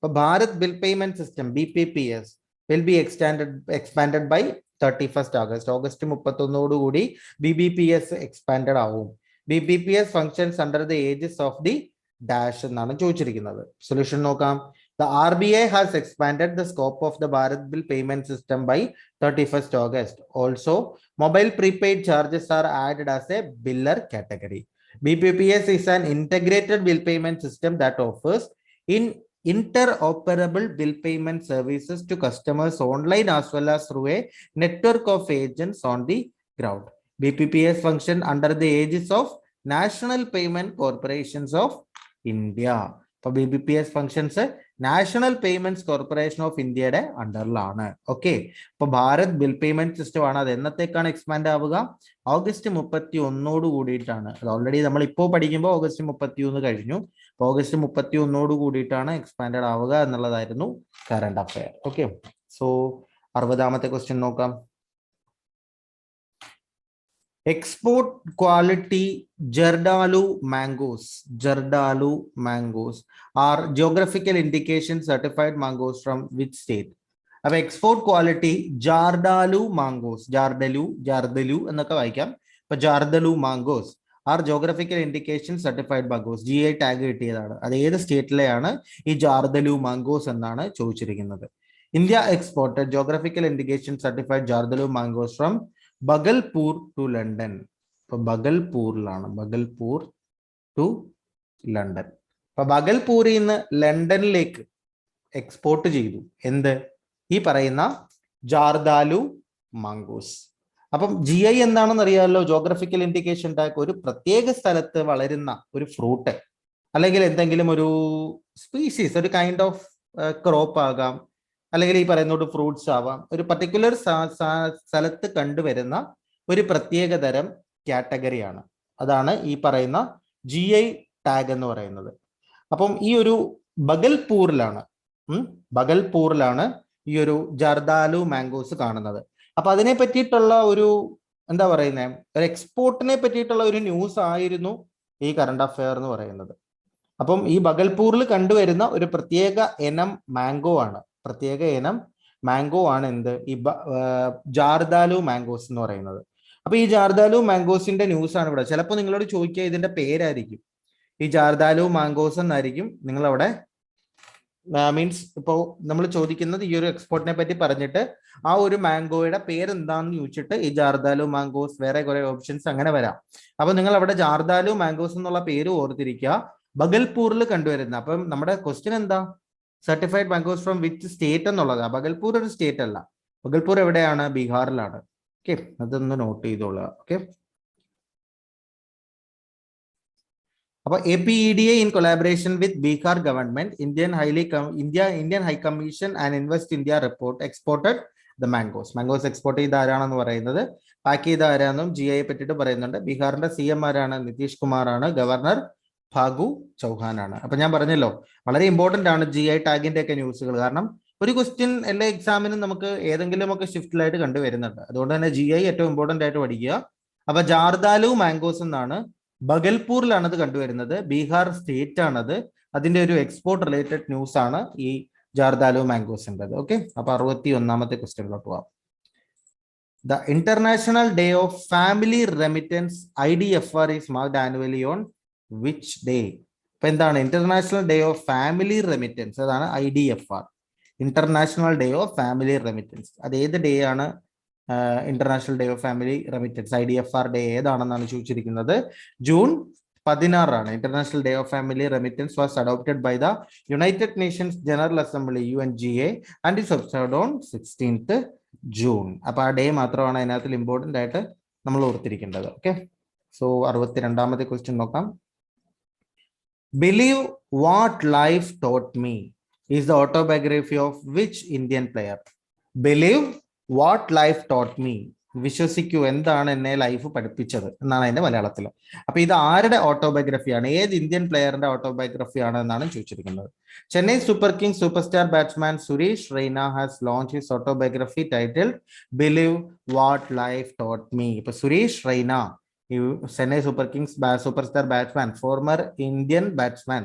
So Bharat Bill Payment System BPPS will be expanded by 31st August. August 31 കൂടി BBPS expanded ആവും. BBPS functions under the aegis of the dash എന്നാണ് ചോദിച്ചിരിക്കുന്നത്. Solution നോക്കാം. The RBI has expanded the scope of the Bharat Bill Payment System by 31st August. Also, mobile prepaid charges are added as a biller category. BPPS is an integrated bill payment system that offers interoperable bill payment services to customers online as well as through a network of agents on the ground. BPPS function under the aegis of National Payment Corporations of India. For BPPS functions national payments corporation of ഇന്ത്യയുടെ അണ്ടറിലാണ്. Okay, അപ്പൊ Bharat bill payment system ആണ്. അത് എന്നത്തേക്കാണ് expand ആവുക? August 31 കൂടിയിട്ടാണ്. അത് already നമ്മൾ ഇപ്പോൾ പഠിക്കുമ്പോൾ ഓഗസ്റ്റ് 31 കഴിഞ്ഞു. ഓഗസ്റ്റ് 31 കൂടിയിട്ടാണ് എക്സ്പാൻഡഡ് ആവുക എന്നുള്ളതായിരുന്നു കറണ്ട് അഫയർ. ഓക്കെ, സോ 60ാമത്തെ ക്വസ്റ്റ്യൻ നോക്കാം. Export quality Jardalu mangoes are geographical indication certified mangoes from which state? Now, export quality Jardalu എന്നൊക്കെ വായിക്കാം. ഇപ്പൊ Jardalu mangoes are geographical indication certified mangoes. GI tag കിട്ടിയതാണ്. അത് ഏത് സ്റ്റേറ്റിലെയാണ് ഈ Jardalu mangoes എന്നാണ് ചോദിച്ചിരിക്കുന്നത്. India exported geographical indication certified Jardalo mangoes from Bhagalpur to London. So Bhagalpur to London. So Bhagalpur in London Lake export ചെയ്തു എന്ത് ഈ പറയുന്ന ജാർദാലു മാംഗോസ്. അപ്പം GI എന്താണെന്ന് അറിയാമല്ലോ, ജോഗ്രഫിക്കൽ ഇൻഡിക്കേഷൻ ടാഗ്. ഒരു പ്രത്യേക സ്ഥലത്ത് വളരുന്ന ഒരു ഫ്രൂട്ട് അല്ലെങ്കിൽ എന്തെങ്കിലും ഒരു സ്പീഷീസ്, ഒരു കൈൻഡ് ഓഫ് ക്രോപ്പ് ആകാം, അല്ലെങ്കിൽ ഈ പറയുന്ന ഫ്രൂട്ട്സ് ആവാം, ഒരു പർട്ടിക്കുലർ സ്ഥലത്ത് കണ്ടുവരുന്ന ഒരു പ്രത്യേക തരം കാറ്റഗറിയാണ്. അതാണ് ഈ പറയുന്ന GI ടാഗ് എന്ന് പറയുന്നത്. അപ്പം ഈ ഒരു ബഗൽപൂരിലാണ് ഈ ഒരു ജർദാലു മാംഗോസ് കാണുന്നത്. അപ്പൊ അതിനെ പറ്റിയിട്ടുള്ള ഒരു എന്താ പറയുന്നത്, ഒരു എക്സ്പോർട്ടിനെ പറ്റിയിട്ടുള്ള ഒരു ന്യൂസ് ആയിരുന്നു ഈ കറണ്ട് അഫെയർ എന്ന് പറയുന്നത്. അപ്പം ഈ ബഗൽപൂരിൽ കണ്ടുവരുന്ന ഒരു പ്രത്യേക ഇനം മാംഗോ ആണ് എന്ത് ഈ ജാർദാലു മാംഗോസ് എന്ന് പറയുന്നത്. അപ്പൊ ഈ ജാർദാലു മാംഗോസിന്റെ ന്യൂസ് ആണ് ഇവിടെ. ചിലപ്പോൾ നിങ്ങളോട് ചോദിക്കുക ഇതിന്റെ പേരായിരിക്കും, ഈ ജാർദാലു മാംഗോസ് എന്നായിരിക്കും നിങ്ങൾ അവിടെ മീൻസ് ഇപ്പോൾ നമ്മൾ ചോദിക്കുന്നത് ഈ ഒരു എക്സ്പോർട്ടിനെ പറ്റി പറഞ്ഞിട്ട് ആ ഒരു മാംഗോയുടെ പേരെന്താണെന്ന് ചോദിച്ചിട്ട് ഈ ജാർദാലു മാംഗോസ്, വേറെ കുറെ ഓപ്ഷൻസ് അങ്ങനെ വരാം. അപ്പൊ നിങ്ങൾ അവിടെ ജാർദാലു മാംഗോസ് എന്നുള്ള പേര് ഓർത്തിരിക്കുക, ബഗൽപൂരിൽ കണ്ടുവരുന്ന. അപ്പം നമ്മുടെ ക്വസ്റ്റ്യൻ എന്താ, certified mangoes from which state എന്നുള്ളതാണ്. ബഗൽപൂർ ഒരു സ്റ്റേറ്റ് അല്ല, ബഗൽപൂർ എവിടെയാണ്, ബീഹാറിലാണ്. ഓക്കെ, അതൊന്ന് നോട്ട് ചെയ്തോളുക. ഓക്കെ, അപ്പോൾ APEDA in collaboration with Bihar government, Indian High Commission and Invest India report exported the mangoes. Mangoes export ചെയ്ത ആരാണെന്ന് പറയുന്നത്, പാക്ക് ചെയ്ത ആരാണെന്നും GI പറ്റിയിട്ട് പറയുന്നുണ്ട്. ബീഹാറിന്റെ CM ആരാണ്, നിതീഷ് കുമാർ ആണ്. ഗവർണർ ഫാഗു ചൗഹാൻ ആണ്. അപ്പൊ ഞാൻ പറഞ്ഞല്ലോ, വളരെ ഇമ്പോർട്ടന്റ് ആണ് GI ടാഗിന്റെ ഒക്കെ ന്യൂസുകൾ. കാരണം ഒരു ക്വസ്റ്റ്യൻ എല്ലാ എക്സാമിനും നമുക്ക് ഏതെങ്കിലും ഒക്കെ ഷിഫ്റ്റിലായിട്ട് കണ്ടുവരുന്നുണ്ട്. അതുകൊണ്ട് തന്നെ GI ഏറ്റവും ഇമ്പോർട്ടന്റ് ആയിട്ട് പഠിക്കുക. അപ്പൊ ജാർദാലു മാംഗോസ് എന്നാണ്, ബഗൽപൂരിലാണ് അത് കണ്ടുവരുന്നത്, ബീഹാർ സ്റ്റേറ്റ് ആണത്. അതിന്റെ ഒരു എക്സ്പോർട്ട് റിലേറ്റഡ് ന്യൂസ് ആണ് ഈ ജാർദാലു മാംഗോസിന്റെ. ഓക്കെ, അപ്പൊ 61ാമത്തെ ക്വസ്റ്റ്യനിലോട്ട് പോവാം. The International day of Family Remittance IDFR is marked annually on which day? അപ്പൊ എന്താണ് International day of Family Remittance? അതാണ് IDFR, International day of Family Remittance. അത് ഏത് ഡേ ആണ്? International day of Family Remittance IDFR day ഏതാണെന്നാണ് ചോദിച്ചിരിക്കുന്നത്. June 16 International day of Family Remittance was adopted by the United Nations General Assembly UNGA and is observed on 16th June. അപ്പൊ ആ day മാത്രമാണ് അതിനകത്തിൽ important ആയിട്ട് നമ്മൾ ഓർത്തിരിക്കേണ്ടത്. Okay, so 62ാമത്തെ question നോക്കാം. Believe what life taught me is the autobiography of which Indian player? Believe what life taught me, വിശ്വസിക്കൂ എന്താണ് എന്നെ ലൈഫ് പഠിപ്പിച്ചത് എന്നാണ് അതിന്റെ മലയാളത്തിൽ. അപ്പൊ ഇത് ആരുടെ ഓട്ടോബയോഗ്രഫിയാണ്, ഏത് ഇന്ത്യൻ പ്ലെയറിന്റെ ഓട്ടോബയോഗ്രഫിയാണ് എന്നാണ് ചോദിച്ചിരിക്കുന്നത്. Chennai Super Kings super star batsman Suresh Raina has launch his autobiography titled believe what life taught me. ഇപ്പൊ Suresh Raina, Chennai Super Kings super star batsman, former Indian batsman,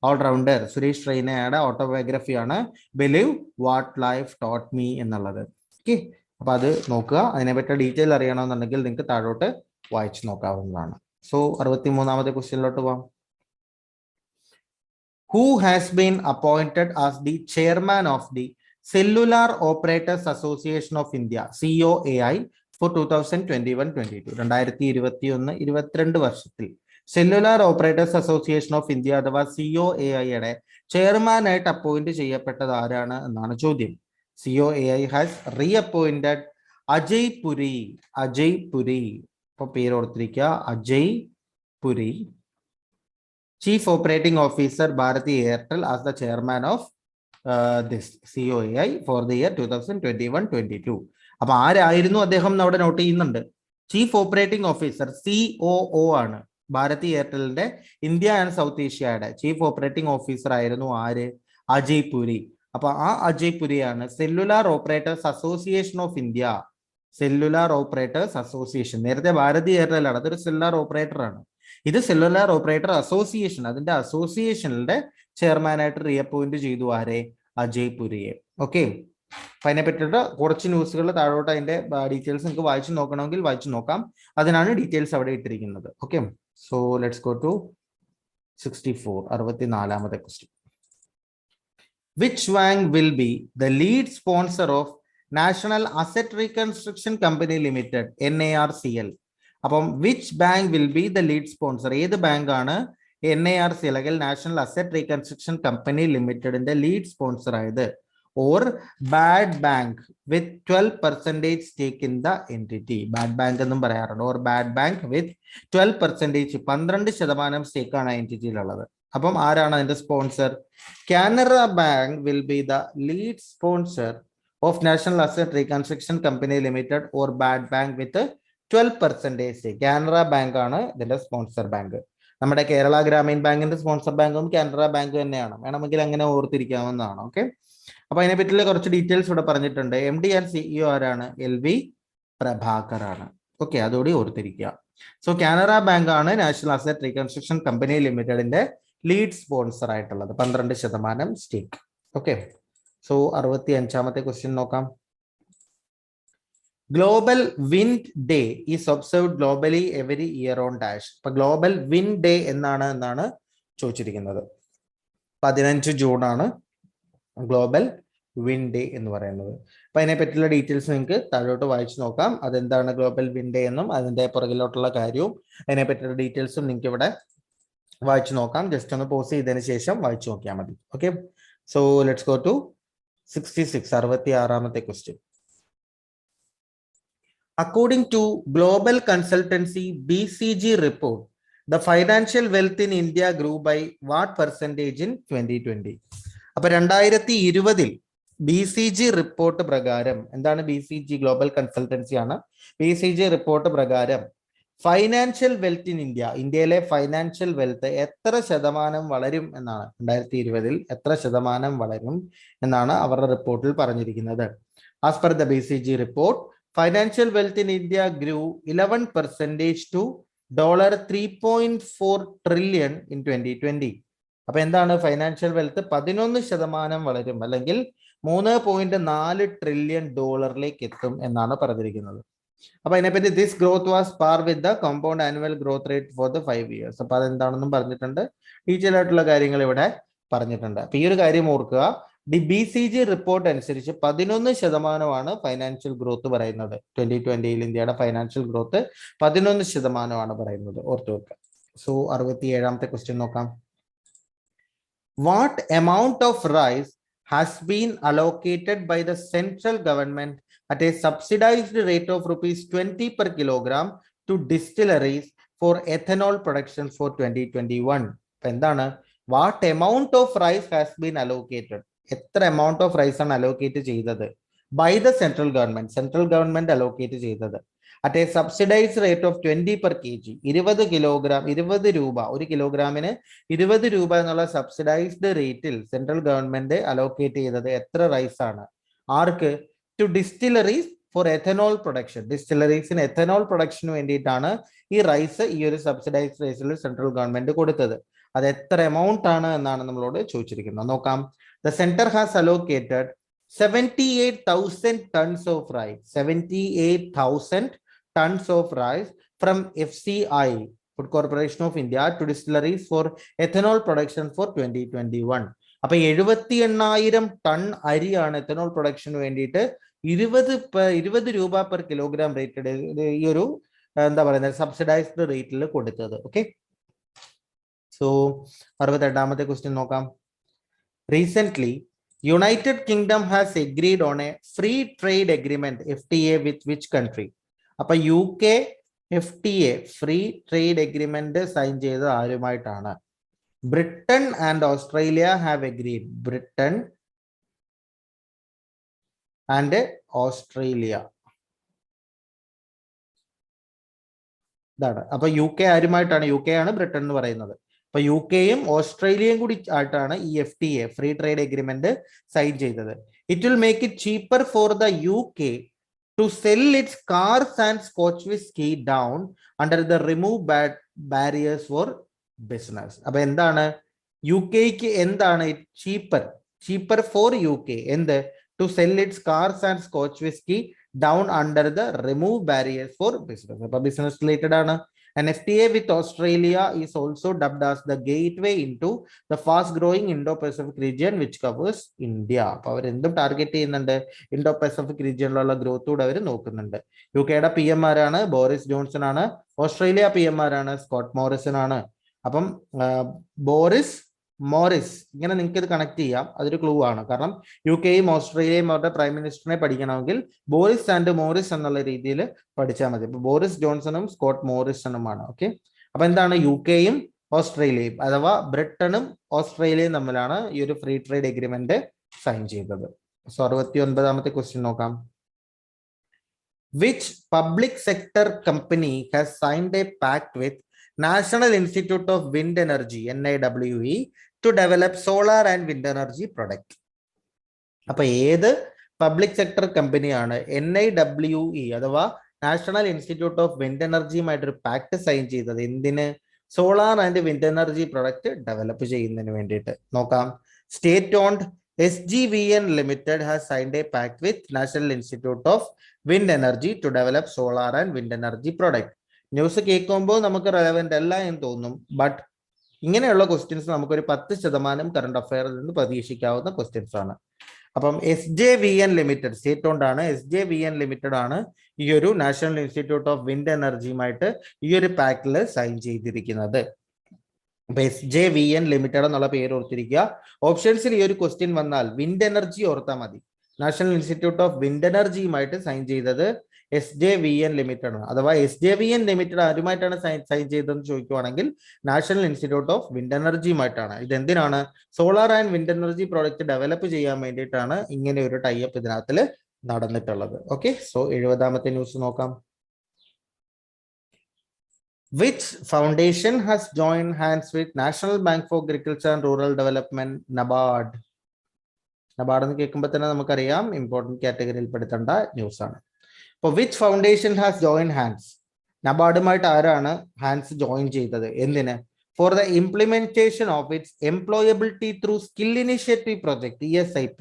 all rounder Suresh റെയ്നയുടെ ഓട്ടോബയോഗ്രഫിയാണ് believe what life taught me എന്നുള്ളത്. ഓക്കെ, അപ്പൊ അത് നോക്കുക. അതിനെപ്പറ്റി ഡീറ്റെയിൽ അറിയണമെന്നുണ്ടെങ്കിൽ നിങ്ങൾക്ക് താഴോട്ട് വായിച്ചു നോക്കാവുന്നതാണ്. സോ 63ാമത്തെ ക്വസ്റ്റ്യനിലോട്ട് പോവാം. Who has been appointed as the chairman of the Cellular Operators Association of India COAI for 2021-22? 2021-22 വർഷത്തിൽ cellular Operators Association of India അഥവാ COAIയുടെ ചെയർമാൻ ആയിട്ട് അപ്പോയിന്റ് ചെയ്യപ്പെട്ടത് ആരാണ് എന്നാണ് ചോദ്യം. COAI has reappointed Ajay Puri. ഇപ്പൊ പേര് ഓർത്തിരിക്കുക, Ajay Puri, Chief Operating Officer Bharti Airtel as the chairman of this COAI for the year 2021-22. അപ്പൊ ആരായിരുന്നു അദ്ദേഹം അവിടെ നോട്ട് ചെയ്യുന്നുണ്ട്. ചീഫ് ഓപ്പറേറ്റിംഗ് ഓഫീസർ COO ആണ്. ഭാരതി എയർടെലിന്റെ ഇന്ത്യ ആൻഡ് സൗത്ത് ഏഷ്യയുടെ ചീഫ് ഓപ്പറേറ്റിംഗ് ഓഫീസർ ആയിരുന്നു ആര്? അജയ് പുരി. അപ്പൊ ആ അജയ് പുരിയാണ് Cellular Operators Association of India. Cellular Operators Association, നേരത്തെ ഭാരതി എയർടെൽ ആണ്, അതൊരു സെല്ലുലാർ ഓപ്പറേറ്റർ ആണ്. ഇത് സെല്ലുലാർ ഓപ്പറേറ്റർ അസോസിയേഷൻ, അതിന്റെ അസോസിയേഷനിലെ ചെയർമാനായിട്ട് റീഅപ്പോയിന്റ് ചെയ്തു ആരെ? അജയ് പുരിയെ. ഓക്കെ, അപ്പൊ അതിനെ പറ്റിയിട്ട് കുറച്ച് ന്യൂസുകൾ താഴോട്ട് അതിന്റെ ഡീറ്റെയിൽസ് നിങ്ങൾക്ക് വായിച്ചു നോക്കണമെങ്കിൽ വായിച്ചു നോക്കാം. അതിനാണ് ഡീറ്റെയിൽസ് അവിടെ ഇട്ടിരിക്കുന്നത്. Okay, so let's go to 64, 64ാമത്തെ question. which bank will be the lead sponsor of National Asset Reconstruction Company Limited, NARCL? അപ്പം which bank will be the lead sponsor? ഏത് ബാങ്കാണ് NARCL അല്ലെങ്കിൽ നാഷണൽ അസറ്റ് റീകൺസ്ട്രക്ഷൻ കമ്പനി ലിമിറ്റഡിന്റെ lead sponsor ആയത്? Or bad bank with 12% stake in the entity. Bad bank എന്നും പറയാറുണ്ട്. Or bad bank with 12%, 12% സ്റ്റേക്കാണ് ആ എൻറ്റിറ്റിയിലുള്ളത്. അപ്പം ആരാണ് അതിന്റെ sponsor? Canara bank will be the lead sponsor of national asset reconstruction company limited or bad bank with 12%. Canara bank ആണ് ഇതിന്റെ സ്പോൺസർ ബാങ്ക്. നമ്മുടെ കേരള ഗ്രാമീൺ ബാങ്കിന്റെ സ്പോൺസർ ബാങ്കും കാനറ ബാങ്ക് തന്നെയാണ്. വേണമെങ്കിൽ അങ്ങനെ ഓർത്തിരിക്കാവുന്നതാണ്. ഓക്കെ, അപ്പൊ അതിനെ പറ്റിയുള്ള കുറച്ച് ഡീറ്റെയിൽസ് ഇവിടെ പറഞ്ഞിട്ടുണ്ട്. MD ആൻഡ് CEO ആരാണ്? LV പ്രഭാകർ ആണ്. ഓക്കെ, അതോടെ ഓർത്തിരിക്കുക. സോ കാനറ ബാങ്ക് ആണ് നാഷണൽ അസറ്റ് റീകൺസ്ട്രക്ഷൻ കമ്പനി ലിമിറ്റഡിന്റെ ലീഡ് സ്പോൺസർ ആയിട്ടുള്ളത്, 12% സ്റ്റേക്ക്. ഓക്കെ, സോ 65ാമത്തെ ക്വസ്റ്റ്യൻ നോക്കാം. Global wind day is observed globally every year on dash. ഇപ്പൊ ഗ്ലോബൽ വിൻഡ് ഡേ എന്നാണ് ചോദിച്ചിരിക്കുന്നത്. 15 ജൂൺ ആണ് ഗ്ലോബൽ വിൻഡ് ഡേ എന്ന് പറയുന്നത്. അപ്പൊ അതിനെ പറ്റിയുള്ള ഡീറ്റെയിൽസ് നിങ്ങൾക്ക് താഴോട്ട് വായിച്ചു നോക്കാം. അതെന്താണ് ഗ്ലോബൽ വിൻഡ് ഡേ എന്നും അതിന്റെ പുറകിലോട്ടുള്ള കാര്യവും അതിനെ പറ്റിയുള്ള ഡീറ്റെയിൽസും നിങ്ങൾക്ക് ഇവിടെ വായിച്ചു നോക്കാം. ജസ്റ്റ് ഒന്ന് പോസ് ചെയ്തതിന് ശേഷം വായിച്ചു നോക്കിയാൽ മതി. Okay, so let's go to 66, 66ാമത്തെ question. According to global consultancy BCG report, the financial wealth in India grew by what percentage in 2020? അപ്പൊ 2020 BCG റിപ്പോർട്ട് പ്രകാരം, എന്താണ് BCG? ഗ്ലോബൽ കൺസൾട്ടൻസി ആണ്. BCG റിപ്പോർട്ട് പ്രകാരം ഫൈനാൻഷ്യൽ വെൽത്ത് ഇൻ ഇന്ത്യ, ഇന്ത്യയിലെ financial wealth എത്ര ശതമാനം വളരും എന്നാണ് 2020 എത്ര ശതമാനം വളരും എന്നാണ് അവരുടെ റിപ്പോർട്ടിൽ പറഞ്ഞിരിക്കുന്നത്. As per the BCG report, financial wealth in India grew 11% to $3.4 trillion in 2020. അപ്പൊ എന്താണ്? ഫൈനാൻഷ്യൽ വെൽത്ത് 11% വളരും, അല്ലെങ്കിൽ $3.4 ട്രില്യൺ എത്തും എന്നാണ് പറഞ്ഞിരിക്കുന്നത്. അപ്പൊ അതിനെപ്പറ്റി this growth was par with the compound annual growth rate for the 5 years. അപ്പൊ അതെന്താണെന്നും പറഞ്ഞിട്ടുണ്ട്. ഡീറ്റെയിൽ ആയിട്ടുള്ള കാര്യങ്ങൾ ഇവിടെ പറഞ്ഞിട്ടുണ്ട്. അപ്പൊ ഈ ഒരു കാര്യം ഓർക്കുക. BCG റിപ്പോർട്ട് അനുസരിച്ച് 11% ഫൈനാൻഷ്യൽ ഗ്രോത്ത് പറയുന്നത്. 2020 ഇന്ത്യയുടെ ഫൈനാൻഷ്യൽ ഗ്രോത്ത് 11% പറയുന്നത്, ഓർത്തു വെക്കുക. സോ 67ാമത്തെ ക്വസ്റ്റ്യൻ നോക്കാം. What amount of rice has been allocated by the central government at a subsidized rate of ₹20 per kilogram to distilleries for ethanol production for 2021? എന്താണ്? What amount of rice has been allocated, എത്ര amount of rice ആണ് allocate ചെയ്തത്? By the central government allocate ചെയ്തത് at a subsidized rate of 20 per kg, 20 kilogram, 20 രൂപ, ഒരു കിലോഗ്രാമിന് 20 രൂപ എന്നുള്ള സബ്സിഡൈസ്ഡ് റേറ്റിൽ സെൻട്രൽ ഗവൺമെന്റ് അലോക്കേറ്റ് ചെയ്തത് എത്ര റൈസ് ആണ്? ആർക്ക്? To distilleries for ethanol production. ഡിസ്റ്റിലറീസിന് എഥനോൾ പ്രൊഡക്ഷന് വേണ്ടിയിട്ടാണ് ഈ റൈസ് ഈ ഒരു സബ്സിഡൈസ്ഡ് റേറ്റിൽ സെൻട്രൽ ഗവൺമെന്റ് കൊടുത്തത്. അത് എത്ര എമൗണ്ട് ആണ് എന്നാണ് നമ്മളോട് ചോദിച്ചിരിക്കുന്നത്. നോക്കാം. The center has allocated 78,000 tons of rice, 78,000 tons of rice from FCI, Food Corporation of India, to distilleries for ethanol production for 2021. അപ്പൊ 78,000 ടൺ അരിയാണ് എഥനോൾ പ്രൊഡക്ഷന് വേണ്ടിയിട്ട് 20 രൂപ പെർ കിലോഗ്രാം റേറ്റഡ് ഈ ഒരു എന്താ പറയുന്നത് സബ്സിഡൈസ്ഡ് റേറ്റിൽ കൊടുത്തത്. ഓക്കെ, സോ 68ാമത്തെ ക്വസ്റ്റ്യൻ നോക്കാം. Recently, United Kingdom has agreed on a free trade agreement FTA with which country? അപ്പൊ UK FTA free trade agreement sign ചെയ്ത് ആരുമായിട്ടാണ്? Britain and Australia have agreed. Britain and Australia ഇതാണ്. അപ്പൊ UK ആരുമായിട്ടാണ്? UK ആണ് Britain എന്ന് പറയുന്നത്. അപ്പൊ UKയും ഓസ്ട്രേലിയയും കൂടി ആയിട്ടാണ് ഈ FTA free trade agreement sign ചെയ്തത്. It will make it cheaper for the UK to sell its cars and Scotch whisky down under the remove barriers for business. അപ്പൊ എന്താണ് UKക്ക് എന്താണ് ചീപ്പർ ഫോർ UK എന്ത്? To sell its cars and Scotch whisky down under the remove barriers for business. അപ്പൊ business related ആണ്. An FTA with Australia is also dubbed as the gateway into the fast-growing Indo-Pacific region, which covers India. അപ്പോൾ അവർ എന്തും target ചെയ്യുന്നുണ്ട്, Indo Pacific റീജിയനിലുള്ള growth കൂടെ അവർ നോക്കുന്നുണ്ട്. UK P M ആരാണ്? Boris Johnson ആണ്. Australia P M ആരാണ്? Scott Morrison ആണ്. അപ്പം ബോറിസ് മോറിസ് ഇങ്ങനെ നിങ്ങൾക്ക് ഇത് കണക്ട് ചെയ്യാം, അതൊരു ക്ലൂ ആണ്. കാരണം UK ഓസ്ട്രേലിയയും അവരുടെ പ്രൈം മിനിസ്റ്ററിനെ പഠിക്കണമെങ്കിൽ ബോറിസ് ആൻഡ് മോറിസ് എന്നുള്ള രീതിയിൽ പഠിച്ചാൽ മതി. ഇപ്പൊ ബോറിസ് ജോൺസണും സ്കോട്ട് മോറിസണുമാണ്. ഓക്കെ, അപ്പൊ എന്താണ് UK ഓസ്ട്രേലിയയും അഥവാ ബ്രിട്ടനും ഓസ്ട്രേലിയയും തമ്മിലാണ് ഈ ഒരു ഫ്രീ ട്രേഡ് എഗ്രിമെന്റ് സൈൻ ചെയ്തത്. സോ 69ാമത്തെ ക്വസ്റ്റ്യൻ നോക്കാം. Which public sector company has signed a pact with National Institute of Wind Energy NIWE to develop solar and wind energy product? അപ്പൊ ഏത് പബ്ലിക് സെക്ടർ കമ്പനിയാണ് NIWE അഥവാ National Institute of Wind എനർജിയുമായിട്ടൊരു pact sign ചെയ്തത്? എന്തിന്? Solar and wind energy product develop ചെയ്യുന്നതിന് വേണ്ടിയിട്ട്. നോക്കാം. State owned SGVN Limited has signed a pact with National Institute of Wind Energy to develop solar and wind energy product. News കേൾക്കുമ്പോൾ നമുക്ക് relevant അല്ല എന്ന് തോന്നും, ബട്ട് ഇങ്ങനെയുള്ള ക്വസ്റ്റ്യൻസ് നമുക്കൊരു 10% കറണ്ട് അഫയറിൽ നിന്ന് പ്രതീക്ഷിക്കാവുന്ന ക്വസ്റ്റ്യൻസ് ആണ്. അപ്പം SJVN ലിമിറ്റഡ് സ്റ്റേറ്റ് കൊണ്ടാണ്. SJVN ലിമിറ്റഡ് ആണ് ഈ ഒരു നാഷണൽ ഇൻസ്റ്റിറ്റ്യൂട്ട് ഓഫ് വിൻഡ് എനർജിയുമായിട്ട് ഈ ഒരു പാക്റ്റിൽ സൈൻ ചെയ്തിരിക്കുന്നത്. അപ്പൊ SJVN ലിമിറ്റഡ് എന്നുള്ള പേര് ഓർത്തിരിക്കുക. ഓപ്ഷൻസിൽ ഈ ഒരു ക്വസ്റ്റ്യൻ വന്നാൽ വിൻഡ് എനർജി ഓർത്താൽ മതി. നാഷണൽ ഇൻസ്റ്റിറ്റ്യൂട്ട് ഓഫ് വിൻഡ് എനർജിയുമായിട്ട് സൈൻ ചെയ്തത് SJVN ലിമിറ്റഡ് ആണ്. അഥവാ SJVN ലിമിറ്റഡ് ആരുമായിട്ടാണ് സൈൻ ചെയ്തതെന്ന് ചോദിക്കുവാണെങ്കിൽ നാഷണൽ ഇൻസ്റ്റിറ്റ്യൂട്ട് ഓഫ് വിൻഡ് എനർജിയുമായിട്ടാണ്. ഇത് എന്തിനാണ്? Solar and wind energy product develop ചെയ്യാൻ വേണ്ടിയിട്ടാണ് ഇങ്ങനെ ഒരു ടൈപ്പ് ഇതിനകത്തിൽ നടന്നിട്ടുള്ളത്. ഓക്കെ, സോ 70ാമത്തെ ന്യൂസ് നോക്കാം. Which foundation has joined hands with National Bank for Agriculture and Rural Development NABARD? NABARD എന്ന് കേൾക്കുമ്പോൾ തന്നെ നമുക്കറിയാം ഇമ്പോർട്ടൻറ്റ് കാറ്റഗറിയിൽ പെടുത്തേണ്ട ന്യൂസ് ആണ്. അപ്പോൾ which foundation has join hands? നബാർഡുമായിട്ട് ആരാണ് ഹാൻഡ്സ് ജോയിൻ ചെയ്തത്? എന്തിന്? For the implementation of its employability through skill initiative project ESIP.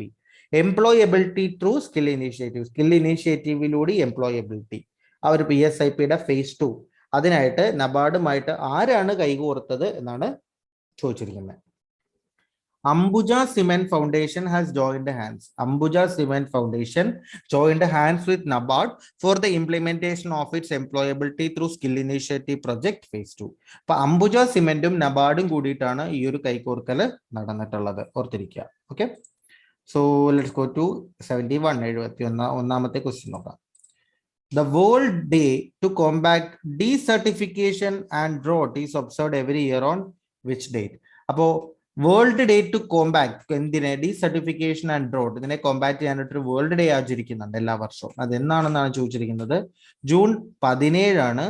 Employability through skill initiative, skill ഇനിഷ്യേറ്റീവിലൂടെ എംപ്ലോയബിലിറ്റി. ആ ഒരു PSIPയുടെ phase 2 അതിനായിട്ട് നബാർഡുമായിട്ട് ആരാണ് കൈകോർത്തത് എന്നാണ് ചോദിച്ചിരിക്കുന്നത്. Ambuja cement foundation has joined hands. Ambuja cement foundation joined hands with NABARD for the implementation of its employability through skill initiative project phase 2. അപ്പൊ അംബുജ സിമെന്റും നബാർഡും കൂടിയിട്ടാണ് ഈ ഒരു കൈകോർക്കൽ നടന്നിട്ടുള്ളത്, ഓർത്തിരിക്കുക. Okay, so let's go to 71ാമത്തെ ക്വസ്റ്റ്യൻ നോക്കാം. The World Day to combat desertification and drought is observed every year on which date? അപ്പോൾ വേൾഡ് ഡേ ടു കോമ്പാക്ട് എന്തിനെ? ഡീസർട്ടിഫിക്കേഷൻ ആൻഡ് ഡ്രോട്ട്. ഇതിനെ കോമ്പാക്ട് ചെയ്യാനായിട്ട് വേൾഡ് ഡേ ആചരിക്കുന്നുണ്ട് എല്ലാ വർഷവും. അത് എന്നാണെന്നാണ് ചോദിച്ചിരിക്കുന്നത്. ജൂൺ 17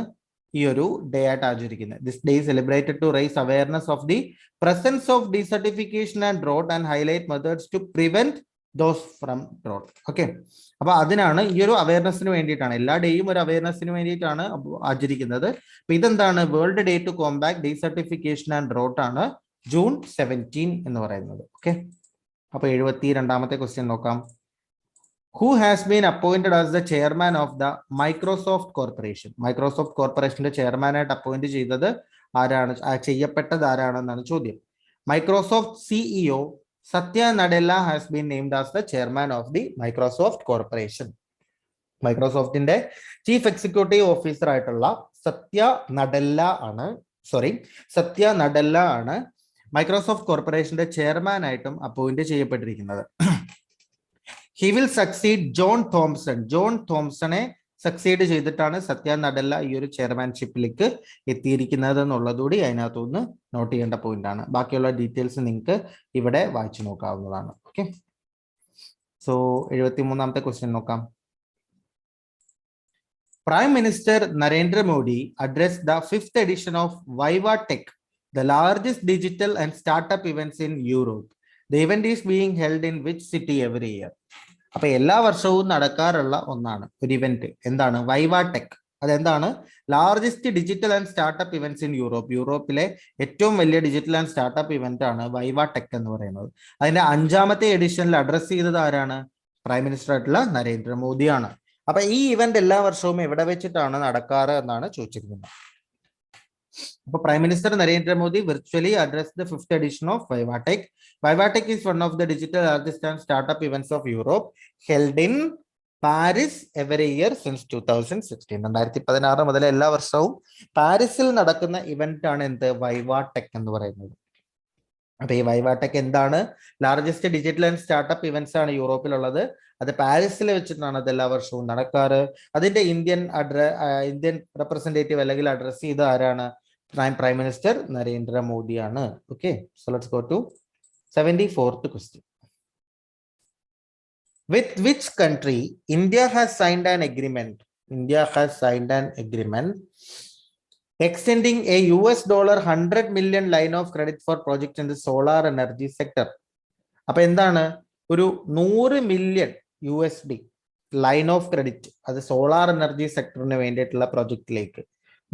ഈ ഒരു ഡേ ആയിട്ട് ആചരിക്കുന്നത്. This day celebrated to raise awareness of the presence of desertification and drought and highlight methods to prevent those from drought. Okay, അപ്പൊ അതിനാണ് ഈ ഒരു അവയർനെസ്സിന് വേണ്ടിയിട്ടാണ്. എല്ലാ ഡേയും ഒരു അവയർനെസ്സിന് വേണ്ടിയിട്ടാണ് ആചരിക്കുന്നത്. അപ്പൊ ഇതെന്താണ്? World Day to Compact Desertification and Drought ആണ് ജൂൺ 17 എന്ന് പറയുന്നത്. ഓക്കെ, അപ്പൊ 72ാമത്തെ ക്വസ്റ്റ്യൻ നോക്കാം. Who has been appointed as the chairman of the Microsoft Corporation? Microsoft കോർപ്പറേഷന്റെ ചെയർമാനായിട്ട് അപ്പോയിന്റ് ചെയ്തത് ആരാണ്? ചെയ്യപ്പെട്ടത് ആരാണെന്നാണ് ചോദ്യം. Microsoft CEO Satya Nadella has been named as the chairman of the Microsoft Corporation. മൈക്രോസോഫ്റ്റിന്റെ ചീഫ് എക്സിക്യൂട്ടീവ് ഓഫീസർ ആയിട്ടുള്ള സത്യ നഡെല്ല ആണ് മൈക്രോസോഫ്റ്റ് കോർപ്പറേഷന്റെ ചെയർമാൻ ആയിട്ടും അപ്പോയിന്റ് ചെയ്യപ്പെട്ടിരിക്കുന്നത്. He will succeed John Thompson. John തോംസണെ സക്സീഡ് ചെയ്തിട്ടാണ് സത്യ നഡെല്ല ഈ ഒരു ചെയർമാൻഷിപ്പിലേക്ക് എത്തിയിരിക്കുന്നത് എന്നുള്ളതുകൂടി അതിനകത്തുനിന്ന് നോട്ട് ചെയ്യേണ്ട പോയിന്റ് ആണ്. ബാക്കിയുള്ള ഡീറ്റെയിൽസ് നിങ്ങൾക്ക് ഇവിടെ വായിച്ചു നോക്കാവുന്നതാണ്. ഓക്കെ, സോ 73ാമത്തെ ക്വസ്റ്റ്യൻ നോക്കാം. Prime Minister Narendra Modi addressed the 5th edition of Viva Tech, the largest digital and startup events in Europe. The event is being held in which city every year? അപ്പൊ എല്ലാ വർഷവും നടക്കാറുള്ള ഒന്നാണ് ഒരു event. എന്താണ്? VivaTech. അതെന്താണ്? Largest digital and startup events in Europe. യൂറോപ്പിലെ ഏറ്റവും വലിയ ഡിജിറ്റൽ ആൻഡ് സ്റ്റാർട്ടപ്പ് ഇവന്റ് ആണ് വൈവ ടെക് എന്ന് പറയുന്നത്. അതിന്റെ 5ാമത്തെ എഡിഷനിൽ അഡ്രസ് ചെയ്തത് ആരാണ്? പ്രൈം മിനിസ്റ്റർ ആയിട്ടുള്ള നരേന്ദ്രമോദിയാണ്. അപ്പൊ ഈ ഇവന്റ് എല്ലാ വർഷവും എവിടെ വെച്ചിട്ടാണ് നടക്കാറ് എന്നാണ് ചോദിച്ചിരിക്കുന്നത്. അപ്പോൾ Prime Minister Narendra Modi virtually addressed the 5th edition of Vivatech. Vivatech is one of the digital artists and startup events of Europe held in Paris every year since 2016. 2016 മുതൽ എല്ലാ വർഷവും പാരീസിൽ നടക്കുന്ന ഇവന്റ് ആണ് എന്ത് വൈവാടെക് എന്ന് പറയുന്നത്. അപ്പൊ ഈ വൈവാടെക് എന്താണ്? Largest digital and startup events ആണ് യൂറോപ്പിലുള്ളത്. അത് പാരീസിൽ വെച്ചിട്ടാണ് അത് എല്ലാ വർഷവും നടക്കാറ്. അതിന്റെ ഇന്ത്യൻ റെപ്രസെന്റേറ്റീവ് അല്ലെങ്കിൽ അഡ്രസ് ചെയ്ത് ആരാണ്? പ്രൈം മിനിസ്റ്റർ നരേന്ദ്ര മോദിയാണ്. Okay, so let's go to 74th question. With which country India has signed an agreement? India has signed an agreement extending a $100 million line of credit for projects in the solar energy sector. അപ്പോൾ എന്താണ്? ഒരു 100 million USD line of credit, അത് solar energy സെക്ടറിന് വേണ്ടിയിട്ടുള്ള പ്രൊജക്റ്റിലേക്ക്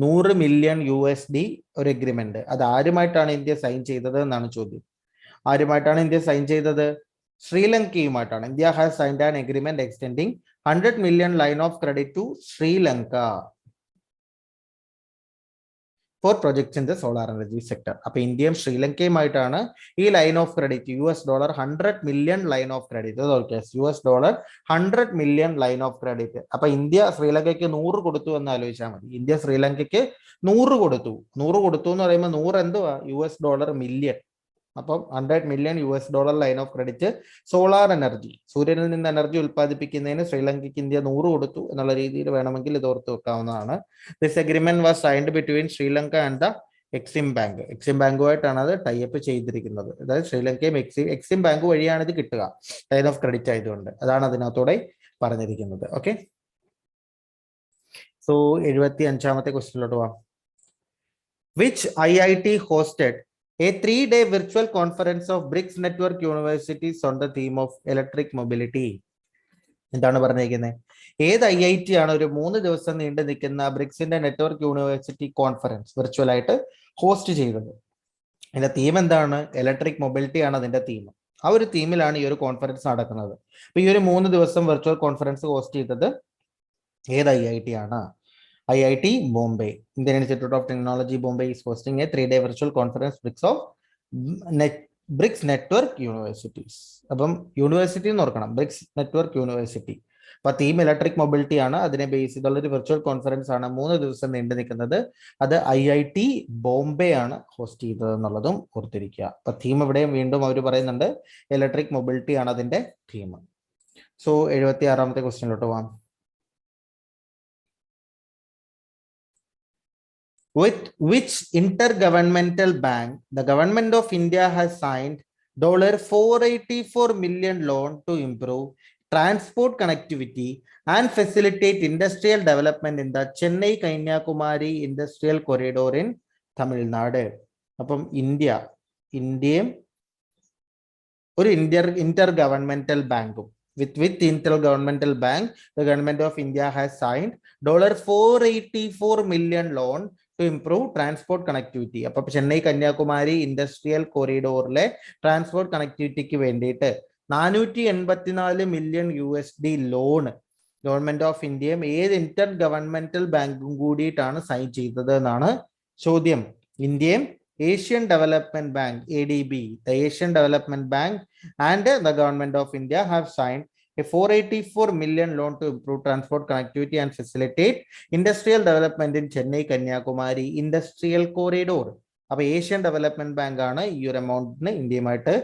100 million USD ഒരു agreement. അത് ആരുമായിട്ടാണ് India sign ചെയ്തത് എന്നാണ് ചോദ്യം. ആരുമായിട്ടാണ് ഇന്ത്യ സൈൻ ചെയ്തത്? ശ്രീലങ്കയുമായിട്ടാണ്. India has signed an agreement extending 100 million line of credit to Sri Lanka for projects in the solar energy sector. അപ്പൊ ഇന്ത്യയും ശ്രീലങ്കയുമായിട്ടാണ് ഈ line of credit $100 million line of credit, $100 million line of credit. അപ്പൊ India ശ്രീലങ്കയ്ക്ക് 100 കൊടുത്തു എന്ന് ആലോചിച്ചാൽ മതി. ഇന്ത്യ ശ്രീലങ്കയ്ക്ക് 100 കൊടുത്തു എന്ന് പറയുമ്പോൾ 100 എന്തുവാ? $100 million. അപ്പം $100 million line of credit solar energy, സൂര്യനിൽ നിന്ന് എനർജി ഉൽപ്പാദിപ്പിക്കുന്നതിന് ശ്രീലങ്കയ്ക്ക് ഇന്ത്യ 100 കൊടുത്തു എന്നുള്ള രീതിയിൽ വേണമെങ്കിൽ ഇത് ഓർത്ത് വെക്കാവുന്നതാണ്. This agreement was signed between Sri Lanka and the Exim bank. Exim ബാങ്കുമായിട്ടാണ് അത് ടൈപ്പ് ചെയ്തിരിക്കുന്നത്. അതായത് ശ്രീലങ്കയും എക്സിം ബാങ്ക് വഴിയാണ് ഇത് കിട്ടുക, ലൈൻ ഓഫ് ക്രെഡിറ്റ് ആയതുകൊണ്ട്. അതാണ് അതിനകത്തൂടെ പറഞ്ഞിരിക്കുന്നത്. ഓക്കെ, സോ 75ാമത്തെ ക്വസ്റ്റ്യനിലോട്ട് പോവാം. Which IIT hosted a 3-day virtual conference of BRICS network universities on the theme of electric mobility? എന്താണ് പറഞ്ഞിരിക്കുന്നത്? ഏത് IIT ആണ് ഒരു 3 ദിവസം നീണ്ടു നിൽക്കുന്ന ബ്രിക്സിന്റെ നെറ്റ്വർക്ക് യൂണിവേഴ്സിറ്റി കോൺഫറൻസ് വിർച്വൽ ആയിട്ട് ഹോസ്റ്റ് ചെയ്തത്? ഇതിന്റെ തീം എന്താണ്? ഇലക്ട്രിക് മൊബിലിറ്റി ആണ് അതിന്റെ തീം. ആ ഒരു തീമിലാണ് ഈ ഒരു കോൺഫറൻസ് നടക്കുന്നത്. അപ്പൊ ഈ ഒരു 3 ദിവസം വിർച്വൽ കോൺഫറൻസ് ഹോസ്റ്റ് ചെയ്തത് ഏത് IIT ആണ്? IIT Bombay. Indian Institute of Technology Bombay is hosting a 3-day virtual conference BRICS Network Universities. അപ്പം യൂണിവേഴ്സിറ്റി എന്ന് ഓർക്കണം, BRICS Network University. അപ്പൊ തീം ഇലക്ട്രിക് മൊബിലിറ്റി ആണ്. അതിനെ ബേസ് ചെയ്തുള്ള ഒരു വിർച്വൽ കോൺഫറൻസ് ആണ് 3 ദിവസം നീണ്ടു നിൽക്കുന്നത്. അത് IIT ബോംബെ ആണ് ഹോസ്റ്റ് ചെയ്തത് എന്നുള്ളതും ഓർത്തിരിക്കുക. അപ്പൊ തീം ഇവിടെയും വീണ്ടും അവർ പറയുന്നുണ്ട് ഇലക്ട്രിക് മൊബിലിറ്റി ആണ് അതിന്റെ തീം. സോ 76ാമത്തെ ക്വസ്റ്റ്യനിലോട്ട് പോവാം. With which intergovernmental bank the government of India has signed $484 million loan to improve transport connectivity and facilitate industrial development in the Chennai Kanyakumari industrial corridor in Tamil Nadu? അപ്പം ഇന്ത്യയും ഒരു intergovernmental ബാങ്കും with intergovernmental bank, the government of India has signed $484 million loan to improve transport connectivity. അപ്പൊ Chennai Kanyakumari industrial കോറിഡോറിലെ transport കണക്ടിവിറ്റിക്ക് വേണ്ടിയിട്ട് $484 million loan government of ഇന്ത്യയും ഏത് Inter governmental ബാങ്കും കൂടിയിട്ടാണ് സൈൻ ചെയ്തത് എന്നാണ് ചോദ്യം. ഇന്ത്യയും Asian development bank ADB, the Asian Development Bank and the government of India have signed a $484 million loan to improve transport connectivity and facilitate industrial development in Chennai Kanyakumari industrial corridor. അപ്പൊ Asian development bank ആണ് ഈ ഒരു എമൗണ്ടിന് ഇന്ത്യയുമായിട്ട്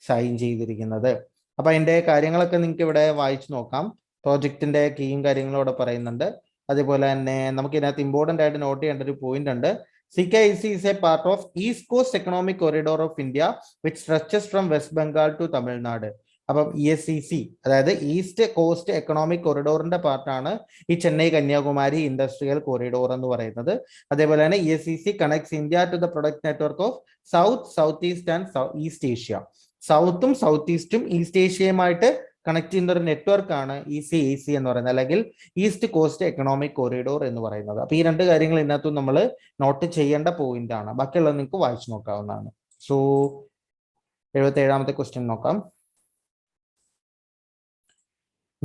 sign ചെയ്തിരിക്കുന്നത്. അപ്പൊ അതിന്റെ കാര്യങ്ങളൊക്കെ നിങ്ങൾക്ക് ഇവിടെ വായിച്ചു നോക്കാം. പ്രോജക്റ്റിന്റെ കീയും കാര്യങ്ങളും ഇവിടെ പറയുന്നുണ്ട്. അതേപോലെ തന്നെ നമുക്ക് ഇതിനകത്ത് ഇമ്പോർട്ടന്റ് ആയിട്ട് നോട്ട് ചെയ്യേണ്ട ഒരു പോയിന്റ് ഉണ്ട്. CKIC is a part of East Coast Economic Corridor of India which stretches from West Bengal to Tamil Nadu. അപ്പം ESEC അതായത് ഈസ്റ്റ് കോസ്റ്റ് എക്കണോമിക് കൊറിഡോറിന്റെ പാർട്ടാണ് ഈ ചെന്നൈ കന്യാകുമാരി ഇൻഡസ്ട്രിയൽ കോറിഡോർ എന്ന് പറയുന്നത്. അതേപോലെ തന്നെ ESEC connects India to the product network of South East and East Asia. സൗത്തും South East East ഏഷ്യയുമായിട്ട് കണക്ട് ചെയ്യുന്ന ഒരു നെറ്റ്വർക്ക് ആണ് ECAC എന്ന് പറയുന്നത്, അല്ലെങ്കിൽ ഈസ്റ്റ് കോസ്റ്റ് എക്കണോമിക് കോറിഡോർ എന്ന് പറയുന്നത്. അപ്പൊ ഈ 2 കാര്യങ്ങൾ ഇതിനകത്തും നമ്മൾ നോട്ട് ചെയ്യേണ്ട പോയിന്റ് ആണ്. ബാക്കിയുള്ളത് നിങ്ങൾക്ക് വായിച്ചു നോക്കാവുന്നതാണ്. സോ 77ാമത്തെ ക്വസ്റ്റ്യൻ നോക്കാം.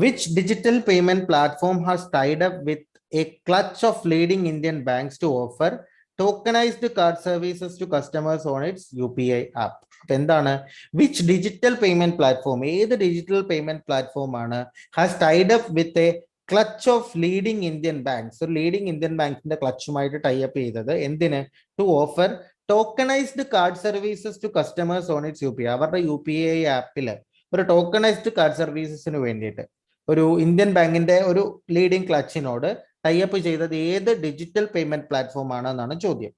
Which digital payment platform has tied up with a clutch of leading Indian banks to offer tokenised card services to customers on its UPI app. അപ്പൊ എന്താണ്, വിച്ച് ഡിജിറ്റൽ പേയ്മെന്റ് പ്ലാറ്റ്ഫോം, ഏത് digital payment platform ആണ് has tied up with a clutch of leading Indian banks, ഒരു leading Indian ബാങ്കിന്റെ ക്ലച്ചുമായിട്ട് tie up ചെയ്തത് എന്തിന്, to offer tokenised card services to customers on its UPI. അവരുടെ UPI ആപ്പിൽ ഒരു ടോക്കണൈസ്ഡ് കാർഡ് സർവീസസിന് വേണ്ടിയിട്ട് ഒരു ഇന്ത്യൻ ബാങ്കിന്റെ ഒരു ലീഡിംഗ് ക്ലച്ചിനോട് ടൈ അപ്പ് ചെയ്തത് ഏത് ഡിജിറ്റൽ പേയ്മെന്റ് പ്ലാറ്റ്ഫോം ആണെന്നാണ് ചോദ്യം.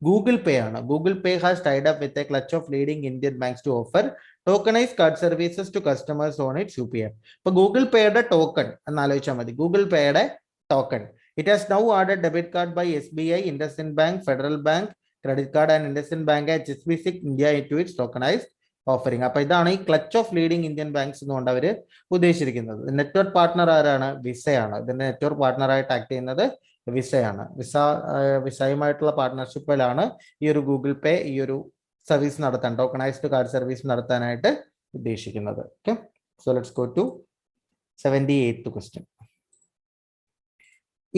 ഗൂഗിൾ പേ ആണ്. Google Pay has tied up with a clutch of leading Indian banks to offer tokenize card services to customers on its UPI. അപ്പൊ Google പേയുടെ token എന്നാലോചിച്ചാൽ മതി. Google പേയുടെ token, it has now added debit card by SBI, IndusInd Bank, Federal Bank, credit card and IndusInd Bank, HSBC India into its tokenized offering. അപ്പൊ ഇതാണ് ഈ clutch of leading Indian banks എന്നുകൊണ്ട് അവർ ഉദ്ദേശിച്ചിരിക്കുന്നത്. Network partner ആരാണ്, വിസയാണ്. ഇതിന്റെ network പാർട്ണറായിട്ട് act ചെയ്യുന്നത് വിസയാണ്. വിസയുമായിട്ടുള്ള പാർട്ണർഷിപ്പിലാണ് ഈ ഒരു ഗൂഗിൾ പേ ഈ ഒരു സർവീസ് നടത്താൻ, ടോക്കണൈസ്ഡ് കാർഡ് സർവീസ് നടത്താനായിട്ട് ഉദ്ദേശിക്കുന്നത്. Okay, so let's go to 78th question.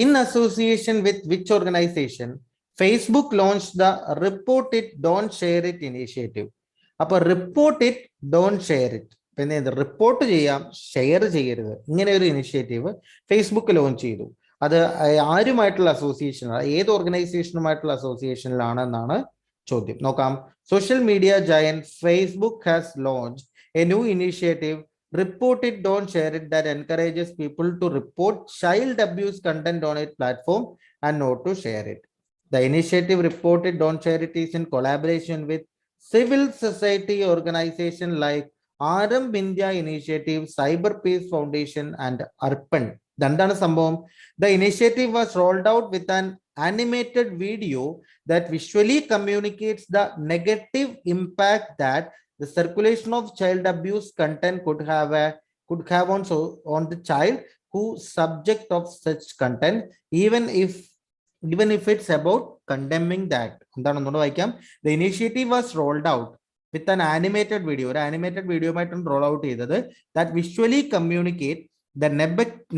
In association with which organization Facebook launched the Report It Don't Share It initiative? അപ്പൊ report it don't share it, പിന്നെ report ചെയ്യാം share ചെയ്യരുത്, ഇങ്ങനെ ഒരു initiative Facebook launch ചെയ്തു. അത് ആരുമായിട്ടുള്ള അസോസിയേഷനാണ്, ഏത് ഓർഗനൈസേഷനുമായിട്ടുള്ള അസോസിയേഷനിലാണെന്നാണ് ചോദ്യം. നോക്കാം. Social media giant Facebook has launch A new initiative Report It Don't Share It that encourages people to report child abuse content on its platform and not to share it. The initiative Report It Don't Share It is in collaboration with civil society organizations like Aarambh India Initiative, Cyber Peace Foundation and ARPAN. എന്താണ് സംഭവം? The initiative was rolled out with an animated video that visually communicates the negative impact that the circulation of child abuse content could have on the child who subject of such content, even if it's about condemning the act. എന്താണെന്നോട് വായിക്കാം. The initiative was rolled out with an animated video, ഒരു animated video ആയിട്ടാണ് roll out ചെയ്തത്, that visually communicate the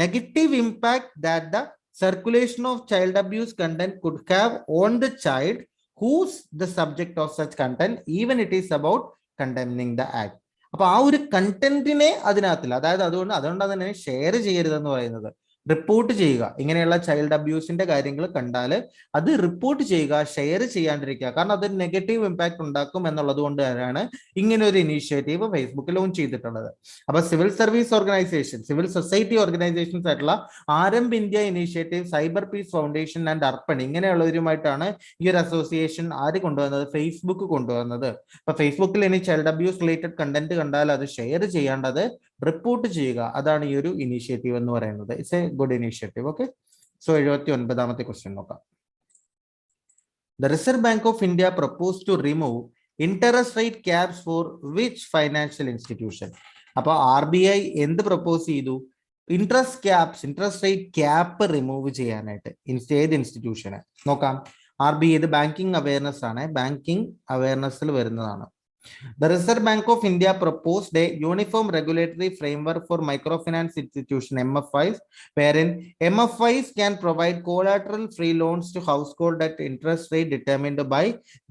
negative impact that the circulation of child abuse content could have on the child who's the subject of such content, even it is about condemning the act. അപ്പൊ ആ ഒരു കണ്ടന്റിനെ അതിനകത്തില്ല, അതായത് അതുകൊണ്ട് തന്നെ share ചെയ്യരുതെന്ന് പറയുന്നത്. Report ചെയ്യുക, ഇങ്ങനെയുള്ള ചൈൽഡ് അബ്യൂസിന്റെ കാര്യങ്ങൾ കണ്ടാൽ അത് റിപ്പോർട്ട് ചെയ്യുക, ഷെയർ ചെയ്യാണ്ടിരിക്കുക. കാരണം അത് നെഗറ്റീവ് ഇമ്പാക്ട് ഉണ്ടാക്കും എന്നുള്ളത് കൊണ്ട് തന്നെയാണ് ഇങ്ങനെ ഒരു ഇനീഷ്യേറ്റീവ് ഫേസ്ബുക്ക് ലോഞ്ച് ചെയ്തിട്ടുള്ളത്. അപ്പൊ civil service organisation, civil society organisations ആയിട്ടുള്ള Aarambh India initiative, cyber peace foundation and Arpan, ഇങ്ങനെയുള്ളവരുമായിട്ടാണ് ഈ ഒരു അസോസിയേഷൻ ആര് കൊണ്ടുവന്നത്, ഫേസ്ബുക്ക് കൊണ്ടുവന്നത്. അപ്പൊ ഫേസ്ബുക്കിൽ ഇനി ചൈൽഡ് അബ്യൂസ് റിലേറ്റഡ് കണ്ടന്റ് കണ്ടാൽ അത് ഷെയർ ചെയ്യേണ്ടത്, റിപ്പോർട്ട് ചെയ്യുക, അതാണ് ഈ ഒരു ഇനീഷ്യേറ്റീവ് എന്ന് പറയുന്നത്. It's A good initiative. Okay, so 79th question നോക്കാം. The Reserve Bank of India proposed to remove interest rate caps for which financial institution? അപ്പൊ RBI എന്ത് പ്രപ്പോസ് ചെയ്തു? ഇൻട്രസ്റ്റ് റേറ്റ് ക്യാപ്പ് റിമൂവ് ചെയ്യാനായിട്ട് ഏത് ഇൻസ്റ്റിറ്റ്യൂഷന് നോക്കാം. RBI ഇത് ബാങ്കിങ് അവയർനെസ് ആണ്, banking അവയർനെസ്സിൽ വരുന്നതാണ്. The Reserve Bank of India proposed a uniform regulatory framework for microfinance institution MFIs, wherein MFIs can provide collateral-free loans to households at interest rate determined by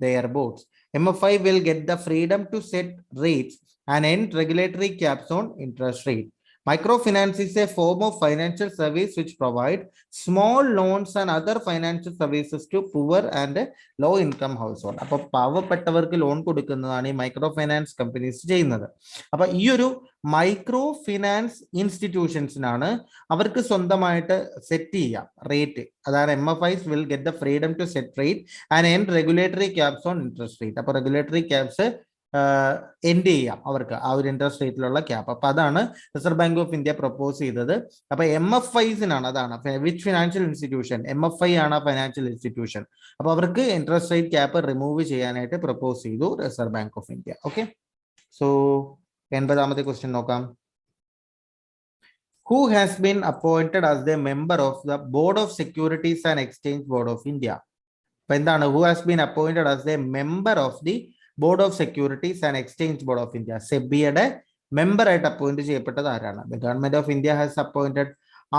their boards. MFI will get the freedom to set rates and end regulatory caps on interest rate. Microfinance is a form of financial service which provide small loans and other financial services to poor and low income household. അപ്പൊ പാവപ്പെട്ടവർക്ക് loan കൊടുക്കുന്നതാണ് ഈ micro finance companies ചെയ്യുന്നത്. അപ്പൊ ഈ ഒരു micro finance ഇൻസ്റ്റിറ്റ്യൂഷൻസിനാണ് അവർക്ക് സ്വന്തമായിട്ട് സെറ്റ് ചെയ്യാം റേറ്റ്. അതാണ് MFIs will get the freedom to set rate and end regulatory caps on interest rate. അപ്പൊ റെഗുലേറ്ററി ക്യാപ്സ് എൻഡ് ചെയ്യാം അവർക്ക്, ആ ഒരു ഇൻട്രസ്റ്റ് റേറ്റിലുള്ള ക്യാപ്പ്. അപ്പൊ അതാണ് reserve bank of India propose ചെയ്തത്. അപ്പൊ MFIസിനാണ്, അതാണ് വിച്ച് ഫിനാൻഷ്യൽ ഇൻസ്റ്റിറ്റ്യൂഷൻ, MFI ആണ് ഫൈനാൻഷ്യൽ ഇൻസ്റ്റിറ്റ്യൂഷൻ. അപ്പൊ അവർക്ക് ഇൻട്രസ്റ്റ് റേറ്റ് ക്യാപ്പ് റിമൂവ് ചെയ്യാനായിട്ട് പ്രപ്പോസ് ചെയ്തു reserve bank of India. Okay, so 80th question നോക്കാം. Who has been appointed as the member of the Board of Securities and Exchange Board of India? അപ്പൊ എന്താണ് who has been appointed as the member of the Board of Securities and Exchange Board of India? സെബിയുടെ member ആയിട്ട് appoint ചെയ്യപ്പെട്ടത് ആരാണ്? The Government of India has appointed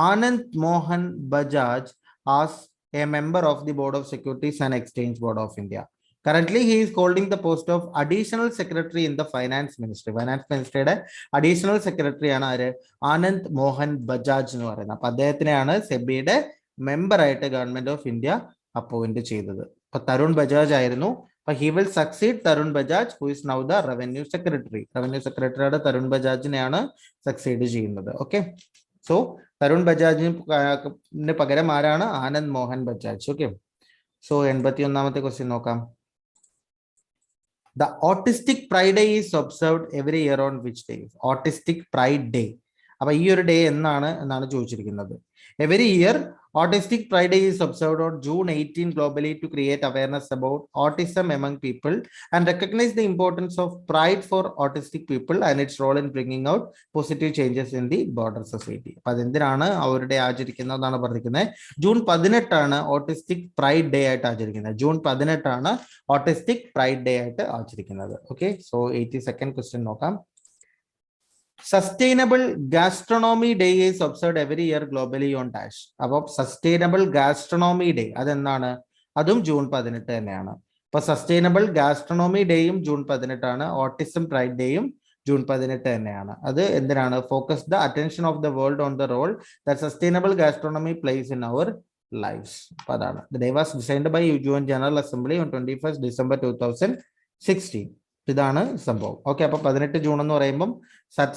Anand Mohan Bajaj as a member of the Board of Securities and Exchange Board of India. Currently, he is holding the post of Additional Secretary in the Finance Ministry. Finance Ministry Additional Secretary ആണ് ആനന്ദ് മോഹൻ ബജാജ് എന്ന് പറയുന്നത്. അപ്പൊ അദ്ദേഹത്തിനെയാണ് സെബിയുടെ member ആയിട്ട് Government of India appoint ചെയ്തത്. അപ്പൊ തരുൺ ബജാജ് ആയിരുന്നു. അപ്പൊ he will succeed Tarun Bajaj who is now the revenue secretary. Revenue സെക്രട്ടറിയുടെ തരുൺ ബജാജിനെയാണ് സക്സീഡ് ചെയ്യുന്നത്. ഓക്കെ, സോ തരുൺ ബജാജിന് പകരം ആരാണ്? ആനന്ദ് മോഹൻ ബജാജ്. ഓക്കെ, സോ 81ാമത്തെ ക്വസ്റ്റ്യൻ നോക്കാം. The Autistic Pride Day is observed every year on which day? Autistic Pride Day. അപ്പൊ ഈ ഒരു ഡേ എന്നാണ് ചോദിച്ചിരിക്കുന്നത്. Every year Autistic Pride Day is observed on June 18 globally to create awareness about autism among people and recognize the importance of pride for autistic people and its role in bringing out positive changes in the broader society. അപ്പൊ അതെന്തിനാണ് അവരുടെ ആചരിക്കുന്നതെന്നാണ് പറഞ്ഞിരിക്കുന്നത്. June 18 autistic pride day ആയിട്ട് ആചരിക്കുന്നത്. June 18 autistic pride day ആയിട്ട് ആചരിക്കുന്നത്. Okay, so 82nd question നോക്കാം. Sustainable Gastronomy Day is observed every year globally on dash. അപ്പോൾ Sustainable Gastronomy Day അതെന്താണ്? അതും ജൂൺ 18 തന്നെയാണ്. അപ്പൊ സസ്റ്റൈനബിൾ ഗാസ്ട്രോണോമി ഡേയും ജൂൺ 18 ഓട്ടിസം പ്രൈഡ് ഡേയും ജൂൺ 18 തന്നെയാണ്. അത് എന്തിനാണ്? Focus the attention of the world on the role that sustainable gastronomy place in our lifes. അപ്പൊ അതാണ്. The day was designed by UN General Assembly on 21st December 2016. ഇതാണ് സംഭവം. Okay, അപ്പൊ 18 June എന്ന് പറയുമ്പം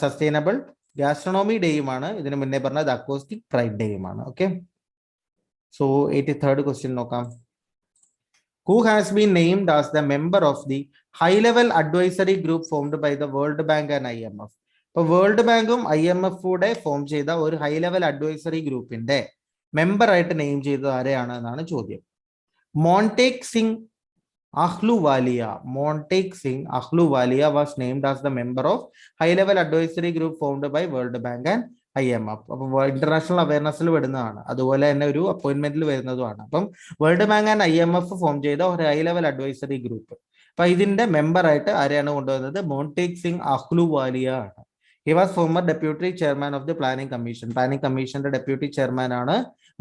സസ്റ്റൈനബിൾ ഗാസ്ട്രോണോമി ഡേയുമാണ്. ഇതിന് മുന്നേ പറഞ്ഞത് അക്കോസ്റ്റിക് പ്രൈഡ് ഡേയുമാണ്. ഓക്കെ, സോ 83rd ക്വസ്റ്റ്യൻ നോക്കാം. Who has been named as the member of the high-level advisory group formed by the World Bank and IMF? ഇപ്പൊ വേൾഡ് ബാങ്കും IMF കൂടെ ഫോം ചെയ്ത ഒരു ഹൈ ലെവൽ അഡ്വൈസറി ഗ്രൂപ്പിന്റെ member ആയിട്ട് name ചെയ്തത് ആരെയാണ് എന്നാണ് ചോദ്യം. മോണ്ടേക് Singh Ahluwalia. Montag Singh Ahluwalia was named as the member of high-level advisory group formed by World Bank and IMF. അപ്പോൾ ഇന്റർനാഷണൽ അവയർനെസ്സിൽ വരുന്നതാണ്, അതുപോലെ തന്നെ ഒരു അപ്പോയിന്റ്മെന്റിൽ വരുന്നതുമാണ്. അപ്പം world bank and IMF form ചെയ്ത ഒരു ഹൈ ലെവൽ അഡ്വൈസറി ഗ്രൂപ്പ്. അപ്പൊ ഇതിന്റെ മെമ്പർ ആയിട്ട് ആരെയാണ് കൊണ്ടുവന്നത്? മോണ്ടേക് സിംഗ് അഹ്ലുവാലിയ ആണ്. He was former deputy chairman of the planning commission. Planning കമ്മീഷന്റെ ഡെപ്യൂട്ടി ചെയർമാൻ ആണ്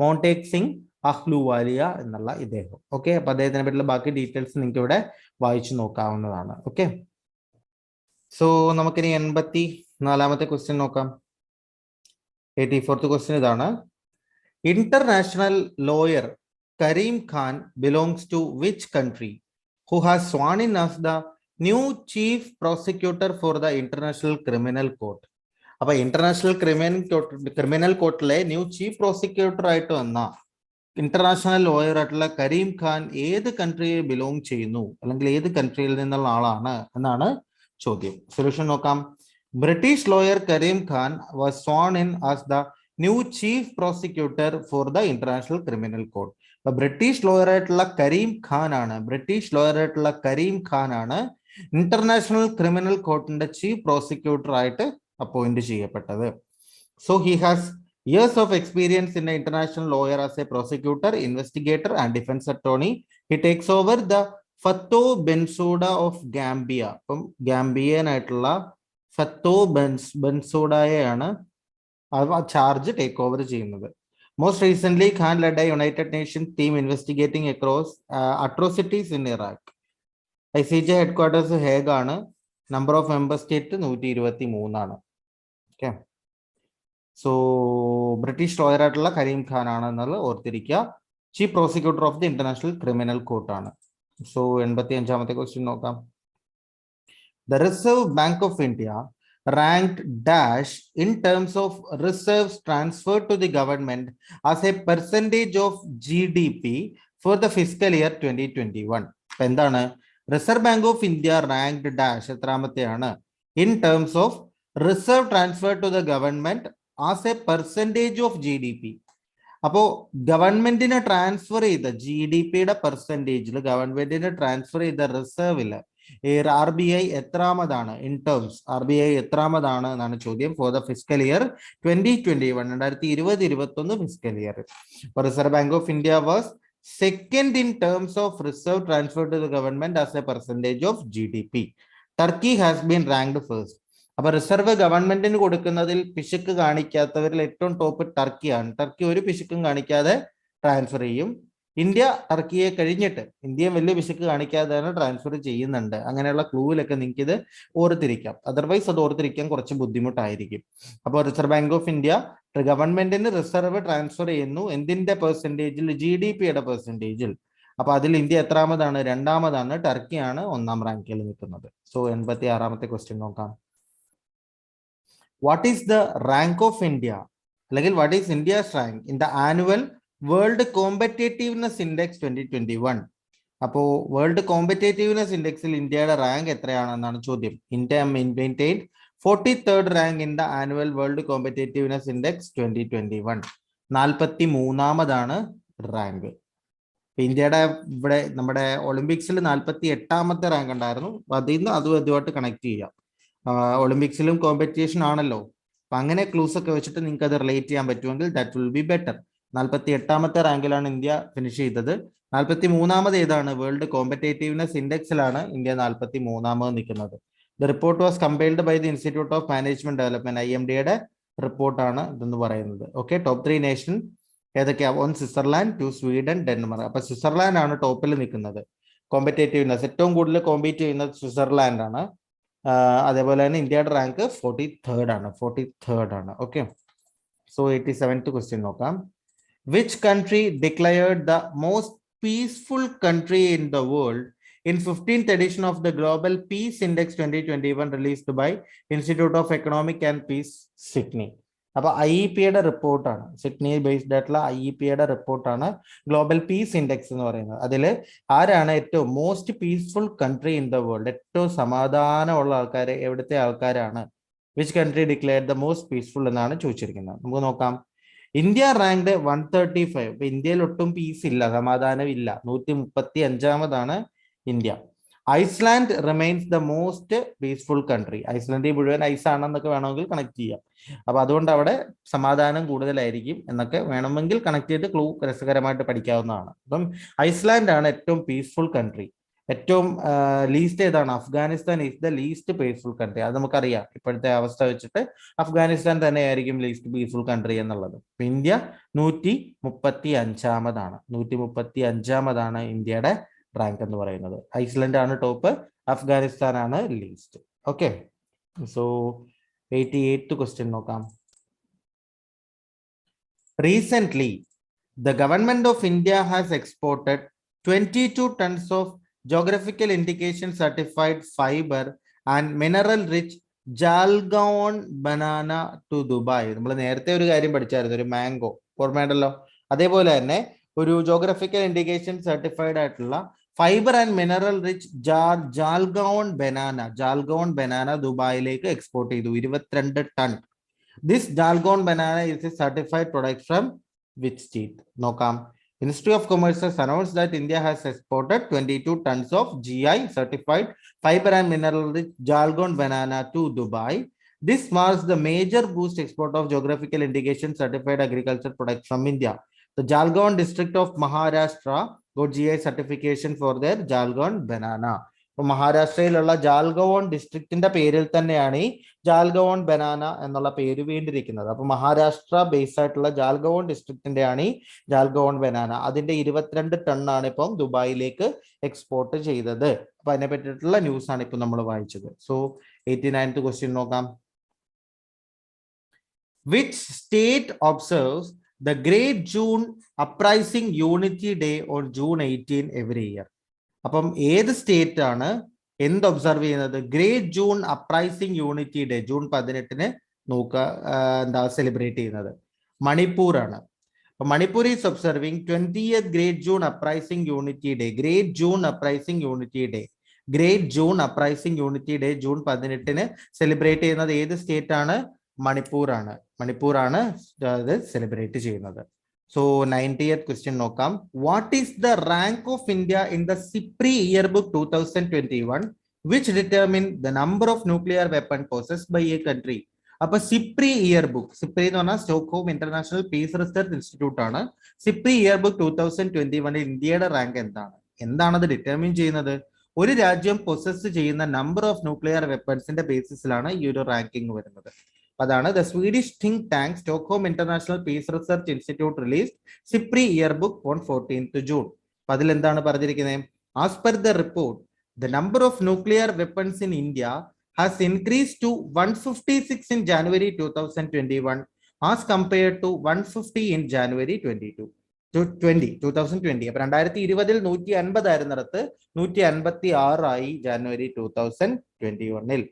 മോണ്ടേക് സിംഗ് അഹ്ലുവാലിയ എന്നുള്ള ഇദ്ദേഹം. ഓക്കെ, അപ്പൊ അദ്ദേഹത്തിനെ പറ്റിയുള്ള ബാക്കി ഡീറ്റെയിൽസ് നിങ്ങൾക്ക് ഇവിടെ വായിച്ചു നോക്കാവുന്നതാണ്. ഓക്കെ, സോ നമുക്കിനി 84ാമത്തെ ക്വസ്റ്റ്യൻ നോക്കാം. 84th ക്വസ്റ്റ്യൻ ഇതാണ്. International lawyer Karim Khan belongs to which country who has sworn in as the new chief prosecutor for the International Criminal Court? അപ്പൊ ഇന്റർനാഷണൽ ക്രിമിനൽ കോർട്ടിലെ ന്യൂ ചീഫ് പ്രോസിക്യൂട്ടർ ആയിട്ട് വന്ന ഇന്റർനാഷണൽ ലോയർ ആയിട്ടുള്ള കരീം ഖാൻ ഏത് കൺട്രിയെ belong ചെയ്യുന്നു, അല്ലെങ്കിൽ ഏത് കൺട്രിയിൽ നിന്നുള്ള ആളാണ് എന്നാണ് ചോദ്യം. സൊല്യൂഷൻ നോക്കാം. British lawyer Karim Khan was sworn in as the new chief prosecutor for the International Criminal Court. അപ്പൊ ബ്രിട്ടീഷ് ലോയർ ആയിട്ടുള്ള കരീം ഖാൻ ആണ് ഇന്റർനാഷണൽ ക്രിമിനൽ കോർട്ടിന്റെ ചീഫ് പ്രോസിക്യൂട്ടർ ആയിട്ട് അപ്പോയിന്റ് ചെയ്യപ്പെട്ടത്. So he has years of experience in an international lawyer as a prosecutor, investigator and defense attorney. He takes over the Fatou Bensouda of Gambia. അപ്പം Gambian ആയിട്ടുള്ള Fatou ബെൻസൂഡയെയാണ് charge take over ചെയ്യുന്നത്. Most recent Khan led a United Nation team investigating across atrocities in Iraq. ICJ headquarters Hague ആണ്. Number of member state 123 okay, so British lawyer ആയിട്ടുള്ള കരീം ഖാൻ ആണ് എന്നുള്ളത് ഓർത്തിരിക്കുക. Chief prosecutor of the International Criminal Court ആണ്. So 85ാമത്തെ question നോക്കാം. The Reserve bank of India ranked dash in terms of reserves transferred to the government as a percentage of GDP for the fiscal year 2021. എന്താണ്? Reserve bank of India ranked dash എത്രാമത്തെയാണ്? In terms of reserve transfer to the government as a percentage of GDP. അപ്പോ ഗവൺമെന്റിന് transfer ചെയ്ത GDPയുടെ പെർസെൻറ്റേജിൽ ഗവൺമെന്റിന് transfer ചെയ്ത റിസർവില് RBI എത്രാമതാണ്? In terms RBI എത്രാമതാണ് എന്നാണ് ചോദ്യം. For the fiscal year 2021, 2020-21 fiscal year. Reserve bank of India was second in terms of reserve transfer to the government as a percentage of GDP. Turkey has been ranked first. അപ്പൊ reserve ഗവൺമെന്റിന് കൊടുക്കുന്നതിൽ പിശുക്ക് കാണിക്കാത്തവരിൽ ഏറ്റവും top ടർക്കിയാണ്. Turkey ഒരു പിശുക്കും കാണിക്കാതെ transfer ചെയ്യും. India ടർക്കിയെ കഴിഞ്ഞിട്ട് ഇന്ത്യയും വലിയ പിശുക്ക് കാണിക്കാതെ തന്നെ ട്രാൻസ്ഫർ ചെയ്യുന്നുണ്ട്. അങ്ങനെയുള്ള ക്ലൂവിലൊക്കെ നിങ്ങൾക്ക് ഇത് ഓർത്തിരിക്കാം. അതർവൈസ് അത് ഓർത്തിരിക്കാൻ കുറച്ച് ബുദ്ധിമുട്ടായിരിക്കും. അപ്പോൾ റിസർവ് ബാങ്ക് ഓഫ് ഇന്ത്യ ഗവൺമെന്റിന് റിസർവ് ട്രാൻസ്ഫർ ചെയ്യുന്നു. എന്തിന്റെ പെർസെന്റേജിൽ? GDP-യുടെ പെർസെന്റേജിൽ. അപ്പൊ അതിൽ ഇന്ത്യ എത്രാമതാണ്? രണ്ടാമതാണ്. ടർക്കിയാണ് ഒന്നാം റാങ്കിൽ നിൽക്കുന്നത്. സോ 86ാമത്തെ ക്വസ്റ്റ്യൻ നോക്കാം. What is the rank of India, അല്ലെങ്കിൽ what is India's rank in the annual World Competitiveness Index 2021? അപ്പോ വേൾഡ് കോമ്പറ്റേറ്റീവ്നെസ് ഇൻഡെക്സിൽ ഇന്ത്യയുടെ റാങ്ക് എത്രയാണെന്നാണ് ചോദ്യം. India maintained 43rd rank in the annual World Competitiveness Index 2021. 43ാമതാണ് റാങ്ക്. ഇന്ത്യയുടെ ഇവിടെ നമ്മുടെ ഒളിമ്പിക്സിൽ 48ാമത്തെ റാങ്ക് ഉണ്ടായിരുന്നു. അതിൽ നിന്ന് അതുമായിട്ട് കണക്ട് ചെയ്യാം. ഒളിമ്പിക്സിലും കോമ്പറ്റീഷൻ ആണല്ലോ. അപ്പൊ അങ്ങനെ ക്ലൂസ് ഒക്കെ വെച്ചിട്ട് നിങ്ങൾക്ക് അത് റിലേറ്റ് ചെയ്യാൻ പറ്റുമെങ്കിൽ ദാറ്റ് വിൽ ബി ബെറ്റർ. 48ാമത്തെ റാങ്കിലാണ് ഇന്ത്യ ഫിനിഷ് ചെയ്തത്. 43ാമത് ഏതാണ്? വേൾഡ് കോമ്പറ്റേറ്റീവ്നെസ് ഇൻഡെക്സിലാണ് ഇന്ത്യ 43ാമത് നിൽക്കുന്നത്. The report was compiled by the Institute of Management Development, IMD-യുടെ റിപ്പോർട്ടാണ് ഇതെന്ന് പറയുന്നത്. ഓക്കെ, ടോപ്പ് 3 നേഷൻ ഏതൊക്കെയാ? 1 സ്വിറ്റ്സർലാൻഡ്, 2 സ്വീഡൻ, ഡെൻമാർക്ക്. അപ്പൊ സ്വിറ്റ്സർലാൻഡ് ആണ് ടോപ്പിൽ നിൽക്കുന്നത്. കോമ്പറ്റേറ്റീവ്നെസ് ഏറ്റവും കൂടുതൽ കോമ്പീറ്റ് ചെയ്യുന്നത് സ്വിറ്റ്സർലാൻഡ് ആണ്. അതേപോലെ തന്നെ ഇന്ത്യയുടെ റാങ്ക് 43rd ആണ്. ഓക്കെ, സോ 87th ക്വസ്റ്റ്യൻ നോക്കാം. Which country declared the most peaceful country in the world in 15th edition of the Global Peace Index 2021 released by Institute of Economic and Peace, Sydney? അപ്പൊ IEP-യുടെ റിപ്പോർട്ടാണ്, Sydney based ആയിട്ടുള്ള IEP-യുടെ റിപ്പോർട്ടാണ് global piece index എന്ന് പറയുന്നത്. അതിൽ ആരാണ് ഏറ്റവും most peaceful country in the world, ഏറ്റവും സമാധാനമുള്ള ആൾക്കാർ എവിടുത്തെ ആൾക്കാരാണ്? Which country declared the most peaceful എന്നാണ് ചോദിച്ചിരിക്കുന്നത്. നമുക്ക് നോക്കാം. India ranked 135. ഇപ്പൊ ഇന്ത്യയിൽ ഒട്ടും പീസ് ഇല്ല, സമാധാനം ഇല്ല. 135ാമതാണ് ഇന്ത്യ. Iceland remains the most peaceful country. ഐസ്ലാൻഡിൽ മുഴുവൻ ഐസ് ആണെന്നൊക്കെ വേണമെങ്കിൽ കണക്ട് ചെയ്യാം. അപ്പൊ അതുകൊണ്ട് അവിടെ സമാധാനം കൂടുതലായിരിക്കും എന്നൊക്കെ വേണമെങ്കിൽ കണക്ട് ചെയ്ത് ക്ലൂ രസകരമായിട്ട് പഠിക്കാവുന്നതാണ്. അപ്പം ഐസ്ലാൻഡ് ആണ് ഏറ്റവും പീസ്ഫുൾ കൺട്രി. ഏറ്റവും ലീസ്റ്റ് ഏതാണ്? Afghanistan is the least peaceful country. അത് നമുക്കറിയാം. ഇപ്പോഴത്തെ അവസ്ഥ വെച്ചിട്ട് അഫ്ഗാനിസ്ഥാൻ തന്നെയായിരിക്കും ലീസ്റ്റ് പീസ്ഫുൾ കൺട്രി എന്നുള്ളത്. ഇന്ത്യ 135ാമതാണ്. 135ാമതാണ് ഇന്ത്യയുടെ റാങ്ക് എന്ന് പറയുന്നത്. ഐസ്ലൻഡ് ആണ് ടോപ്പ്, അഫ്ഗാനിസ്ഥാൻ ആണ് least. Okay, so 88th question നോക്കാം. Recent the government of India has exported 22 tons of geographical indication certified fiber and mineral rich Jalgaon banana to Dubai. നമ്മൾ നേരത്തെ ഒരു കാര്യം പഠിച്ചായിരുന്നു, ഒരു മാംഗോ ഓർമ്മയുണ്ടല്ലോ. അതേപോലെ തന്നെ ഒരു ജോഗ്രഫിക്കൽ ഇൻഡിക്കേഷൻ സർട്ടിഫൈഡ് ആയിട്ടുള്ള fibre and mineral rich Jalgaon banana ദുബായിലേക്ക് എക്സ്പോർട്ട് ചെയ്തു. 22 ton. This Jalgaon banana is a certified product from which state? നോക്കാം. Ministry of Commerce has announced that India has exported 22 tons of GI certified fiber and mineral rich Jalgaon banana to Dubai. This marks the major boost export of geographical indication certified agriculture products from India. The Jalgaon district of Maharashtra got GI certification for their Jalgaon banana. മഹാരാഷ്ട്രയിലുള്ള ജാൽഗവോൺ ഡിസ്ട്രിക്റ്റിന്റെ പേരിൽ തന്നെയാണ് ഈ ജാൽഗവോൺ banana എന്നുള്ള പേര് വീണ്ടിരിക്കുന്നത്. അപ്പൊ Maharashtra base ആയിട്ടുള്ള ജാൽഗവോൺ ഡിസ്ട്രിക്റ്റിന്റെ ആണ് ഈ ജാൽഗവോൺ banana. അതിന്റെ 22 ടണ്ണാണ് ഇപ്പം ദുബായിലേക്ക് എക്സ്പോർട്ട് ചെയ്തത്. അപ്പൊ അതിനെ പറ്റിയിട്ടുള്ള ന്യൂസ് ആണ് ഇപ്പൊ നമ്മൾ വായിച്ചത്. സോ 89th ക്വസ്റ്റ്യൻ നോക്കാം. Which state observes the great June uprising unity day on June 18 every year? അപ്പം ഏത് സ്റ്റേറ്റ് ആണ് എന്ത് ഒബ്സർവ് ചെയ്യുന്നത്? Great June uprising unity day June 18 എന്താ സെലിബ്രേറ്റ് ചെയ്യുന്നത്? മണിപ്പൂർ ആണ്. Manipur is observing 20th great June uprising unity day. Great June uprising unity day June 18 celebrate ചെയ്യുന്നത് ഏത് സ്റ്റേറ്റ് ആണ്? മണിപ്പൂർ ആണ് അത് സെലിബ്രേറ്റ് ചെയ്യുന്നത്. So 90th question നോക്കാം. What is the rank of India in the SIPRI yearbook 2021 which determine the number of nuclear weapon possessed by a country? അപ്പൊ SIPRI yearbook, SIPRI എന്ന് പറഞ്ഞാൽ Stockholm international peace research institute ആണ്. SIPRI yearbook 2021 ഇന്ത്യയുടെ rank എന്താണ് അത് determine ചെയ്യുന്നത്? ഒരു രാജ്യം പൊസസ് ചെയ്യുന്ന നമ്പർ ഓഫ് ന്യൂക്ലിയർ വെപ്പൺസിന്റെ ബേസിസിലാണ് ഈ ഒരു റാങ്കിങ് വരുന്നത്. അതാണ് the Swedish think tank Stockholm International Peace Research Institute released SIPRI yearbook on 14th June. അപ്പൊ അതിൽ എന്താണ് പറഞ്ഞിരിക്കുന്നത്? As per the report, the number of nuclear weapons in India has increased to 156 in January 2021 as compared to 150 in January 2020. അപ്പൊ 2020 150 ആയിരുന്നിടത്ത് 156 January 2021.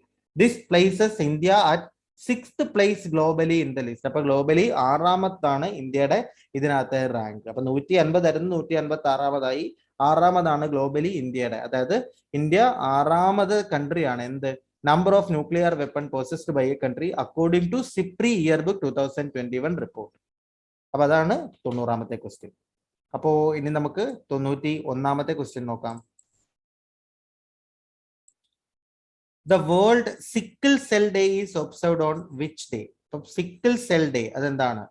This places India at 6th place globally in the list. അപ്പൊ globally 6ാമത്താണ് ഇന്ത്യയുടെ ഇതിനകത്തെ rank. അപ്പൊ 150 ആയിരുന്നു 156 6ാമതാണ് globally ഇന്ത്യയുടെ. അതായത് India 6ാമത് കൺട്രിയാണ് എന്ത് number of nuclear weapon possessed by a country according to SIPRI yearbook 2021 report. അപ്പൊ അതാണ് 90ാമത്തെ ക്വസ്റ്റ്യൻ. അപ്പോ ഇനി നമുക്ക് 91ാമത്തെ ക്വസ്റ്റ്യൻ നോക്കാം. The World Sickle Cell Day is observed on which day? Sickle Cell Day, അതെന്താണ്?